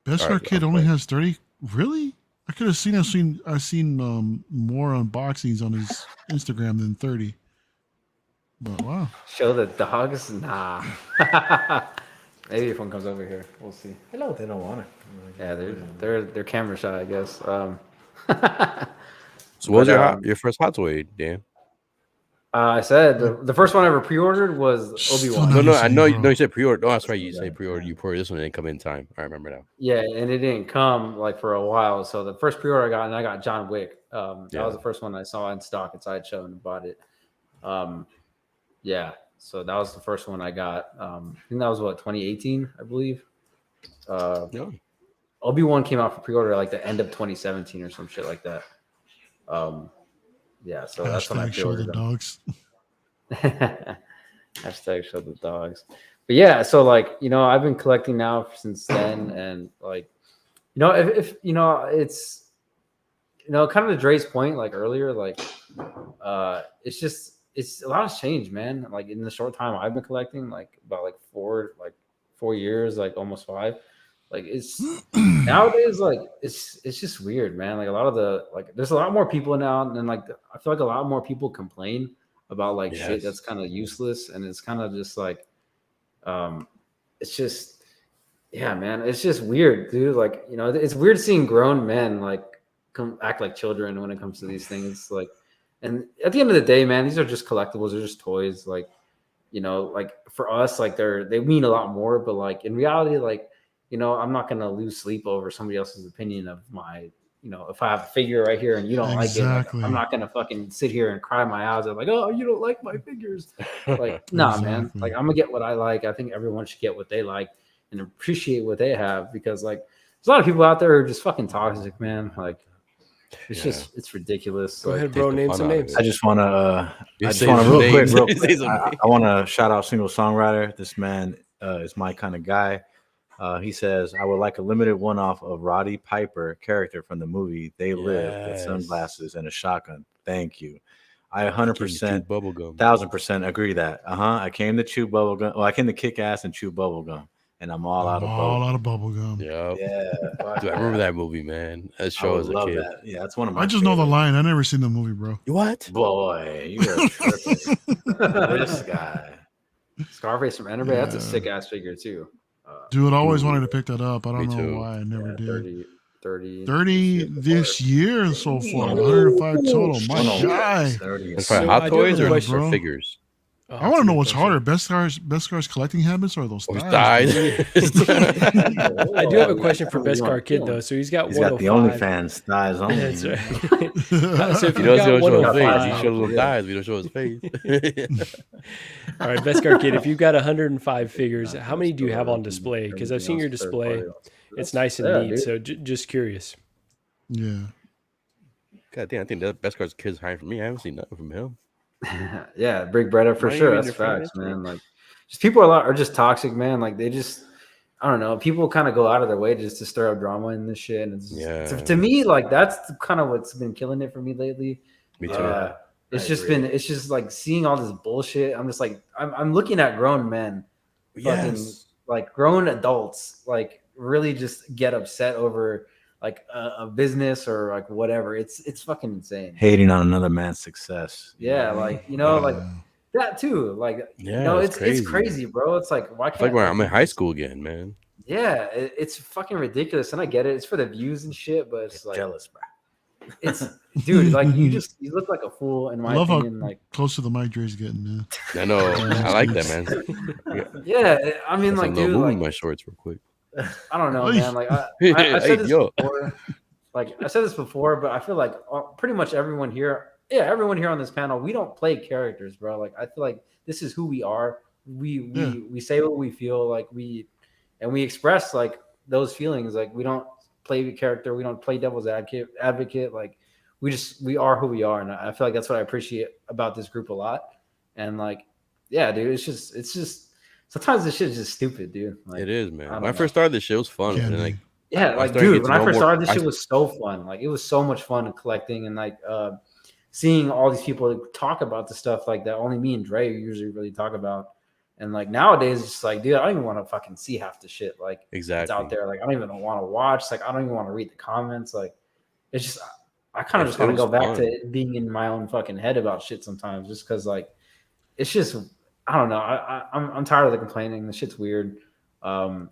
Best All right, Arcade only has 30. Really? I could have seen. I've seen more unboxings on his Instagram than 30. But wow. Show the dogs? Nah. Maybe if one comes over here, we'll see. Hello. They don't want it. Yeah, they're camera shy, I guess. So, what was But, your first hot toy, Dan? I said the first one I ever pre-ordered was Still Obi-Wan. not- No, Nice, I know. bro. No, you said pre-order. No, that's right. You Yeah, say pre-order. You pre-order this one didn't come in time. I remember now. Yeah, and it didn't come like for a while. So the first pre-order I got, and I got John Wick. That Yeah. was the first one I saw in stock at Sideshow and bought it. Yeah, so that was the first one I got. I think that was 2018, I believe. Yeah. Obi-Wan came out for pre-order like the end of 2017 or some shit like that. Yeah, so that's when I Hashtag show the pre-ordered them. dogs. Hashtag show the dogs. But yeah, so like, I've been collecting now since then, and like, if it's kind of to Dre's point, like earlier, like it's a lot has changed, man. Like in the short time I've been collecting, like about like 4 years, like almost 5. Like it's nowadays, like it's just weird, man. Like a lot of there's a lot more people now, and like I feel like a lot more people complain about like shit that's kind of useless, and it's kind of just like, it's just, yeah, man, it's just weird, dude. Like it's weird seeing grown men like act like children when it comes to these things. Like, and at the end of the day, man, these are just collectibles. They're just toys. Like, like for us, like they mean a lot more. But like in reality, like. I'm not gonna lose sleep over somebody else's opinion of my, if I have a figure right here and you don't like it, like, I'm not gonna fucking sit here and cry my eyes out like, oh, you don't like my figures. Like, nah, man. Like I'm gonna get what I like. I think everyone should get what they like and appreciate what they have, because like there's a lot of people out there who are just fucking toxic, man. Like it's just it's ridiculous. Go Like, ahead, bro. Name some names. I just want to real quick. I want to shout out Single Songwriter. This man is my kind of guy. He says, I would like a limited one-off of Roddy Piper character from the movie They Live with sunglasses and a shotgun. Thank you. I 100%, 1,000% agree that. I came to chew bubblegum. Well, I came to kick ass and chew bubblegum, and I'm all out of bubblegum. Yeah. Dude, I remember that movie, man. That show as a kid. That. Yeah, that's one of my I just know the line. I never seen the movie, bro. What? Boy, you're tripping. This guy. Scarface from Enderby, that's a sick ass figure too. Dude, I always wanted to pick that up. I don't know why I never did. 30 this year so far. 105 total. My guy. That's probably Hot Toys or figures? I want to know what's harder, best cars collecting habits or those thighs? I do have a question for Best Car Kid though. So he's got the OnlyFans thighs on. That's right. So if he you doesn't got show his face, 105, he shows his thighs. We don't show his face. all right, Best Car Kid. If you've got 105 figures, how many do you have on display? Because I've seen your display. It's nice and neat. So just curious. Yeah. God damn, I think the Best Car's Kid's hiring for me. I haven't seen nothing from him. Yeah, Big Bretta for sure. That's facts, man. Like, just people are just toxic, man. Like they just, I don't know. People kind of go out of their way just to stir up drama in this shit. And it's just, to me, like that's kind of what's been killing it for me lately. Me too. It's just like seeing all this bullshit. I'm just like, I'm looking at grown men, fucking like grown adults, like really just get upset over like a business or like whatever. It's fucking insane. Hating on another man's success. Yeah, like like that too. Like it's crazy, bro. It's like why can't I'm in high school again, man. Yeah, it's fucking ridiculous, and I get it. It's for the views and shit, but it's like jealous, bro. It's dude, like you look like a fool in my opinion. Like close to the mic Dre's getting, man. I know. I like that, man. Yeah, I mean, like, dude, like my shorts real quick. I don't know, man. Like I said this before. Like I said this before, but I feel like pretty much everyone here on this panel, we don't play characters, bro. Like I feel like this is who we are. We say what we feel, like we express like those feelings. Like we don't play the character, we don't play devil's advocate. Like we are who we are, and I feel like that's what I appreciate about this group a lot. And like, yeah, dude, it's just sometimes this shit is just stupid, dude. Like, it is, man. When I first started this shit, it was fun. Yeah, and like, dude, when I first started this shit was so fun. Like, it was so much fun collecting and like seeing all these people talk about the stuff like that only me and Dre usually really talk about. And like nowadays, it's just like, dude, I don't even want to fucking see half the shit like it's out there. Like, I don't even want to watch. Like, I don't even want to read the comments. Like, it's just I kind of just want to go back to being in my own fucking head about shit sometimes, just because like it's just I don't know. I'm tired of the complaining. The shit's weird. Yeah.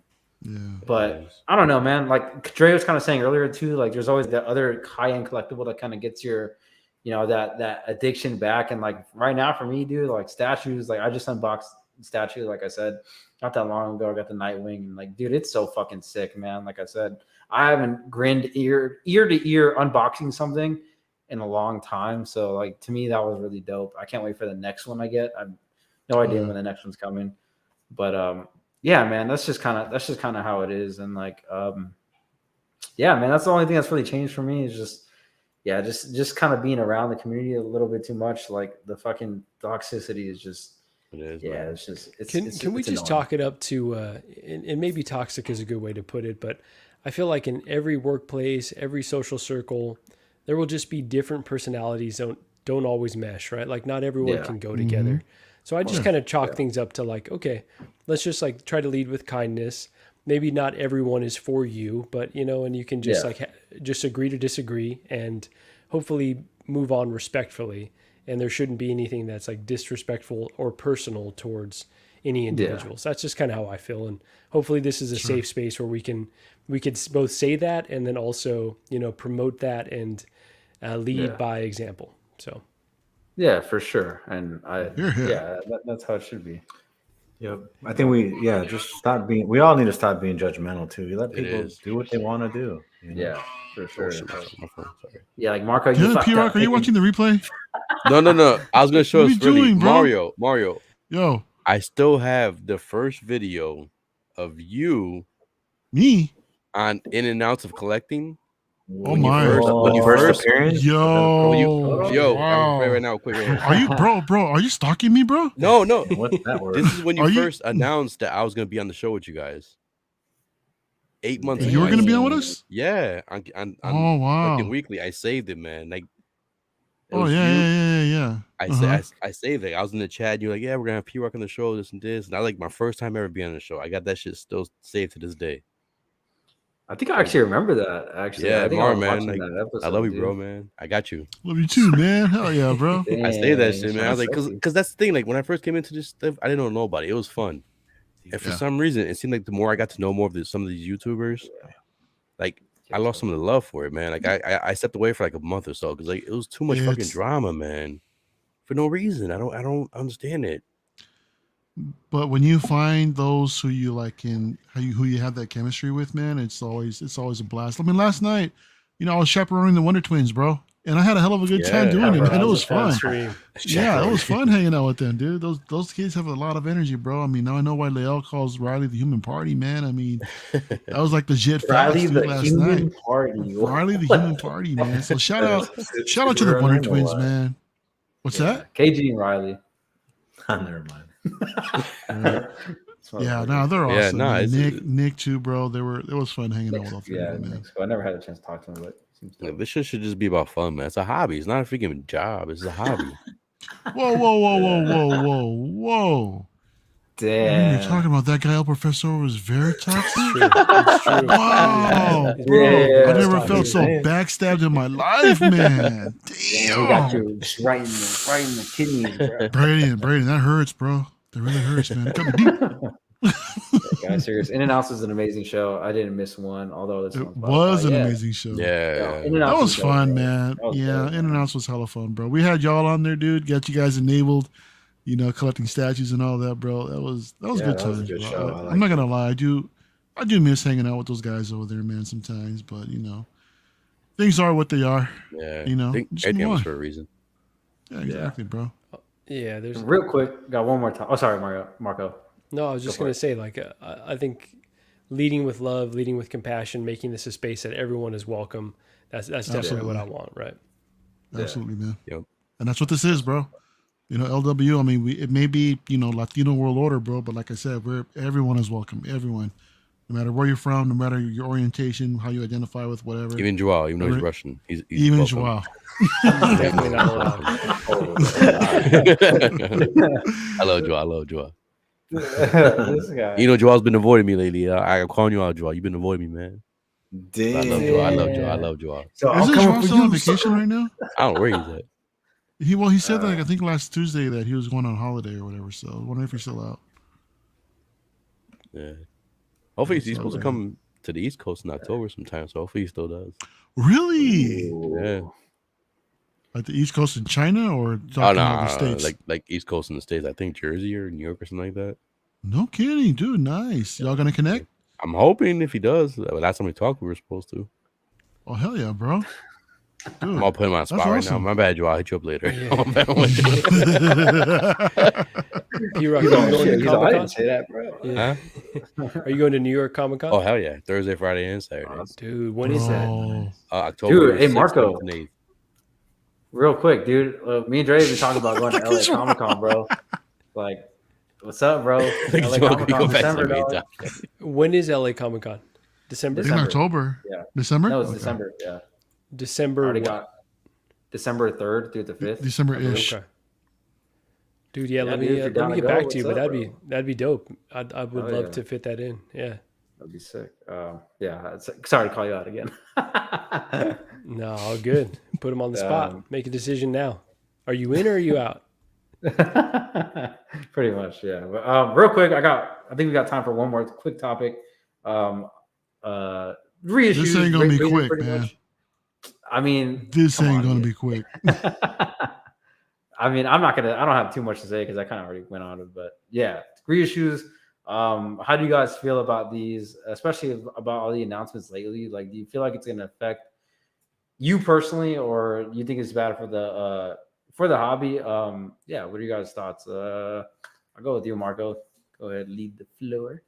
But I don't know, man. Like Dre was kind of saying earlier too, like there's always that other high end collectible that kind of gets your, that addiction back. And like right now for me, dude, like statues, like I just unboxed statue, like I said, not that long ago. I got the Nightwing, and like, dude, it's so fucking sick, man. Like I said, I haven't grinned ear to ear unboxing something in a long time. So like to me, that was really dope. I can't wait for the next one I get. I've no idea when the next one's coming, but yeah, man, that's just kind of how it is. And like, yeah, man, that's the only thing that's really changed for me is just kind of being around the community a little bit too much. Like the fucking toxicity is just, It is, yeah, man. it's just, Can we just talk it up to, and maybe toxic is a good way to put it, but I feel like in every workplace, every social circle, there will just be different personalities don't always mesh, right? Like not everyone can go together. So I just kind of chalk things up to like, okay, let's just like try to lead with kindness. Maybe not everyone is for you, but and you can just just agree to disagree and hopefully move on respectfully. And there shouldn't be anything that's like disrespectful or personal towards any individuals. That's just kind of how I feel. And hopefully this is a safe space where we could both say that and then also, promote that and lead by example. So. Yeah, for sure. And that's how it should be. Yep. I think just stop being. We all need to stop being judgmental too. You let people is. do what they want to do. Yeah, for sure. My phone, sorry. Yeah, like Marco, Damn, you fucked P-Rock, up. are you watching the replay? No. I was gonna show What us are you really doing, bro? Mario. Yo, I still have the first video of you me? on in and outs of collecting. Oh When you my! first appearance. Yo, yo, I'm wow! right now, quick right here. Are you, bro? Are you stalking me, bro? No. What's that word? This is when you Are you- first announced that I was gonna be on the show with you guys. 8 months You ago. were gonna be on with us? Yeah, on Oh wow! Collecting Weekly. I saved it, man. Like it Oh was yeah, you. yeah. I saved it. I was in the chat. You're like, yeah, we're gonna have P-Rock on the show, this and this. And I like my first time ever being on the show. I got that shit still saved to this day. I think I actually remember that. Actually, Yeah, I think Mar, I was man. watching Like, that episode. I love you, dude. bro, man. I got you. Love you too, man. Hell yeah, bro. I saved that Dang, shit, man. I was like, because that's the thing. Like when I first came into this stuff, I didn't know nobody. It was fun, and for some reason, it seemed like the more I got to know more of some of these YouTubers, like I lost some of the love for it, man. Like I stepped away for like a month or so because like it was too much fucking drama, man, for no reason. I don't understand it. But when you find those who you like and who you have that chemistry with, man, it's always a blast. I mean, last night, I was chaperoning the Wonder Twins, bro, and I had a hell of a good time doing it, man. It was fun. Yeah, it was fun hanging out with them, dude. Those kids have a lot of energy, bro. I mean, now I know why Leal calls Riley the human party, man. I mean, that was like legit facts, dude, last night. Riley the human party, man. So shout out to the Wonder Twins, man. What's that? KG and Riley. Never mind. Yeah, no, they're awesome. Yeah, Nick too, bro. It was fun hanging out with all three of them, man. I never had a chance to talk to him, but This shit should just be about fun, man. It's a hobby. It's not a freaking job. It's a hobby. Whoa. damn. You're talking about that guy, El Professor, was very toxic? It's true. Wow. Yeah, I never felt so backstabbed in my life, man. Damn. We got you right in the kidneys, bro. Brayden, that hurts, bro. That really hurts, man. It got me deep. Guys, serious. In and Outs is an amazing show. I didn't miss one, although this It was an amazing show. Yeah. That was fun, man. Yeah, In and Outs was hella fun, bro. We had y'all on there, dude. Got you guys enabled, collecting statues and all that, bro. That was good times, bro. I'm not gonna lie, I do miss hanging out with those guys over there, man, sometimes, but things are what they are. Yeah. I think everything was for a reason. Yeah, exactly, bro. Yeah, there's real quick. Got one more time. Oh, sorry, Marco. No, I was just going to say, like, I think leading with love, leading with compassion, making this a space that everyone is welcome. That's definitely what I want, right? Absolutely, man. Yep. And that's what this is, bro. LWO. I mean, it may be Latino world order, bro, but like I said, everyone is welcome. Everyone, no matter where you're from, no matter your orientation, how you identify with whatever. Even Joao, even though he's Russian, he's even welcome. Joao. Definitely not allowed. I love Joao. This guy. Joao's been avoiding me lately. I'm calling you out, Joao. You've been avoiding me, man. Damn. I love Joao. So Isn't Joao still on vacation right now? I don't know where he's at. He said that I think last Tuesday that he was going on holiday or whatever. So I wonder if he's still out. Yeah. Hopefully, he's supposed to Okay. come to the East Coast in October sometime. So hopefully, he still does. Really? Yeah. Like the East Coast in China, or Oh talking no, about the States? like East Coast in the States. I think Jersey or New York or something like that. No kidding, dude. Nice. Y'all gonna connect? I'm hoping if he does. Last time we talked, we were supposed to. Oh hell yeah, bro. Dude, I'm all putting him on the spot right now. awesome. My bad, Joe. I'll hit you up later. Yeah. P-Rock, He's are you all going shit. to He's all, I Comic-Con? didn't say that, bro. Yeah. Huh? Are you going to New York Comic-Con? Oh hell yeah! Thursday, Friday, and Saturday. Dude, when is that? Bro. October. Dude, hey, 6th, Marco. 7th, and 8th. Real quick, dude. Me and Dre have been talking about going to LA Look at Comic Con, bro. Like, what's up, bro? Like, LA you wanna Comic go Con back to December, me, dog. Doc? When is LA Comic-Con? December? In December. October. Yeah. December. No, it's Okay. December. Yeah. December Already what? got December 3rd through the 5th. December-ish. Okay. Dude, yeah, Yeah, let dude, if you're me down to get go, back what's to you, but up, that'd be dope. I would Oh, love yeah. to fit that in. Yeah. That'd be sick. Yeah. Sorry to call you out again. No, all good. Put him on the spot. Make a decision now. Are you in or are you out? Pretty much, yeah. But real quick, I think we got time for one more quick topic. Reissues. This ain't gonna be Rated quick, pretty man. much. I mean, This come ain't on, gonna dude. be quick. I mean, I don't have too much to say because I kind of already went on it, but yeah, reissues. How do you guys feel about these, especially about all the announcements lately? Like, do you feel like it's going to affect you personally, or you think it's bad for the hobby? Yeah, what are you guys' thoughts? I'll go with you, Marco. Go ahead, lead the floor.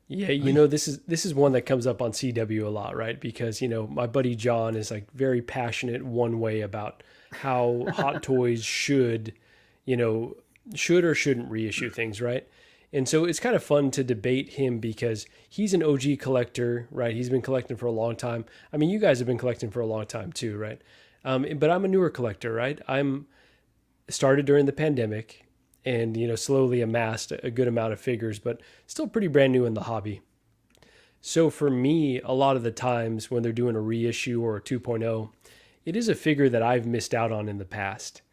Yeah, you know, this is one that comes up on CW a lot, right? Because, you know, my buddy John is like very passionate one way about how Hot Toys should, you know, should or shouldn't reissue things, right? And so it's kind of fun to debate him because he's an OG collector, right? He's been collecting for a long time. I mean, you guys have been collecting for a long time too, right? But I'm a newer collector, right? I'm started during the pandemic and, you know, slowly amassed a good amount of figures, but still pretty brand new in the hobby. So for me, a lot of the times when they're doing a reissue or a 2.0, it is a figure that I've missed out on in the past.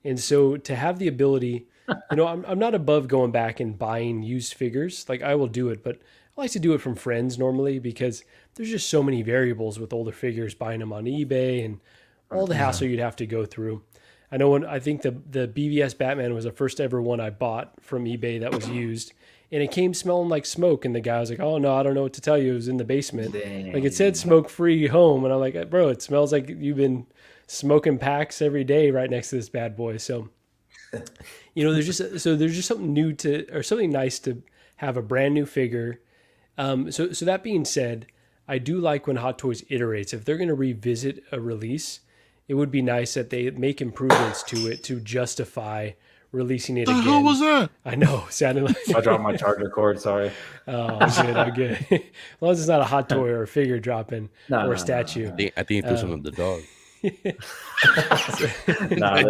And so to have the ability, you know, I'm not above going back and buying used figures. Like I will do it, but I like to do it from friends normally because there's just so many variables with older figures, buying them on eBay and all the hassle you'd have to go through. I know I think the BVS Batman was the first ever one I bought from eBay that was used, and it came smelling like smoke. And the guy was like, "Oh no, I don't know what to tell you. It was in the basement. Like it said, smoke free home." And I'm like, "Bro, it smells like you've been smoking packs every day right next to this bad boy." So, you know, there's just something new to or something nice to have a brand new figure. So that being said, I do like when Hot Toys iterates. If they're going to revisit a release, it would be nice that they make improvements to it to justify releasing it The again. hell was that? I know, sounded like I dropped my charger cord. Sorry. oh, good. As long as it's not a hot toy or a figure dropping or a statue. I think you threw something at the dog. Nah,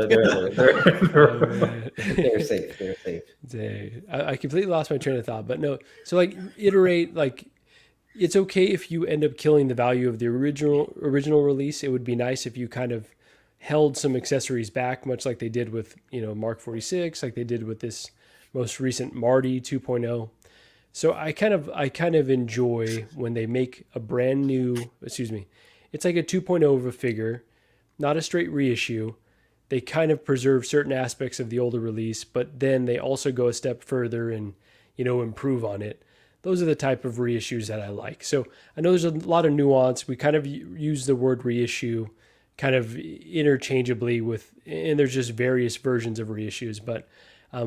they're safe. They're safe. I completely lost my train of thought, but no. So like iterate, like it's okay if you end up killing the value of the original release. It would be nice if you kind of held some accessories back, much like they did with, you know, Mark 46, like they did with this most recent Marty 2.0. So I kind of enjoy when they make a brand new, it's like a 2.0 of a figure, not a straight reissue. They kind of preserve certain aspects of the older release, but then they also go a step further and, you know, improve on it. Those are the type of reissues that I like. So I know there's a lot of nuance. We kind of use the word reissue kind of interchangeably with, and there's just various versions of reissues. But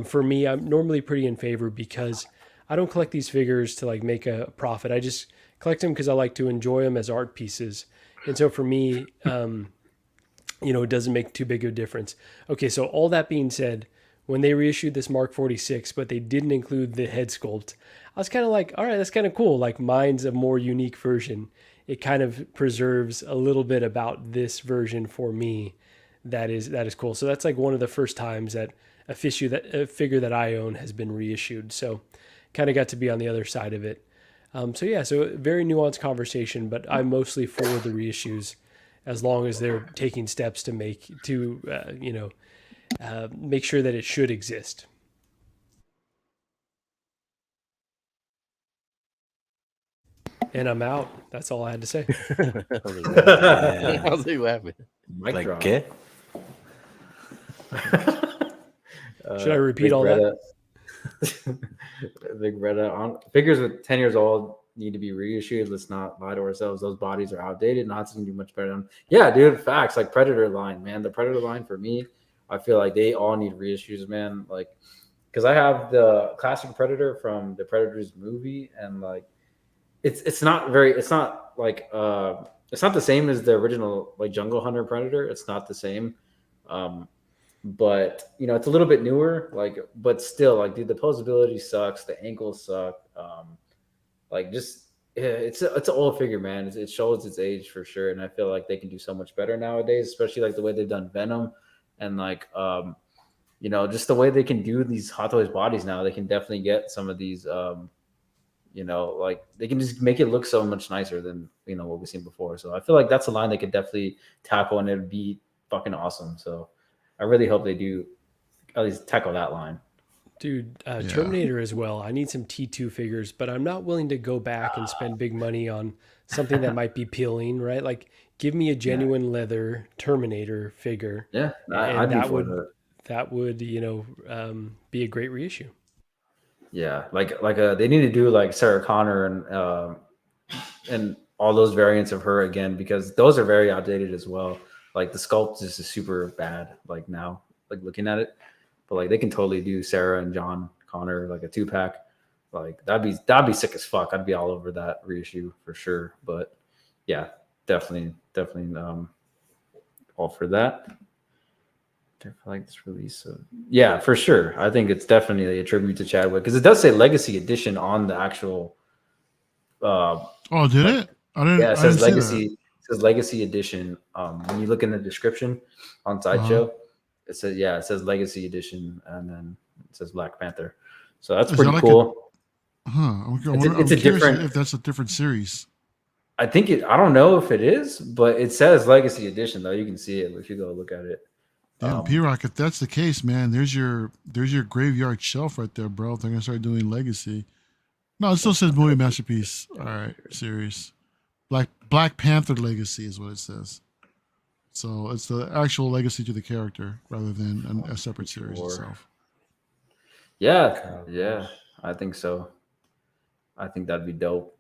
for me, I'm normally pretty in favor because I don't collect these figures to like make a profit. I just collect them because I like to enjoy them as art pieces. And so for me, you know, it doesn't make too big of a difference. Okay, so all that being said, when they reissued this Mark 46, but they didn't include the head sculpt, I was kind of like, all right, that's kind of cool. Like mine's a more unique version. It kind of preserves a little bit about this version for me. That is cool. So that's like one of the first times that a figure that I own has been reissued. So kind of got to be on the other side of it. So very nuanced conversation, but I'm mostly for the reissues as long as they're taking steps to make sure that it should exist. And I'm out. That's all I had to say. I was like, what happened? I was like, what happened? Mic Like, drop. get? Should I repeat Big all that? Big Bretta on figures with 10 years old need to be reissued. Let's not lie to ourselves. Those bodies are outdated. Not going to do much better than them. Yeah, dude. Facts. Like Predator line, man. The Predator line for me, I feel like they all need reissues, man. Like, because I have the classic Predator from the Predators movie, and like, it's not the same as the original like Jungle Hunter Predator. It's not the same. But it's a little bit newer, like, but still, like, dude, the posability sucks, the ankles suck. Like, just it's an old figure, man. It shows its age for sure, and I feel like they can do so much better nowadays, especially like the way they've done Venom, and like just the way they can do these Hot Toys bodies now. They can definitely get some of these, like they can just make it look so much nicer than what we've seen before. So I feel like that's a line they could definitely tackle, and it'd be fucking awesome. So I really hope they do at least tackle that line. Dude, Terminator as well. I need some T2 figures, but I'm not willing to go back and spend big money on something that might be peeling, right? Like, give me a genuine leather Terminator figure. Yeah, and that would be a great reissue. Yeah, like they need to do like Sarah Connor and all those variants of her again, because those are very outdated as well. Like the sculpt is just super bad. Like now, like looking at it, but like they can totally do Sarah and John Connor like a 2-pack. Like that'd be sick as fuck. I'd be all over that reissue for sure. But yeah, definitely all for that. I like this release. So yeah, for sure. I think it's definitely a tribute to Chadwick, because it does say Legacy Edition on the actual. Oh, did it? I didn't. Yeah, it says I didn't Legacy. It says Legacy Edition. When you look in the description on Sideshow, it says Legacy Edition, and then it says Black Panther. So that's pretty cool. I'm It's a different. If that's a different series. I think it. I don't know if it is, but it says Legacy Edition though. You can see it if you go look at it. Damn, P-Rock, if that's the case, man, there's your graveyard shelf right there, bro. If they're gonna start doing Legacy. No, it still says movie masterpiece. All right, series. Black Panther Legacy is what it says. So it's the actual legacy to the character rather than a separate series itself. Yeah, I think so. I think that'd be dope.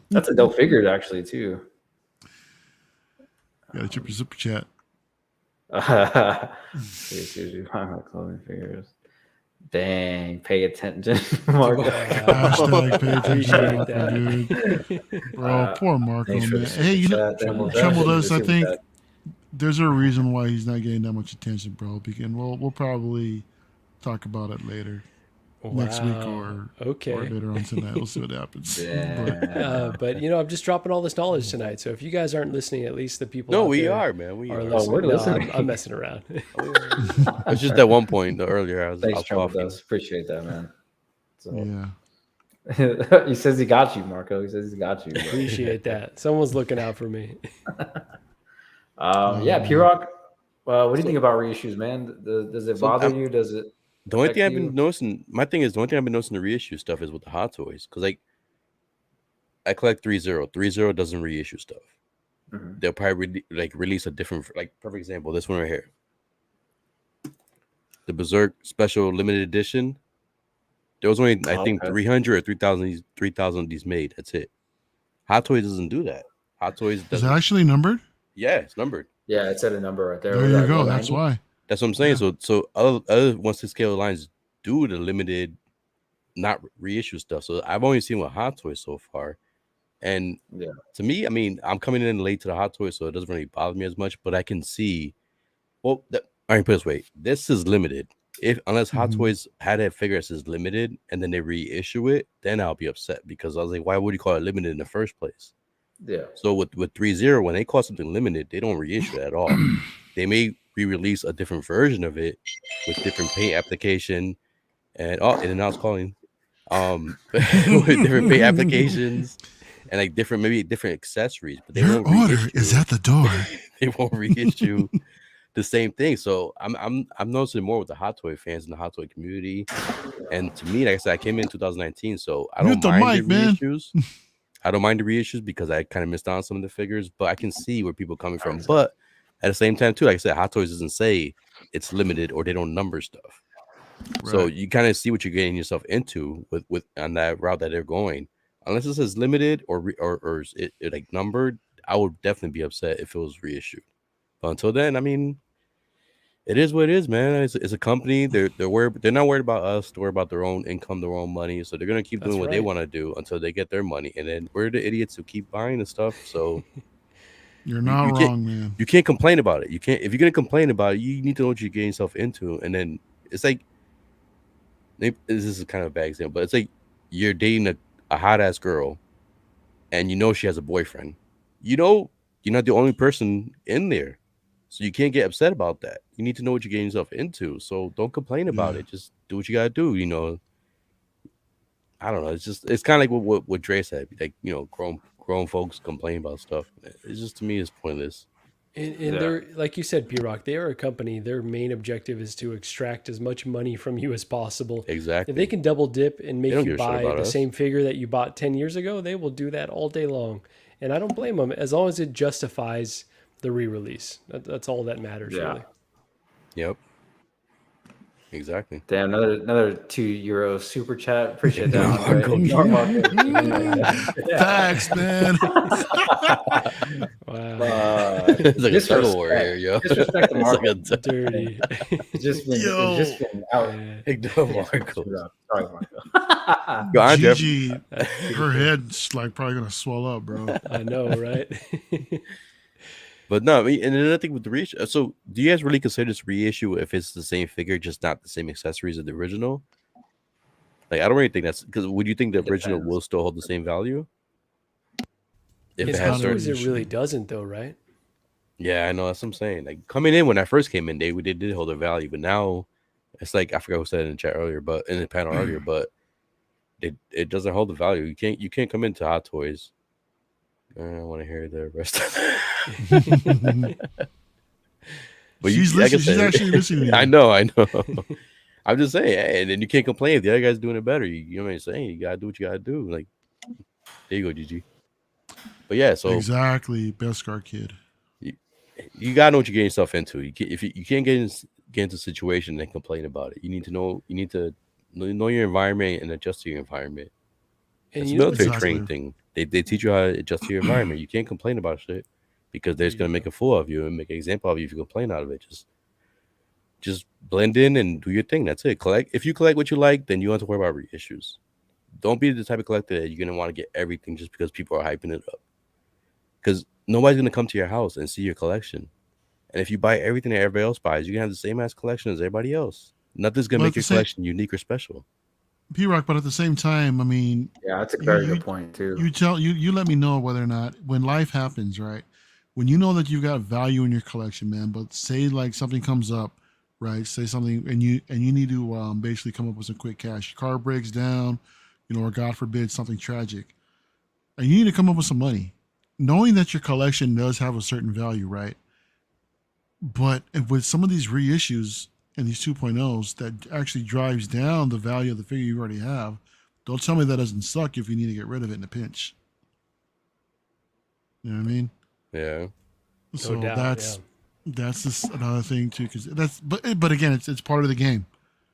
That's a dope figure actually too. Got a chip your super chat. Clothing figures. Dang, pay attention, Marco. Hashtag pay attention, Marco, dude. Bro, poor Marco, man. Hey, Tremble does. I think there's a reason why he's not getting that much attention, bro. And we'll probably talk about it later. Next week or later on tonight. We'll see what happens. But I'm just dropping all this knowledge tonight. So if you guys aren't listening, at least the people. No, we are, man. We are. Listening. We're listening. I'm messing around. It's just at one point earlier. I was coughing. Appreciate that, man. So, yeah. He says he got you, Marco. He says he got you. Appreciate that. Someone's looking out for me. P-Rock. What do you think about reissues, man? Does it bother you? Does it? The only thing I've been noticing, the reissue stuff is with the Hot Toys, because like I collect 3-0. 3-0 doesn't reissue stuff. Mm-hmm. They'll probably release a different, like perfect example, this one right here, the Berserk Special Limited Edition. There was only I think 300 or 3,000 of these made. That's it. Hot Toys doesn't do that. Hot Toys is it actually numbered? Yeah, it's numbered. Yeah, it said a number right there. There you go. That's why. That's what I'm saying. Yeah. So other 1/6 lines do the limited, not reissue stuff. So I've only seen with Hot Toys so far, and to me, I mean, I'm coming in late to the Hot Toys, so it doesn't really bother me as much. But I can see, I can put it this way: this is limited. Unless Hot Toys had a figure that says limited and then they reissue it, then I'll be upset, because I was like, why would you call it limited in the first place? Yeah. So with 3-0, when they call something limited, they don't reissue it at all. They may re-release a different version of it with different paint application, and now it's calling with different paint applications and like different accessories. But they your order is at the door. They won't reissue the same thing. So I'm noticing more with the Hot Toy fans and the Hot Toy community. And to me, like I said, I came in 2019, so I don't mind the reissues. I don't mind the reissues because I kind of missed out on some of the figures, but I can see where people are coming from. But at the same time, too, like I said, Hot Toys doesn't say it's limited or they don't number stuff. So Right. you kind of see what you're getting yourself into with on that route that they're going. Unless it says limited or is it like numbered, I would definitely be upset if it was reissued. But until then, I mean, it is what it is, man. It's a company. They're not worried about us. They're worried about their own income, their own money. So they're gonna keep That's doing what they right. want to do until they get their money. And then we're the idiots who keep buying the stuff. So You're you, not you can't wrong, man. you can't complain about it. You can't if you're gonna complain about it, you need to know what you're getting yourself into. And then it's like this is kind of a bad example, but it's like you're dating a hot ass girl and you know she has a boyfriend. You know you're not the only person in there. So you can't get upset about that. You need to know what you're getting yourself into. So don't complain about Yeah. it. Just do what you gotta do. I don't know. It's kind of like what Dre said. Like grown folks complain about stuff. It's just to me it's pointless. And they're, like you said, P-Rock, they are a company. Their main objective is to extract as much money from you as possible. If they Exactly. can double dip and They make don't you give a shit buy about the us. same figure that you bought 10 years ago, they will do that all day long. And I don't blame them as long as it justifies the re-release. That's all that matters, Yeah. really. Yep. Exactly. Damn, another €2 super chat. Appreciate that, Marco, Andre. You're welcome. Facts, man. Wow. It's like a tug of war Disrespect. here, yo. Disrespect the It's like Marco. Dirty. It's just been out. Yeah. Ignore Marco. Sorry, Marco. Yo, Andre, Gigi, her head's like probably gonna swell up, bro. I know, right? but no, I mean, and another thing with the reissue. So, do you guys really consider this reissue if it's the same figure, just not the same accessories as the original? Like, I don't really think that's because. Would you think the It original depends. will still hold the same value? If In it It's has not a Hot Toys, certain, it really doesn't, though, right? yeah, I know that's what I'm saying. Like coming in when I first came in, they did hold their value, but now it's like I forgot who said it in the chat earlier, but in the panel earlier, but it doesn't hold the value. You can't come into Hot Toys. I don't want to hear the rest of it. But She's like I listening. She's said, actually listening. To you. I know. I'm just saying, and then you can't complain if the other guy's doing it better. You know what I'm saying? You gotta do what you gotta do. Like there you go, GG. But yeah, so Exactly, Beskar kid. you gotta know what you're getting yourself into. If you can't get into a situation and complain about it, you need to know your environment and adjust to your environment. And It's a you know what's military Exactly. training thing. They teach you how to adjust to your environment. You can't complain about shit because they're just There gonna you make go. a fool of you and make an example of you if you complain out of it. Just blend in and do your thing. That's it. If you collect what you like, then you don't have to worry about reissues. Don't be the type of collector that you're gonna want to get everything just because people are hyping it up. Because nobody's gonna come to your house and see your collection. And if you buy everything that everybody else buys, you're gonna have the same ass collection as everybody else. Nothing's gonna But at make the your same collection unique or special. P-Rock, but at the same time, I mean, Yeah, that's a you very you good point too. you let me know whether or not when life happens, right? When you know that you've got value in your collection, man, but say like something comes up, right? Say something and you need to basically come up with some quick cash. Your car breaks down, or God forbid something tragic. And you need to come up with some money. Knowing that your collection does have a certain value, right? But with some of these reissues and these 2.0s that actually drives down the value of the figure you already have, don't tell me that doesn't suck if you need to get rid of it in a pinch. You know what I mean? Yeah. So doubt, that's just another thing too, because but again, it's part of the game.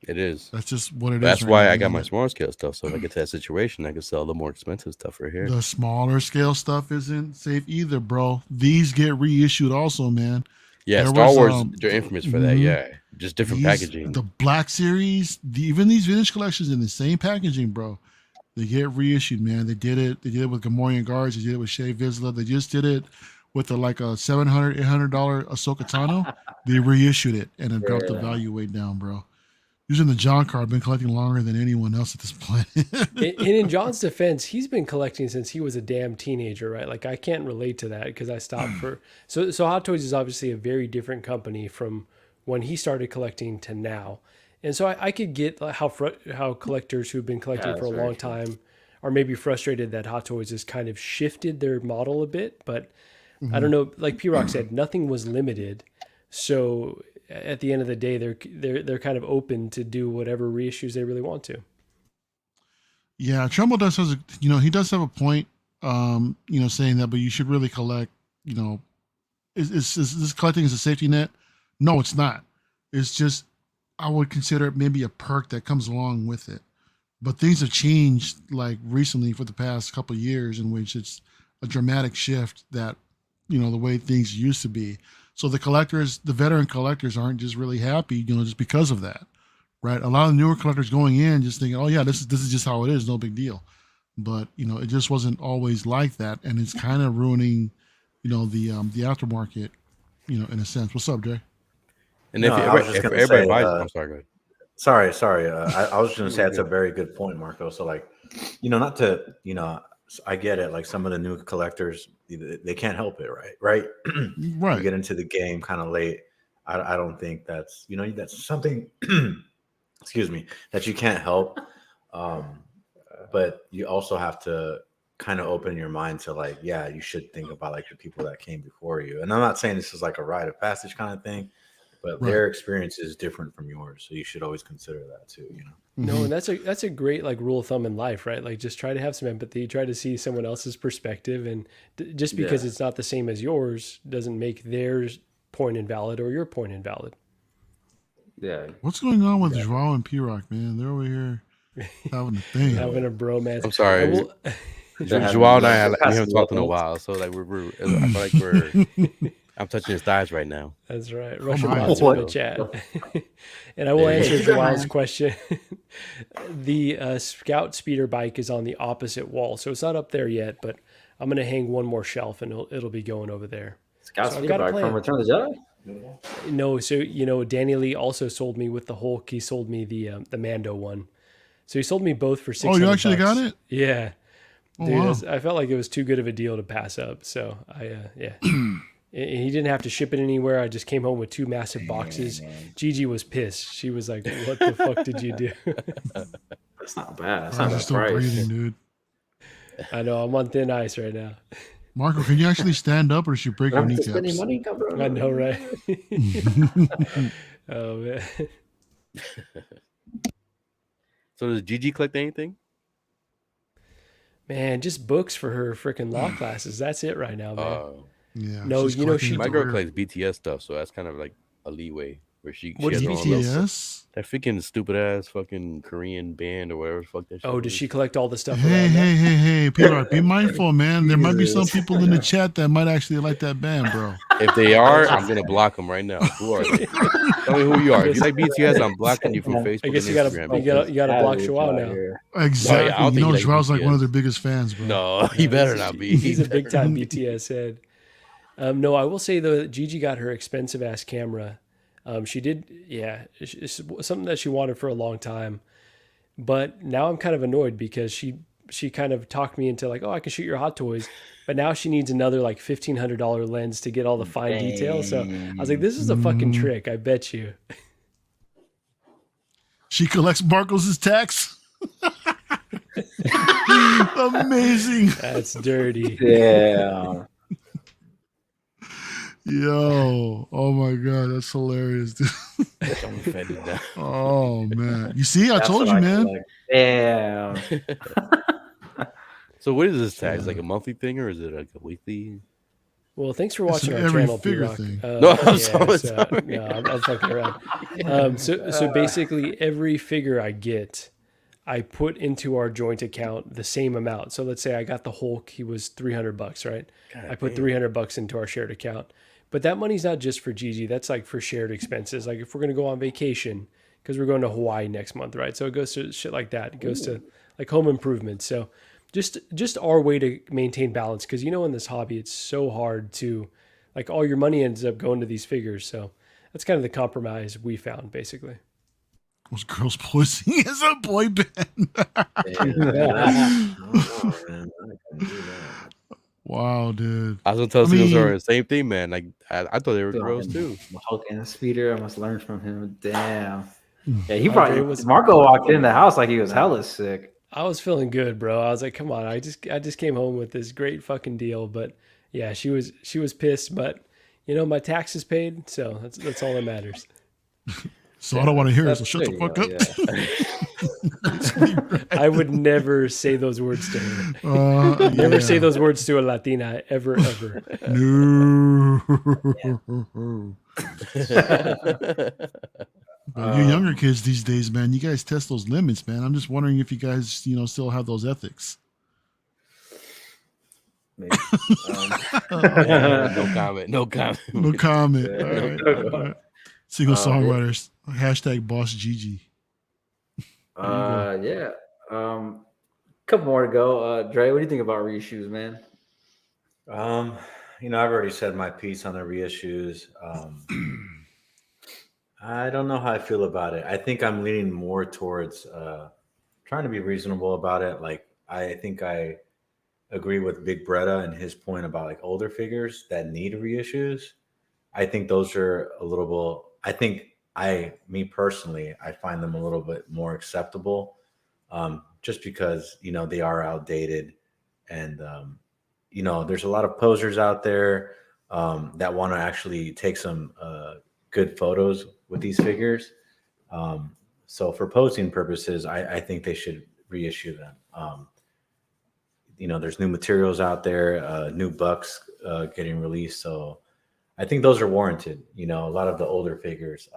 It is. That's just what it is. That's right why now, I got man. my smaller scale stuff. So if I get to that situation, I can sell the more expensive stuff right here. The smaller scale stuff isn't safe either, bro. These get reissued also, man. Yeah, There Star was, Wars, they're infamous for that. mhm. Yeah. Just different packaging. The Black Series, even these vintage collections in the same packaging, bro. They get reissued, man. They did it. They did it with Gamorrean Guards. They did it with Shea Vizsla. They just did it with like a $700, $800 Ahsoka Tano. They reissued it and it dropped the Yeah. value way down, bro. Using the John card, I've been collecting longer than anyone else at this planet. And in John's defense, he's been collecting since he was a damn teenager, right? Like I can't relate to that because I stopped for so Hot Toys is obviously a very different company from when he started collecting to now. And so I could get how collectors who've been collecting Yeah, for a that's very long true. time are maybe frustrated that Hot Toys has kind of shifted their model a bit, but I don't know, like P-Rock said, nothing was limited. So at the end of the day, they're kind of open to do whatever reissues they really want to. Yeah, Trumbull does he does have a point. saying that, but you should really collect. Is this collecting is a safety net? No, it's not. It's just I would consider it maybe a perk that comes along with it. But things have changed like recently for the past couple of years, in which it's a dramatic shift that the way things used to be. So the veteran collectors aren't just really happy, just because of that, right? A lot of newer collectors going in just thinking, oh yeah, this is just how it is, no big deal. But it just wasn't always like that, and it's kind of ruining, the aftermarket, in a sense. What's up, Jay? And No, I was just if gonna everybody say, buys, I'm sorry, go ahead. Sorry. I was just gonna say that's a very good point, Marco. So like, not to, I get it. Like some of the new collectors, they can't help it, right? Right. Right. You get into the game kind of late. I don't think that's that's something. Excuse me, that you can't help. But you also have to kind of open your mind to like, yeah, you should think about like the people that came before you. And I'm not saying this is like a rite of passage kind of thing, but their experience is different from yours, so you should always consider that too. No, and that's a great like rule of thumb in life, right? Like just try to have some empathy, try to see someone else's perspective, and just because it's not the same as yours doesn't make their point invalid or your point invalid. Yeah. What's going on with Joao and P-Rock, man? They're over here having a thing. Having a bromance. I'm sorry. Joao and I we haven't talked in a while, so like I feel like I'm touching his thighs right now. That's right. Russian bots in the chat. And I will answer Joao's question. The Scout speeder bike is on the opposite wall, so it's not up there yet, but I'm going to hang one more shelf, and it'll be going over there. Scout speeder bike from Return of the Jedi? No, so, Danny Lee also sold me with the Hulk. He sold me the Mando one. So he sold me both for $600. Oh, you actually got it? Yeah. Oh, dude, wow. I felt like it was too good of a deal to pass up. So yeah. He didn't have to ship it anywhere. I just came home with 2 massive boxes. Gigi was pissed. She was like, "What the fuck did you do?" That's not bad. That's I'm not still bad price. breathing, dude. I know I'm on thin ice right now. Marco, can you actually stand up, or should you break your kneecaps? Spending money, bro. I know, right? Oh man. So does Gigi collect anything? Man, just books for her freaking law classes. That's it right now, man. Yeah. No, she's she. My girl collects BTS stuff, so that's kind of like a leeway where What has is her own BTS? that freaking stupid ass fucking Korean band or whatever the fuck that shit Oh, does is. she collect all the stuff? Hey, Peter, be mindful, man. There might be some people in the chat that might actually like that band, bro. If they are, I'm gonna block them right now. Who are they? Tell me who you are. If you like BTS, I'm blocking you from Facebook. I guess and you Instagram. gotta block Joao now. Exactly. I don't think he likes Joao's like BTS. one of their biggest fans, bro. No, he better not be. He's a big time BTS head. No, I will say though, that Gigi got her expensive ass camera. She did, it's something that she wanted for a long time. But now I'm kind of annoyed because she kind of talked me into like, oh, I can shoot your Hot Toys. But now she needs another like $1,500 lens to get all the fine details. So I was like, this is a fucking trick. I bet you. She collects Marcos' tax. Amazing. That's dirty. Yeah. Yo, oh my god, that's hilarious, dude. I'm offended now. Oh man, you see, I told you, man. Yeah. So what is this tax? Like a monthly thing or is it like a weekly? Well, thanks for It's watching an our every channel, figure P-Rock. thing. No, I'm sorry. I'm fucking around. So basically, every figure I get, I put into our joint account the same amount. So let's say I got the Hulk, he was $300, right? I put $300 into our shared account. But that money's not just for Gigi. That's like for shared expenses. Like if we're going to go on vacation, because we're going to Hawaii next month, right? So it goes to shit like that. It goes to like home improvements. So just our way to maintain balance. Because in this hobby, it's so hard to, like all your money ends up going to these figures. So that's kind of the compromise we found, basically. Was Girls Pussy is a boy band. Wow, dude. I was gonna tell Single Story the same thing, man. Like I thought they were girls too. Hulk and a speeder. I must learn from him. Damn. Yeah, he Andre probably Marco walked in the house like he was hella sick. I was feeling good, bro. I was like, come on. I just came home with this great fucking deal. But yeah, she was pissed, but my tax is paid, so that's all that matters. So I don't want to hear it, so shut the fuck up. Yeah. I would never say those words to her. Never say Yeah. those words to a Latina ever. No. But you younger kids these days, man, you guys test those limits, man. I'm just wondering if you guys, still have those ethics. Maybe. No comment. No comment. No comment. Yeah. All right. All right. Single songwriters. Hashtag Boss Gigi. There you go. Yeah. Couple more to go. Dre, what do you think about reissues, man? I've already said my piece on the reissues. I don't know how I feel about it. I think I'm leaning more towards trying to be reasonable about it. Like, I think I agree with Big Bretta and his point about like older figures that need reissues. I think those are a little bit. I think me personally, I find them a little bit more acceptable, just because they are outdated, and there's a lot of posers out there that want to actually take some good photos with these figures. So for posing purposes, I think they should reissue them. There's new materials out there, new bucks getting released. So I think those are warranted. A lot of the older figures.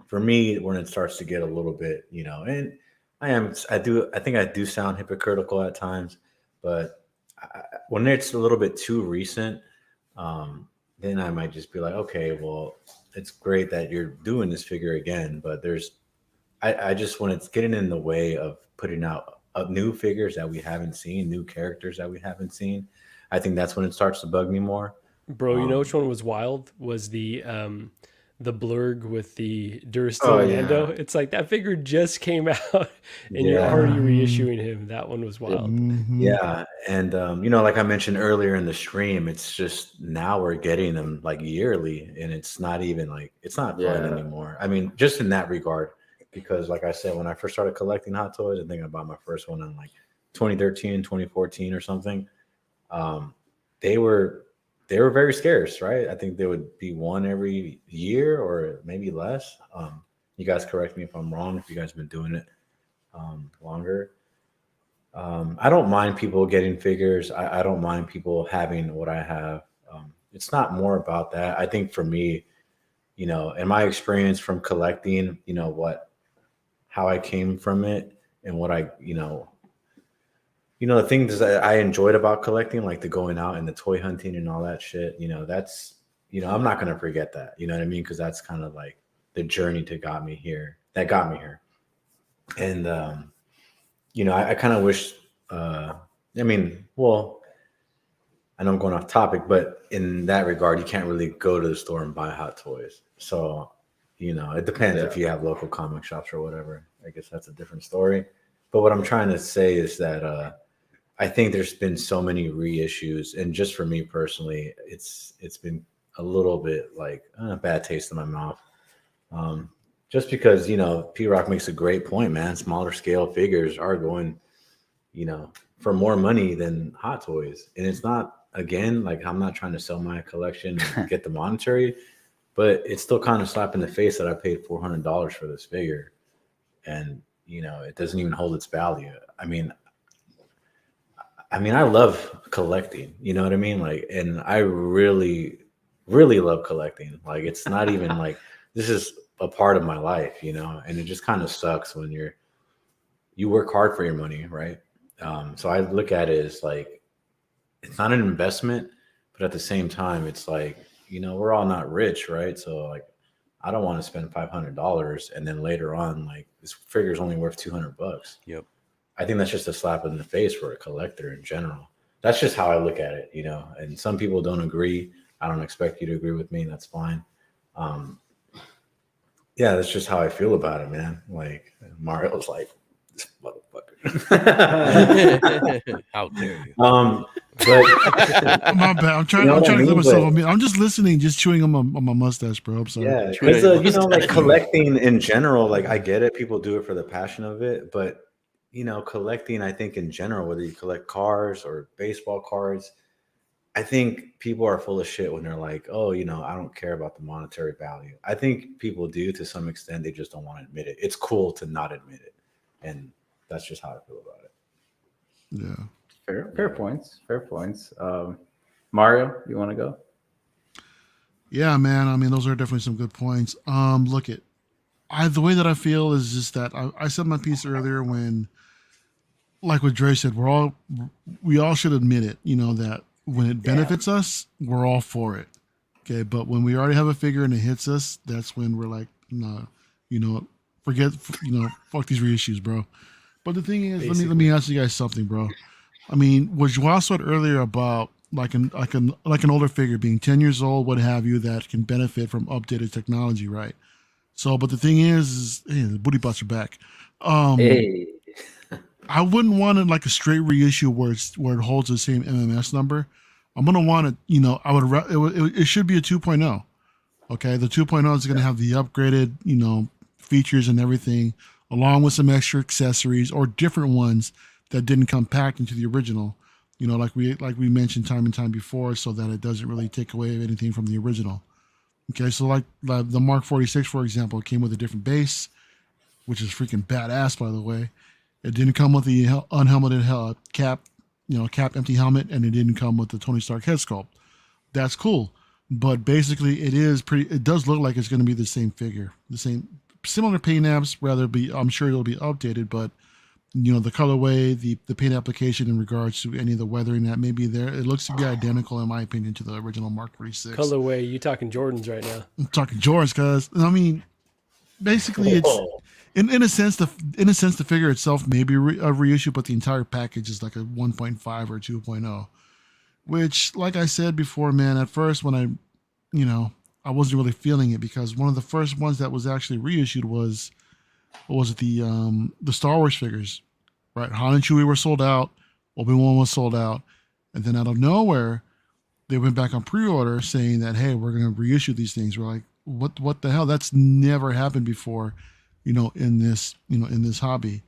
For me, when it starts to get a little bit, and I think I do sound hypocritical at times, but when it's a little bit too recent, then I might just be like, okay, well, it's great that you're doing this figure again, but I just, when it's getting in the way of putting out new figures that we haven't seen, new characters that we haven't seen, I think that's when it starts to bug me more. Bro, you know which one was wild? Was the blurg with the Durasteel Oh, Lando. yeah. It's like that figure just came out and you're Yeah. already reissuing him. That one was wild. Mhm. Yeah, and like I mentioned earlier in the stream, it's just now we're getting them like yearly, and it's not even like it's not fun Yeah. anymore. I mean, just in that regard, because like I said, when I first started collecting Hot Toys, I think I bought my first one in like 2013, 2014 or something. They were very scarce, right? I think there would be one every year or maybe less. You guys correct me if I'm wrong, if you guys have been doing it longer. I don't mind people getting figures. I don't mind people having what I have. It's not more about that. I think for me, in my experience from collecting, how I came from it and what the things that I enjoyed about collecting, like the going out and the toy hunting and all that shit, that's, I'm not going to forget that, you know what I mean? Cause that's kind of like the journey that got me here. And, I kind of wish, well, I know I'm going off topic, but in that regard, you can't really go to the store and buy Hot Toys. So, it depends if you have local comic shops or whatever. I guess that's a different story. But what I'm trying to say is that I think there's been so many reissues, and just for me personally, it's been a little bit like a bad taste in my mouth. Just because, P-Rock makes a great point, man. Smaller scale figures are going, for more money than Hot Toys. And it's not, again, like I'm not trying to sell my collection and get the monetary, but it's still kind of slap in the face that I paid $400 for this figure. And, it doesn't even hold its value. I mean, I love collecting, you know what I mean? Like, and I really, really love collecting. Like, it's not even like, this is a part of my life, and it just kind of sucks when you work hard for your money, right? So I look at it as like, it's not an investment, but at the same time, it's like, we're all not rich, right? So like, I don't want to spend $500 and then later on, like this figure is only worth $200. Yep. I think that's just a slap in the face for a collector in general. That's just how I look at it, and some people don't agree. I don't expect you to agree with me. That's fine. Yeah, that's just how I feel about it, man. Like Mario's like, this motherfucker. How dare you? But My bad. I'm trying to clear myself. I'm just listening, just chewing on my mustache, bro. I'm sorry. yeah, because like collecting in general, like I get it. People do it for the passion of it, but collecting, I think in general, whether you collect cars or baseball cards, I think people are full of shit when they're like, oh, I don't care about the monetary value. I think people do to some extent. They just don't want to admit it. It's cool to not admit it. and that's just how I feel about it. Yeah. Fair points. Fair points. Mario, you want to go? Yeah, man. I mean, those are definitely some good points. Look at the way that I feel is just that I said my piece earlier when, like what Dre said, we all should admit it. You know that when it benefits us, we're all for it. Okay, but when we already have a figure and it hits us, that's when we're like, no, you know, forget, fuck these reissues, bro. But the thing is, let me ask you guys something, bro. I mean, what Joao said earlier about like an older figure being 10 years old, what have you, that can benefit from updated technology, right? So, but the thing is hey, the booty butts are back. Hey. I wouldn't want it like a straight reissue where it holds the same MMS number. I'm gonna want it. It should be a 2.0. Okay, the 2.0 is gonna have the upgraded, features and everything, along with some extra accessories or different ones that didn't come packed into the original. Like we mentioned time and time before, so that it doesn't really take away anything from the original. Okay, so like the Mark 46, for example, came with a different base, which is freaking badass, by the way. It didn't come with the unhelmeted cap, cap empty helmet, and it didn't come with the Tony Stark head sculpt. That's cool, but basically it does look like it's going to be the same figure, similar paint apps. I'm sure it'll be updated, but the colorway, the paint application in regards to any of the weathering that may be there, it looks to be identical, in my opinion, to the original Mark 46. Colorway, you talking Jordans right now? I'm talking Jordans, because I mean, basically it's. In a sense, the figure itself may be a reissue, but the entire package is like a 1.5 or 2.0. Which, like I said before, man, at first when I wasn't really feeling it, because one of the first ones that was actually reissued was the Star Wars figures, right? Han and Chewie were sold out, Obi-Wan was sold out, and then out of nowhere, they went back on pre-order saying that, hey, we're going to reissue these things. We're like, what the hell? That's never happened before. In this hobby,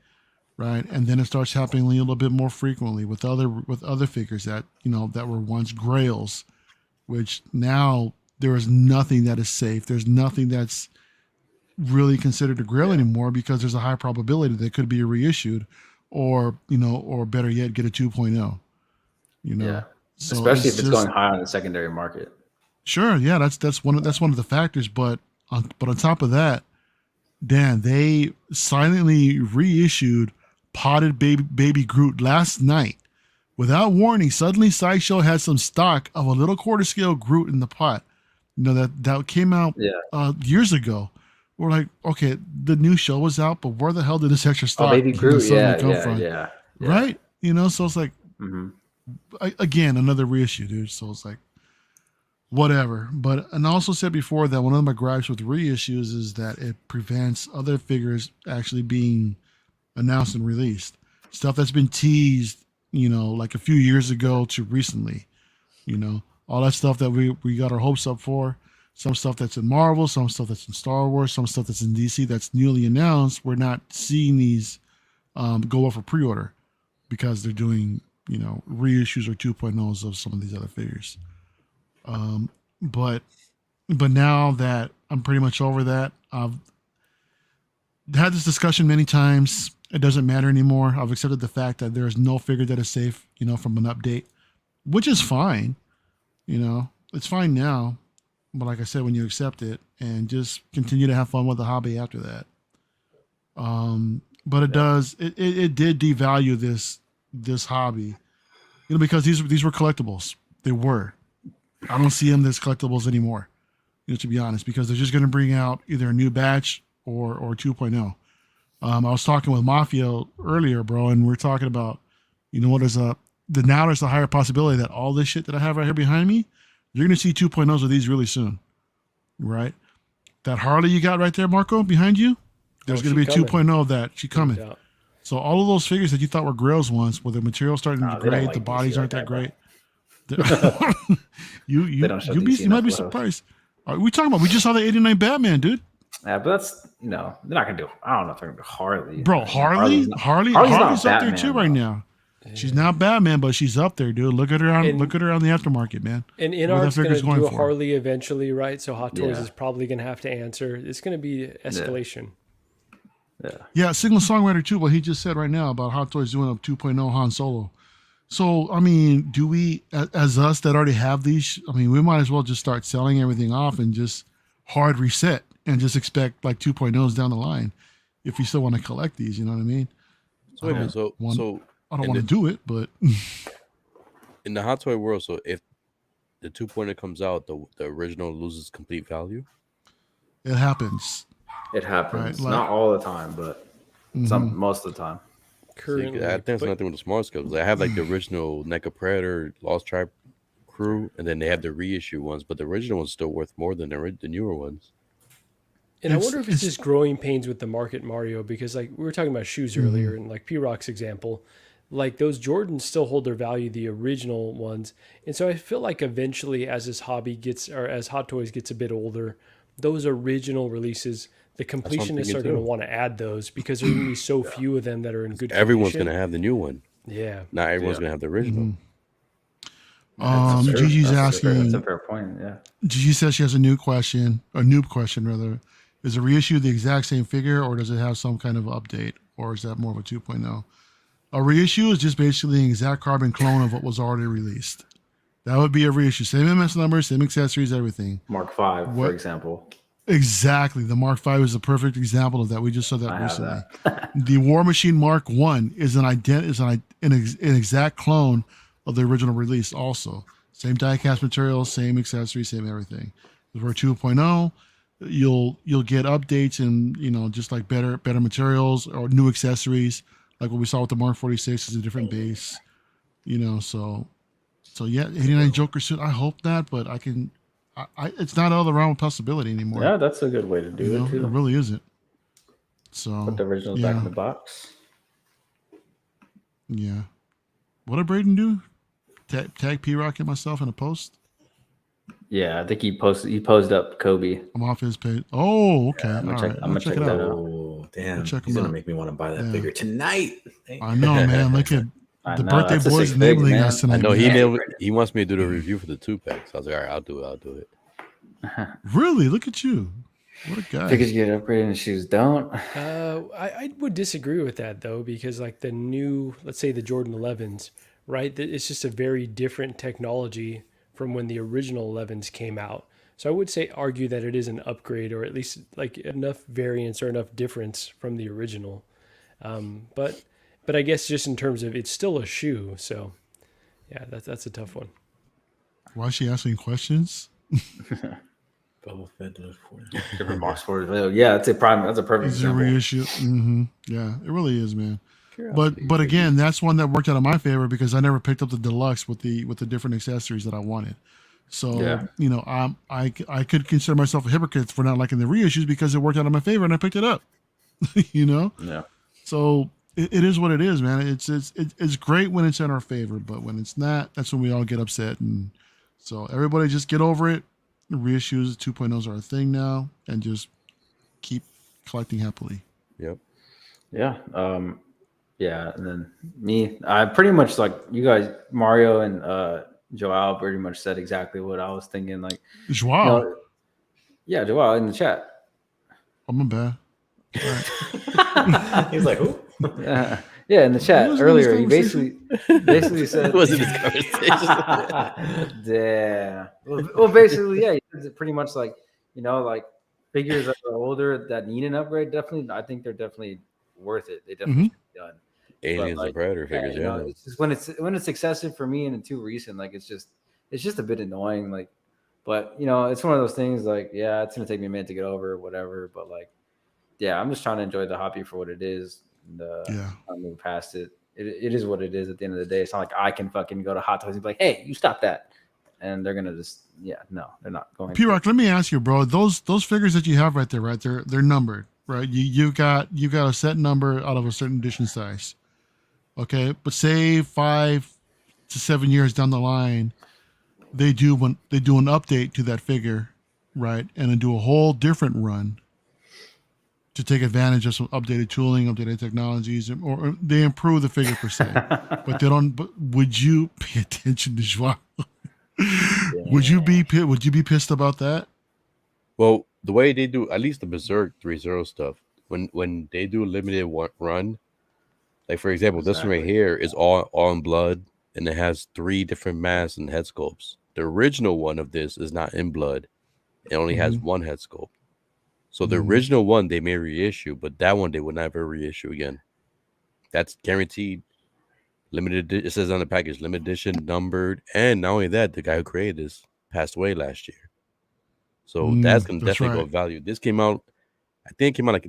right? And then it starts happening a little bit more frequently with other figures that that were once grails, which now there is nothing that is safe. There's nothing that's really considered a grail anymore, because there's a high probability that it could be reissued, or better yet, get a 2.0. Yeah. So especially if it's going high on the secondary market. Sure, yeah, that's one of the factors. But on top of that, Dan, they silently reissued potted baby Groot last night. Without warning, suddenly Sideshow had some stock of a little quarter scale Groot in the pot. That came out years ago. We're like, okay, the new show was out, but where the hell did this extra stock baby Groot, suddenly come from? Yeah. Right? So it's like, again, another reissue, dude. So it's like, whatever. And I also said before that one of my gripes with reissues is that it prevents other figures actually being announced and released. Stuff that's been teased, like a few years ago to recently, all that stuff that we got our hopes up for. Some stuff that's in Marvel, some stuff that's in Star Wars, some stuff that's in DC that's newly announced. We're not seeing these go up for pre-order because they're doing, reissues or 2.0s of some of these other figures. But now that I'm pretty much over that, I've had this discussion many times. It doesn't matter anymore. I've accepted the fact that there is no figure that is safe, from an update, which is fine. It's fine now. But like I said, when you accept it and just continue to have fun with the hobby after that. But it did devalue this hobby, because these were collectibles. They were. I don't see them as collectibles anymore, to be honest, because they're just going to bring out either a new batch or 2.0. I was talking with Mafia earlier, bro, and we're talking about, there's a higher possibility that all this shit that I have right here behind me, you're going to see 2.0s of these really soon, right? That Harley you got right there, Marco, behind you, there's going to be a 2.0 of that. She's coming. Yeah. So all of those figures that you thought were grails once, where the material's starting to degrade, the bodies aren't that great. You might be surprised. We talking about? We just saw the '89 Batman, dude. Yeah, but that's they're not gonna do. I don't know if they're gonna do Harley. Bro, Harley's up there too right now. She's not Batman, but she's up there, dude. Look at her on the aftermarket, man. And InArt's gonna do a Harley eventually, right? So Hot Toys is probably gonna have to answer. It's gonna be escalation. Yeah, singer songwriter too. What he just said right now about Hot Toys doing a 2.0 Han Solo. So I mean, do we, as us that already have these? I mean, we might as well just start selling everything off and just hard reset and just expect like 2.0s down the line if you still want to collect these. You know what I mean? So wait a minute. So I don't want to do it, but in the Hot Toy world, so if the 2.0 comes out, the original loses complete value. it happens. It happens. Right, like- Not all the time, but most of the time. Currently, I think it's nothing with the small scales. I have like the original NECA Predator, Lost Tribe crew, and then they have the reissue ones, but the original one's still worth more than the newer ones. and I wonder if it's just growing pains with the market, Mario, because like we were talking about shoes earlier, and like P-Rock's example, like those Jordans still hold their value, the original ones, and so I feel like eventually, as this hobby gets, or as Hot Toys gets a bit older, those original releases, the completionists are going to want to add those because there's going to be so few of them that are in good Everyone's condition. going to have the new one. Yeah. Not everyone's going to have the original. Gigi's asking. That's a fair point. Yeah. Gigi says she has a noob question rather. Is a reissue the exact same figure, or does it have some kind of update, or is that more of a 2.0? A reissue is just basically an exact carbon clone of what was already released. That would be a reissue. Same MS number, same accessories, everything. Mark V, for example. Exactly. The Mark V is a perfect example of that. We just saw that recently. The War Machine Mark I is an exact clone of the original release also. Same die-cast material, same accessories, same everything. For 2.0, you'll get updates and, just like better materials or new accessories. Like what we saw with the Mark 46 is a different base. So yeah, 89 Joker suit. I hope that, but it's not out of the realm of possibility anymore. Yeah, that's a good way to do it too. It really isn't. So put the originals back in the box. Yeah. What did Braden do? Tag P-Rock and myself in a post? Yeah, I think he posed up Kobe. I'm off his page. Oh, okay. Yeah, I'm gonna check it out. Oh, damn. He's going to make me want to buy that figure tonight. I know, man. Look at the birthday boys enabling us tonight. I know he wants me to do the review for the 2-pack. So I was like, all right, I'll do it. Really? Look at you. What a guy. Figures get upgraded and shoes don't. I would disagree with that though, because like the new, let's say the Jordan 11s, right? It's just a very different technology from when the original 11s came out. So I would argue that it is an upgrade, or at least like enough variance or enough difference from the original. But I guess just in terms of it's still a shoe. So yeah, that's a tough one. Why is she asking questions? Different marks for it. Yeah, that's a perfect It's a example. reissue. Yeah, it really is, man. But again, that's one that worked out in my favor because I never picked up the deluxe with the different accessories that I wanted. So I could consider myself a hypocrite for not liking the reissues because it worked out in my favor and I picked it up. Yeah. So it is what it is, man. It's great when it's in our favor, but when it's not, that's when we all get upset. And so everybody just get over it. Reissues 2.0s are a thing now, and just keep collecting happily. Yep. Yeah. Yeah. And then me, I pretty much like you guys, Mario and Joao pretty much said exactly what I was thinking. Like, Joao. Yeah, Joao in the chat. Oh, my bad. He's like, who? Yeah, in the chat earlier, he basically said, It wasn't this conversation. Yeah. Well, basically, yeah, it's pretty much like, like figures that are older that need an upgrade. Definitely, I think they're definitely worth it. They definitely should be done. Aliens and Predator figures, yeah. It's just when it's excessive for me and too recent, like it's just a bit annoying. Like, but it's one of those things. Like, yeah, it's gonna take me a minute to get over, whatever. But like, yeah, I'm just trying to enjoy the hobby for what it is. And, I'll move past it. It is what it is at the end of the day. It's not like I can fucking go to Hot Toys and be like, hey, you stop that. And they're gonna just, no, they're not going. P-Rock, let me ask you, bro. Those figures that you have right there, they're numbered, right? You got a set number out of a certain edition size. Okay, but say 5 to 7 years down the line, they do an update to that figure, right? And then do a whole different run to take advantage of some updated tooling, updated technologies, or they improve the figure per se. But they don't. But would you pay attention to Joao? Would you be pissed about that? Well, the way they do, at least the Berserk 3.0 stuff, when they do a limited run, like for example, this one right Exactly. here is all in blood, and it has 3 different masks and head sculpts. The original one of this is not in blood; it only has one head sculpt. So the original one they may reissue, but that one they would never reissue again. That's guaranteed. It says on the package, limited edition, numbered, and not only that, the guy who created this passed away last year. So that's gonna definitely go value. This came out, I think, it came out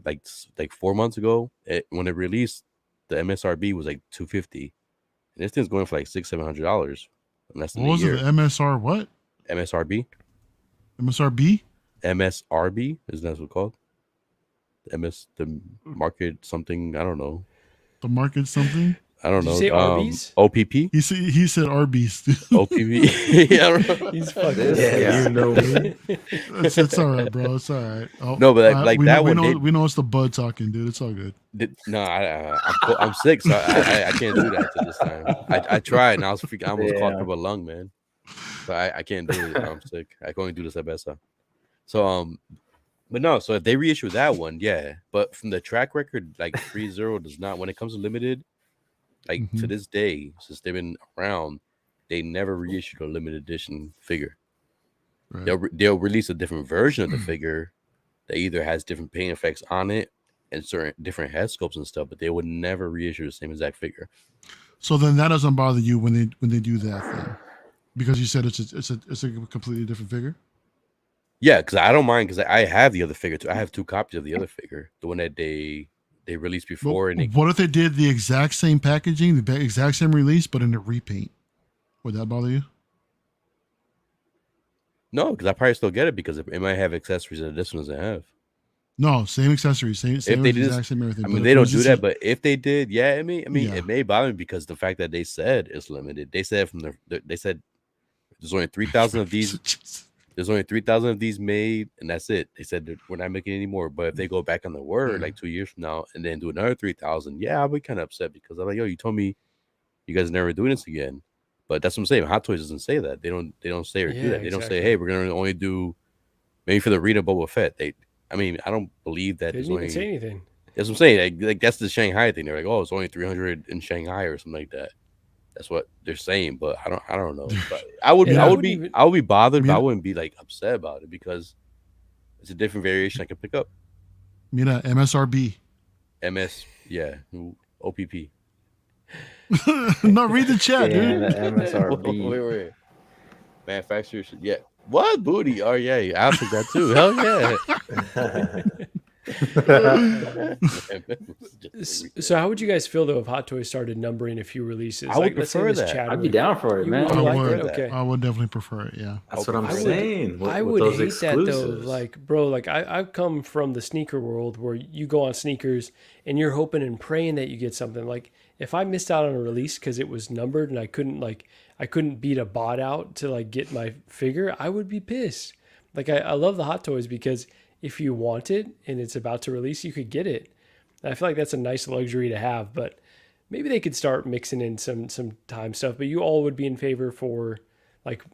like 4 months ago. When it released, the MSRP was like $250, and this thing's going for like $600-$700 in less than What a was year. it? The MSR what? MSRP, MSRB? MSRB is that's what it's called. The market something, I don't know. The market something? I don't Did know. you say Arby's? OPP. He said Arby's. OPP. Yeah, I don't know. He's fucking. Yeah. You know me. It's all right, bro. It's all right. Oh, No, but like we that know, one. we know it's the bud talking, dude. It's all good. No, I'm sick, so I can't do that to this time. I tried, and I almost caught up a lung, man. So I can't do it. I'm sick. I can only do this at best. So but no. So if they reissue that one, yeah. But from the track record, like 3-0 does not. When it comes to limited, like to this day, since they've been around, they never reissued a limited edition figure. Right. They'll release a different version of the figure that either has different paint effects on it and certain different head sculpts and stuff, but they would never reissue the same exact figure. So then that doesn't bother you when they do that thing, because you said it's a completely different figure. Yeah, because I don't mind, because I have the other figure too. I have 2 copies of the other figure, the one that they released before. Well, what if they did the exact same packaging, the exact same release, but in a repaint? Would that bother you? No, because I probably still get it, because it might have accessories that this one doesn't have. No, same accessories, same if they did, exact same everything. I mean, they don't do that, but if they did, yeah, I mean, it may bother me, because the fact that they said it's limited. They said they said there's only 3,000 of these. There's only 3,000 of these made, and that's it. They said we're not making any more. But if they go back on the word like 2 years from now and then do another 3,000, yeah, I'll be kind of upset, because I'm like, yo, you told me you guys are never doing this again. But that's what I'm saying. Hot Toys doesn't say that. They don't say or do that. They don't say, hey, we're gonna only do maybe for the Rita Boba Fett. I don't believe that. They didn't even say anything. That's what I'm saying. Like that's the Shanghai thing. They're like, oh, it's only 300 in Shanghai or something like that. That's what they're saying, but I don't know. But I would be bothered, but I wouldn't be like upset about it, because it's a different variation I can pick up. Mira, MSRB. OPP. No, read the chat, dude. The MSRB. Wait. Manufacturer should, yeah. What booty? Oh yeah, I'll take that too. Hell yeah. So how would you guys feel though if Hot Toys started numbering a few releases? I would prefer that. I'd be down for it, man. I would definitely prefer it. Yeah, that's what I'm saying. I would hate that though. Like, bro, like I've come from the sneaker world where you go on sneakers and you're hoping and praying that you get something. Like, if I missed out on a release because it was numbered and I couldn't beat a bot out to like get my figure, I would be pissed. Like, I love the Hot Toys because if you want it and it's about to release, you could get it. I feel like that's a nice luxury to have, but maybe they could start mixing in some time stuff. But you all would be in favor for like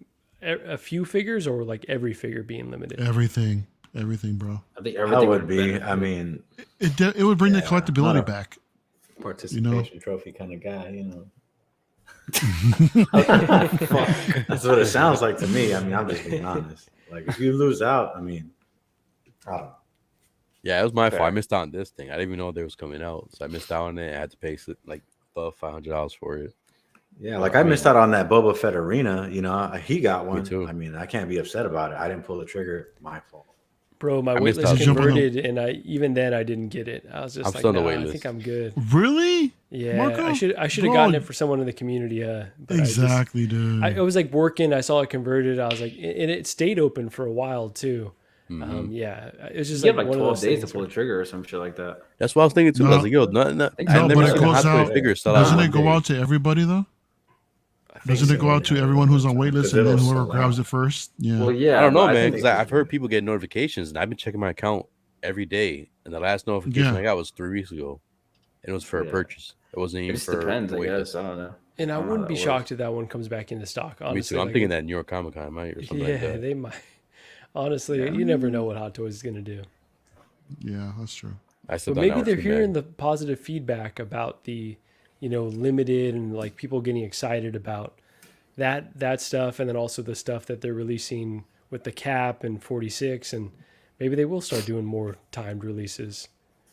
a few figures or like every figure being limited? Everything, bro. I think everything would be. I mean, it would bring the collectability back. Participation trophy kind of guy, you know. That's what it sounds like to me. I mean, I'm just being honest. Like, if you lose out, I mean, I don't know. Yeah, it was my fault. I missed out on this thing. I didn't even know they was coming out, so I missed out on it. I had to pay like above $500 for it. Yeah, like I missed out on that Boba Fett arena. You know, he got one. Me too. I mean, I can't be upset about it. I didn't pull the trigger. My fault. Bro, my waitlist converted, and even then I didn't get it. I was just like, nah, I think I'm good. Really? Yeah, Marco? I should have gotten it for someone in the community. But exactly, dude. I was like working. I saw it converted. I was like, and it stayed open for a while too. Mm-hmm. Yeah, it was just you like have like 12 days to pull the where... trigger or some shit like that. That's what I was thinking too. I was like, yo, no, but it goes out. Doesn't it go out to everybody though? Doesn't it go out to everyone who's on waitlist and then whoever grabs it first? Yeah. Well, yeah. I don't know, man, because I've heard people get notifications, and I've been checking my account every day, and the last notification I got was 3 weeks ago, and it was for a purchase. It wasn't even for. It depends, I guess. I don't know. And I wouldn't be shocked if that one comes back into stock. Honestly, me too. I'm thinking that New York Comic Con might or something like that. Yeah, they might. Honestly, you never know what Hot Toys is gonna do. Yeah, that's true. I still But don't maybe know they're too hearing many. the positive feedback about the, limited and like people getting excited about that stuff, and then also the stuff that they're releasing with the cap and 46, and maybe they will start doing more timed releases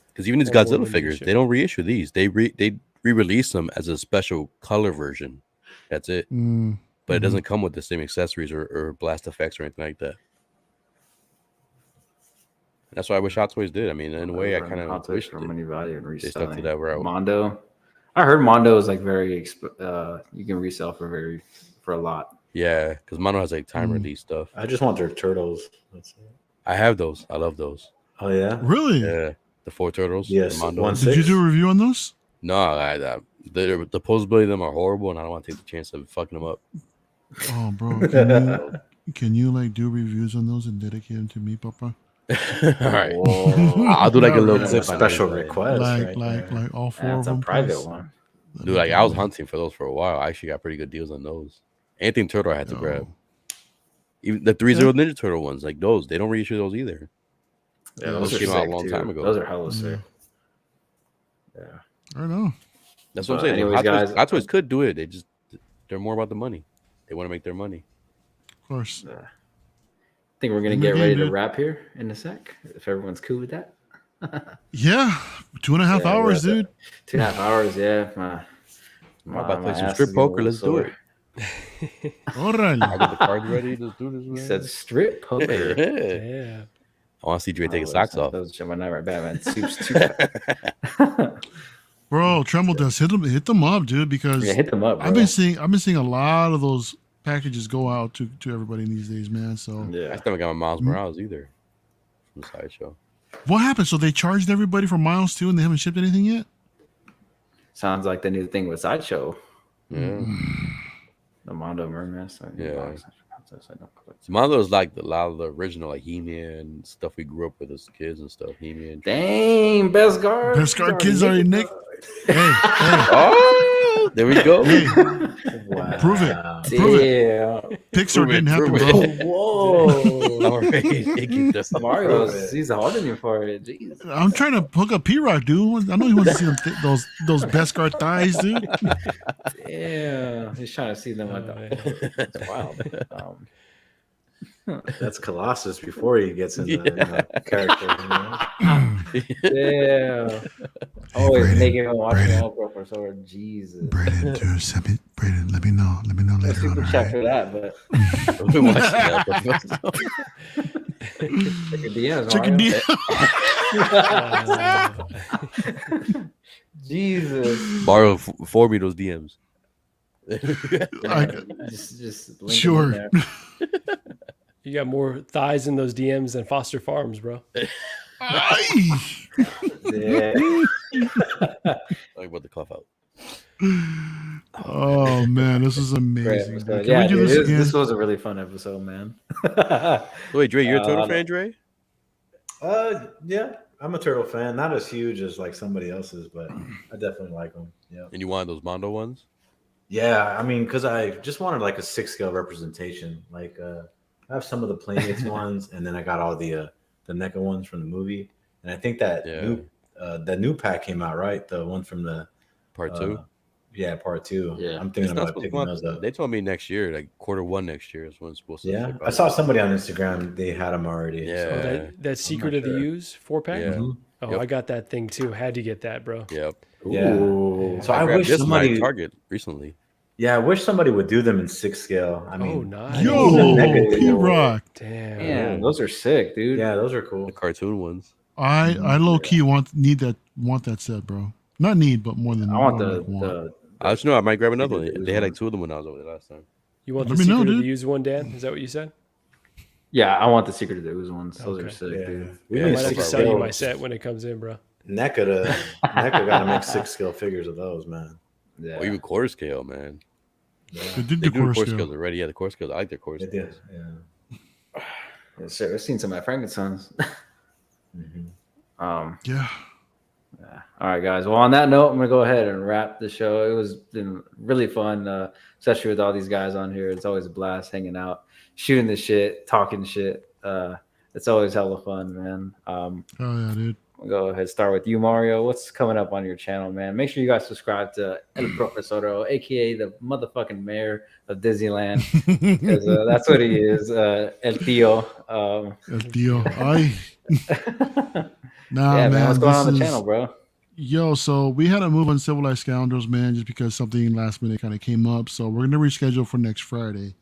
Because even these or more Godzilla limited figures, they ship. don't reissue these. They re-release them as a special color version. That's it. Mm, But it mhm. doesn't come with the same accessories or blast effects or anything like that. That's why I wish Hot Toys did. I mean, in a way, I kind of Hot Toys wish for money value and they stuck to reselling. that route. Mondo. I heard Mondo is like very you can resell for a lot. Yeah, because Mono has like time Mm. release stuff. I just want their turtles. That's it. I have those. I love those. Oh yeah. Really? Yeah, the 4 turtles. Yes. the Mondo. 1/6. Did you do a review on those? No, the posability of them are horrible, and I don't want to take the chance of fucking them up. Oh, bro, can you like do reviews on those and dedicate them to me, Papa? All right, Whoa. I'll do like a Not little really. clip That's a on special everybody. request, right? Like all four That's of a them. private please? one. That'd Dude, be like dope, I was man. hunting for those for a while. I actually got pretty good deals on those. Anything turtle I had to Yo. grab. Even the 3-0 Ninja Turtle ones, like those, they don't reissue those either. Yeah, Those those are came out a sick long too. time ago. Those are hella Yeah. sick. Yeah. I know. That's what I'm But saying. anyways, guys, Hot Toys could do it. They're more about the money. They want to make their money. Of course. I think we're gonna In the get game, ready to dude. wrap here in a sec. If everyone's cool with that. Yeah. 2.5 Yeah, hours, we're dude. at 2.5 hours. Yeah. I'm about to play some ass strip is getting a poker. little Let's do sore. it. I Órale. got the cards ready. Let's do this, He man. said strip poker. Yeah. Yeah. I want to see Dre take his Oh, socks that off. was my night right back, man. Soup's too fat. Bro, Tremble does hit them up, dude, because Yeah, hit them up, bro. I've been seeing a lot of those packages go out to everybody these days, man. So I Yeah. still haven't got my Miles Morales either from the sideshow. what happened? So they charged everybody for Miles too, and they haven't shipped anything yet? Sounds like the new thing with Sideshow. Yeah. The Mondo Merman. So Yeah. Mondo is like a lot of the original, like He-Man stuff we grew up with as kids and stuff. He-Man. Dang, best guard. Best guard kids are Nick. Hey, Oh, there we go. hey, Wow. prove it. Prove it. Yeah. Pixar didn't happen, prove bro. it. Whoa. Mario, Prove it. he's holding you for it. Jeez. I'm trying to hook up P-Rock, dude. I know he wants to see them those best guard thighs, dude. Yeah. He's trying to see them like that. That's wild. That's Colossus before he gets in the character. Yeah. Always Brayden, making him watch Brayden. all for sword. Jesus. Brayden, dude, Brayden, let me know later Super on. chat Right? for that, but I've been watching that, bro. check your DMs, Chicken Mario. D. Jesus. Mario, forward me those DMs. Just link them Sure. in there. You got more thighs in those DMs than Foster Farms, bro. Ay. Yeah. Like about the cough out. Oh man, this is Great amazing. episode. Dude. Can Yeah, we do dude, this again? this was a really fun episode, man. Wait, Dre, you're a Uh, Turtle fan, Dre? Yeah, I'm a turtle fan. Not as huge as like somebody else's, but I definitely like them. Yeah. And you wanted those Mondo ones? Yeah, I mean, because I just wanted like a 6-scale representation. Like, I have some of the Playmates ones, and then I got all the NECA ones from the movie. And I think that new pack came out, right? The one from the Part 2? Yeah, part 2. Yeah. I'm It's thinking not about supposed to picking come those out. up. They told me next year, like Q1 next year is when it's supposed to Yeah, ship I out. saw somebody on Instagram. They had them already. Yeah. Uh, Oh, that Secret not of the sure. Use 4-pack? Yeah. Mhm. Oh, Yep. I got that thing too. Had to get that, bro. Yep. Yeah. Ooh. So I grabbed wish this one at somebody. Target recently. Yeah, I wish somebody would do them in 6-scale. I Oh, mean, nice. Yo, Negative. P-Rock. Damn. Man, those are sick, dude. yeah, those are cool. The cartoon ones. I low key want that set, bro. Not need, but more than I want more like want. the I just know I might grab another Secret of one. the They had Ooze like 2 of them when I was over there last time. You want the Let me know, Secret of the dude. Use one, Dan? Is that what you said? yeah, I want the Secret of the Ooze ones. Those are Okay. sick, Yeah. dude. We Yeah, I need might have to 6 sell you scale. my set when it comes in, bro. NECA got to make 6-scale figures of those, man. Yeah. Or even quarter scale, man. They did They the do the core core scale. scales already. Yeah, the core scales. I like their core It scales. is. Yeah. Yes, sir. I've seen some of my Frankensteins. Mhm. Yeah. Yeah. All right, guys. Well, on that note, I'm gonna go ahead and wrap the show. It was been really fun, especially with all these guys on here. It's always a blast hanging out, shooting the shit, talking shit. It's always hella fun, man. Oh yeah, dude. We'll go ahead and start with you, Mario. What's coming up on your channel, man? Make sure you guys subscribe to El Profesoro, aka the motherfucking mayor of Disneyland, because that's what he is, El Tío. El tío. Ay. Nah, Yeah, man. What's going on this the is channel, bro? yo. So we had to move on Civilized Scoundrels, man, just because something last minute kind of came up. So we're gonna reschedule for next Friday.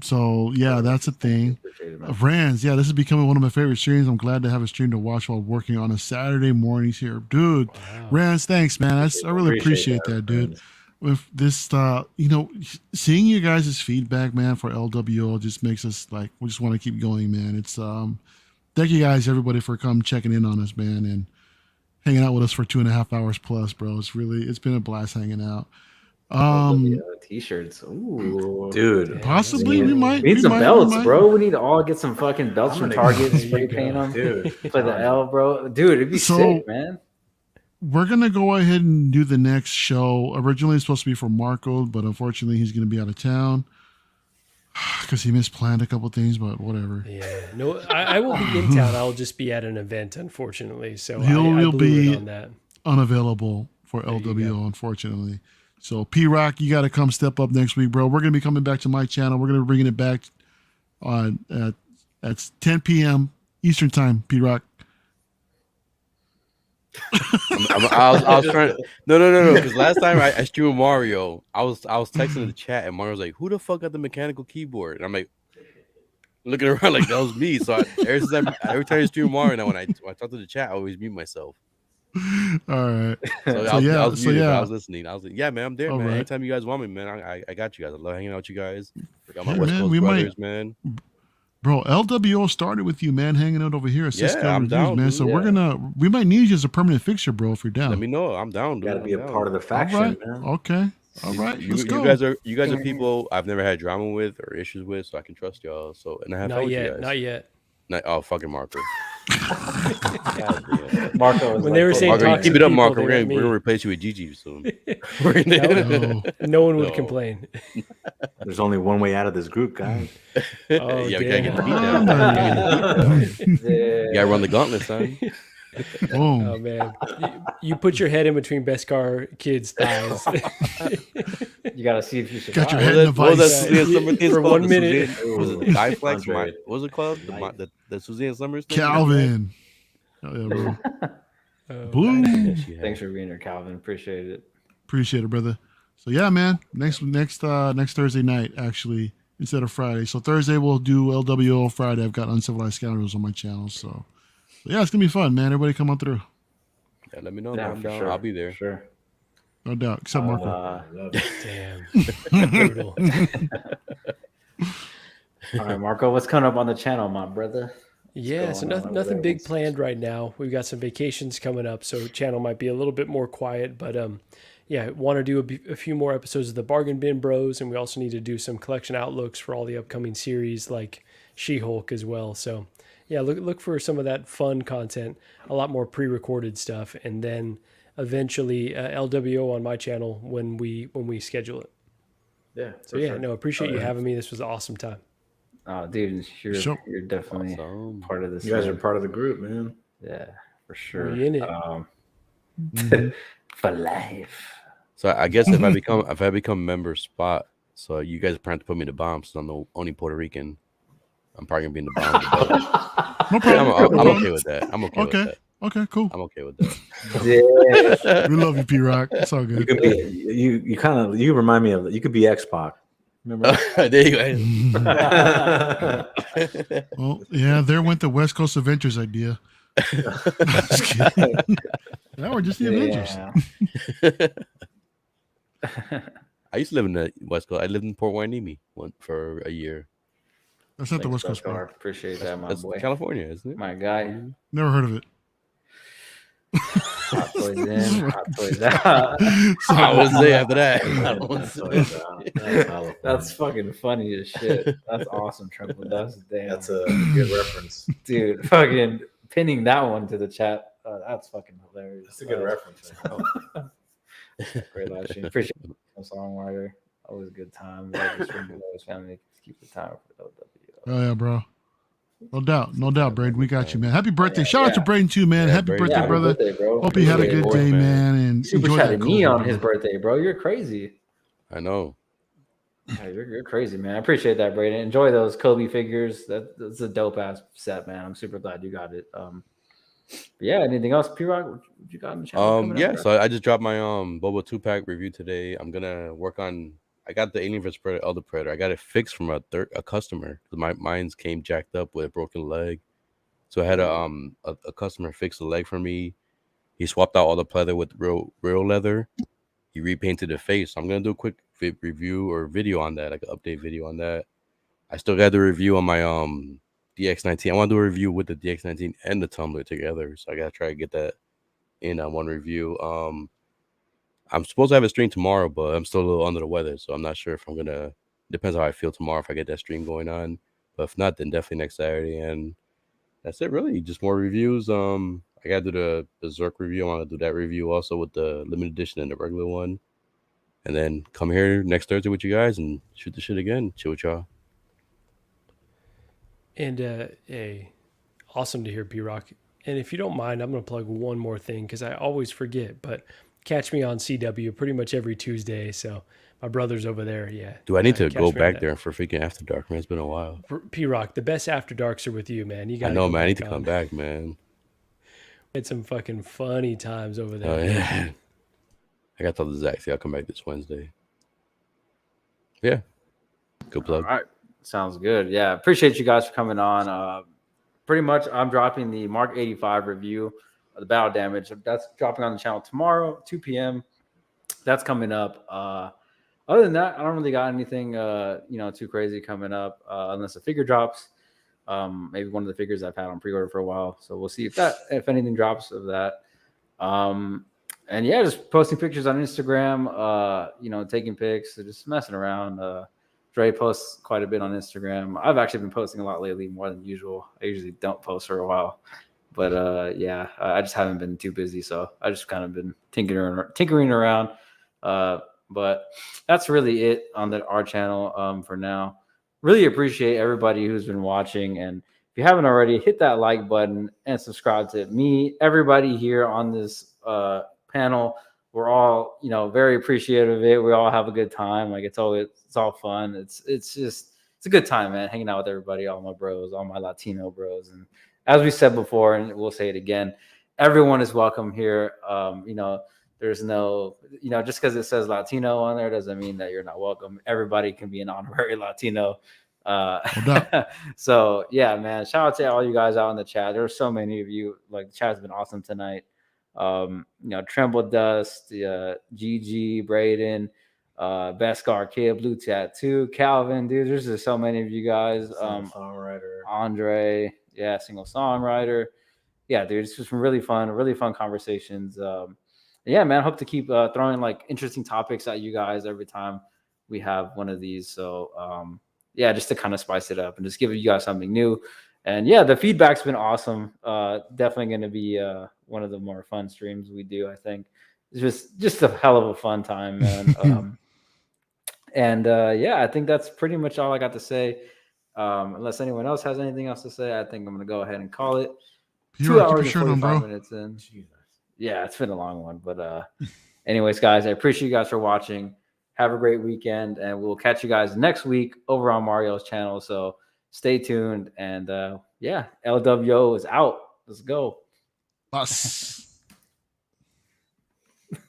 So yeah, that's a thing. Appreciate it, man. Rans, yeah, this is becoming one of my favorite streams. I'm glad to have a stream to watch while working on a Saturday mornings here, dude. Wow. Rans, thanks, man. I really appreciate that, dude. With this, seeing you guys' feedback, man, for LWO just makes us like we just want to keep going, man. It's thank you guys, everybody, for checking in on us, man, and hanging out with us for 2.5 hours plus, bro. It's been a blast hanging out. T-shirts. Ooh, Dude, Possibly we might We need some might, belts, might. bro. We need to all get some fucking belts from Target and There spray you go. paint them. dude. Play the L, bro. Dude, it'd be So- sick, man. We're gonna go ahead and do the next show. Originally, it's supposed to be for Marco, but unfortunately, he's gonna be out of town because he misplanned a couple things. But whatever. Yeah, no, I will be in town. I'll just be at an event, unfortunately. So He'll I blew be it on that. Unavailable for There you LWO, unfortunately. So P-Rock, you got to come step up next week, bro. We're gonna be coming back to my channel. We're gonna be bringing it back on at 10 p.m. Eastern time. P-Rock. I was trying. No. Because last time I streamed Mario, I was texting in the chat, and Mario was like, "Who the fuck got the mechanical keyboard?" And I'm like, looking around like that was me. So every time I stream Mario, now when I talk to the chat, I always mute myself. All right. So, So, I yeah, was muted, but yeah. I was listening. I was like, "Yeah, man, I'm there, All man. right. Anytime you guys want me, man, I got you guys. I love hanging out with you guys. Got my Yeah, West man, Coast we might- brothers, man. Bro, LWO started with you, man, hanging out over here at Yeah, Cisco I'm Reviews, down, man. dude. So Yeah. we might need you as a permanent fixture, bro, if you're down. Let me know. I'm down, dude. Got to be a I'm part down. of the faction, All right. man. Okay. All right. You Let's go. you guys are people I've never had drama with or issues with, so I can trust y'all. So and I have fun Not with you yet. guys. Not yet. Oh, fucking Marco. God damn. Marco was When they were saying Marco, you toxic keep it up, people, Marco. they We're meant gonna me. replace you with Gigi soon. No one would No. complain. There's only one way out of this group, guys. Oh, Yeah, we gotta get the beat damn. down. You Yeah. gotta run the gauntlet, son. Boom. Oh man, you put your head in between Beskar kids' thighs. You gotta see if you should. Got your What head was in that? a What was that vice. Suzanne Summer thing For called? 1 minute. Was it the Guy Flex? Andre. What was it called? The Suzanne Summers thing? Calvin. Oh, yeah, bro. Oh, Boom. Thanks for being here, Calvin. Appreciate it. Appreciate it, brother. So yeah, man. Next Thursday night, actually, instead of Friday. So Thursday we'll do LWO. Friday I've got Uncivilized Scoundrels on my channel. So yeah, it's gonna be fun, man. Everybody come on through. Yeah, let me know. Yeah, I'm for down. sure. I'll be there. Sure. No doubt. Except Marco. Damn. Brutal. All right, Marco, what's coming up on the channel, my brother? Yeah, so going on over nothing there? big planned right now. We've got some vacations coming up, so channel might be a little bit more quiet. But yeah, want to do a few more episodes of the Bargain Bin Bros, and we also need to do some collection outlooks for all the upcoming series like She-Hulk as well. So yeah, look for some of that fun content, a lot more pre-recorded stuff, and then eventually LWO on my channel when we schedule it. Yeah. So yeah, no, appreciate you having me. This was an awesome time. Oh, dude, Sure. you're definitely Awesome. part of this. You guys are thing. part of the group, man. Yeah, for sure. We in it. For life. So I guess if I become member spot, so you guys are planning to put me in the bomb, so I'm the only Puerto Rican. I'm probably gonna be in the bomb. No problem. I'm okay with that. I'm okay with Okay. that. Okay, cool. I'm okay with that. Yeah. We love you, P-Rock. It's all You good. could be you remind me of you could be X-Pac. Remember? There you go. Well, yeah, there went the West Coast Avengers idea. Just kidding. Now we're just the Avengers. Yeah. I used to live in the West Coast. I lived in Port Hueneme for a year. That's not the West Coast, Beskar. bro. Appreciate that, my That's boy. California, isn't it? My guy. Never heard of it. Hot toys in, hot toys out. I would say after that. That's fucking funny as shit. That's awesome, Triple. That's damn. That's a good reference. Dude, fucking pinning that one to the chat. That's fucking hilarious. That's a good reference. Great live stream. Appreciate it. Songwriter. Always a good time. Love the stream. Always family. Keep the time for LWO. Oh yeah, bro. No doubt, Braden. We got you, man. Happy birthday! Yeah, Shout out to yeah. Braden too, man. Yeah, Happy Braden. birthday, Happy brother. birthday, bro. Hope you had a Appreciate it, good boy. day, man, and Super enjoy that chatted me COVID, on his brother. birthday, bro. You're crazy. I know. Yeah, you're crazy, man. I appreciate that, Braden. Enjoy those Kobe figures. That's a dope ass set, man. I'm super glad you got it. But yeah, anything else, P-Rock? What you got on the channel coming up, Yeah, bro? so I just dropped my Boba 2-pack review today. I'm gonna work on. I got the Alien vs Predator Elder Predator. I got it fixed from a customer. Mine's came jacked up with a broken leg, so I had a customer fix the leg for me. He swapped out all the pleather with real leather. He repainted the face. So I'm gonna do a quick review or video on that, like an update video on that. I still got the review on my DX19. I want to do a review with the DX19 and the tumbler together, so I gotta try to get that in one review. I'm supposed to have a stream tomorrow, but I'm still a little under the weather, so I'm not sure if I'm gonna. Depends how I feel tomorrow if I get that stream going on. But if not, then definitely next Saturday. And that's it, really. Just more reviews. I gotta do the Zerk review. I want to do that review also with the limited edition and the regular one. And then come here next Thursday with you guys and shoot the shit again. Chill with y'all. And hey, awesome to hear, P-Rock. And if you don't mind, I'm going to plug one more thing because I always forget. But catch me on CW pretty much every Tuesday. So my brother's over there. Yeah. Do I need to catch go me on back that. there for freaking After Dark, man? It's been a while. P-Rock, the best After Darks are with you, man. You got I know, man. I need to come back, man. Had some fucking funny times over there. Oh, yeah. I got to tell the Zach, see, I'll come back this Wednesday. Yeah. Good plug. All right. Sounds good. Yeah. Appreciate you guys for coming on. Pretty much, I'm dropping the Mark 85 review of the Battle Damage. That's dropping on the channel tomorrow, 2 p.m. That's coming up. Other than that, I don't really got anything, too crazy coming up unless a figure drops. Maybe one of the figures I've had on pre-order for a while. So we'll see if anything drops of that. And yeah, just posting pictures on Instagram, taking pics, so just messing around. Dre posts quite a bit on Instagram. I've actually been posting a lot lately, more than usual. I usually don't post for a while. But I just haven't been too busy. So I just kind of been tinkering around. But that's really it on our channel for now. Really appreciate everybody who's been watching. And if you haven't already, hit that like button and subscribe to me. Everybody here on this panel, we're all, very appreciative of it. We all have a good time. Like it's all fun. It's a good time, man. Hanging out with everybody, all my bros, all my Latino bros. And as we said before, and we'll say it again, everyone is welcome here. There's no, just because it says Latino on there doesn't mean that you're not welcome. Everybody can be an honorary Latino. So yeah, man, shout out to all you guys out in the chat. There's so many of you. Like the chat's been awesome tonight. Tremble Dust, GG, Braden, Beskar Kid, Blue Tattoo, Calvin, dude. There's just so many of you guys. Songwriter, Andre, yeah, single songwriter. Yeah, dude, it's just really fun conversations. Yeah, man, I hope to keep throwing like interesting topics at you guys every time we have one of these. So yeah, just to kind of spice it up and just give you guys something new. And yeah, the feedback's been awesome. Definitely going to be one of the more fun streams we do. I think it's just a hell of a fun time, man. I think that's pretty much all I got to say. Unless anyone else has anything else to say, I think I'm going to go ahead and call it. 2 hours and 45 minutes in. Yeah, it's been a long one, but anyways, guys, I appreciate you guys for watching. Have a great weekend, and we'll catch you guys next week over on Mario's channel. So stay tuned, and LWO is out. Let's go. Bus.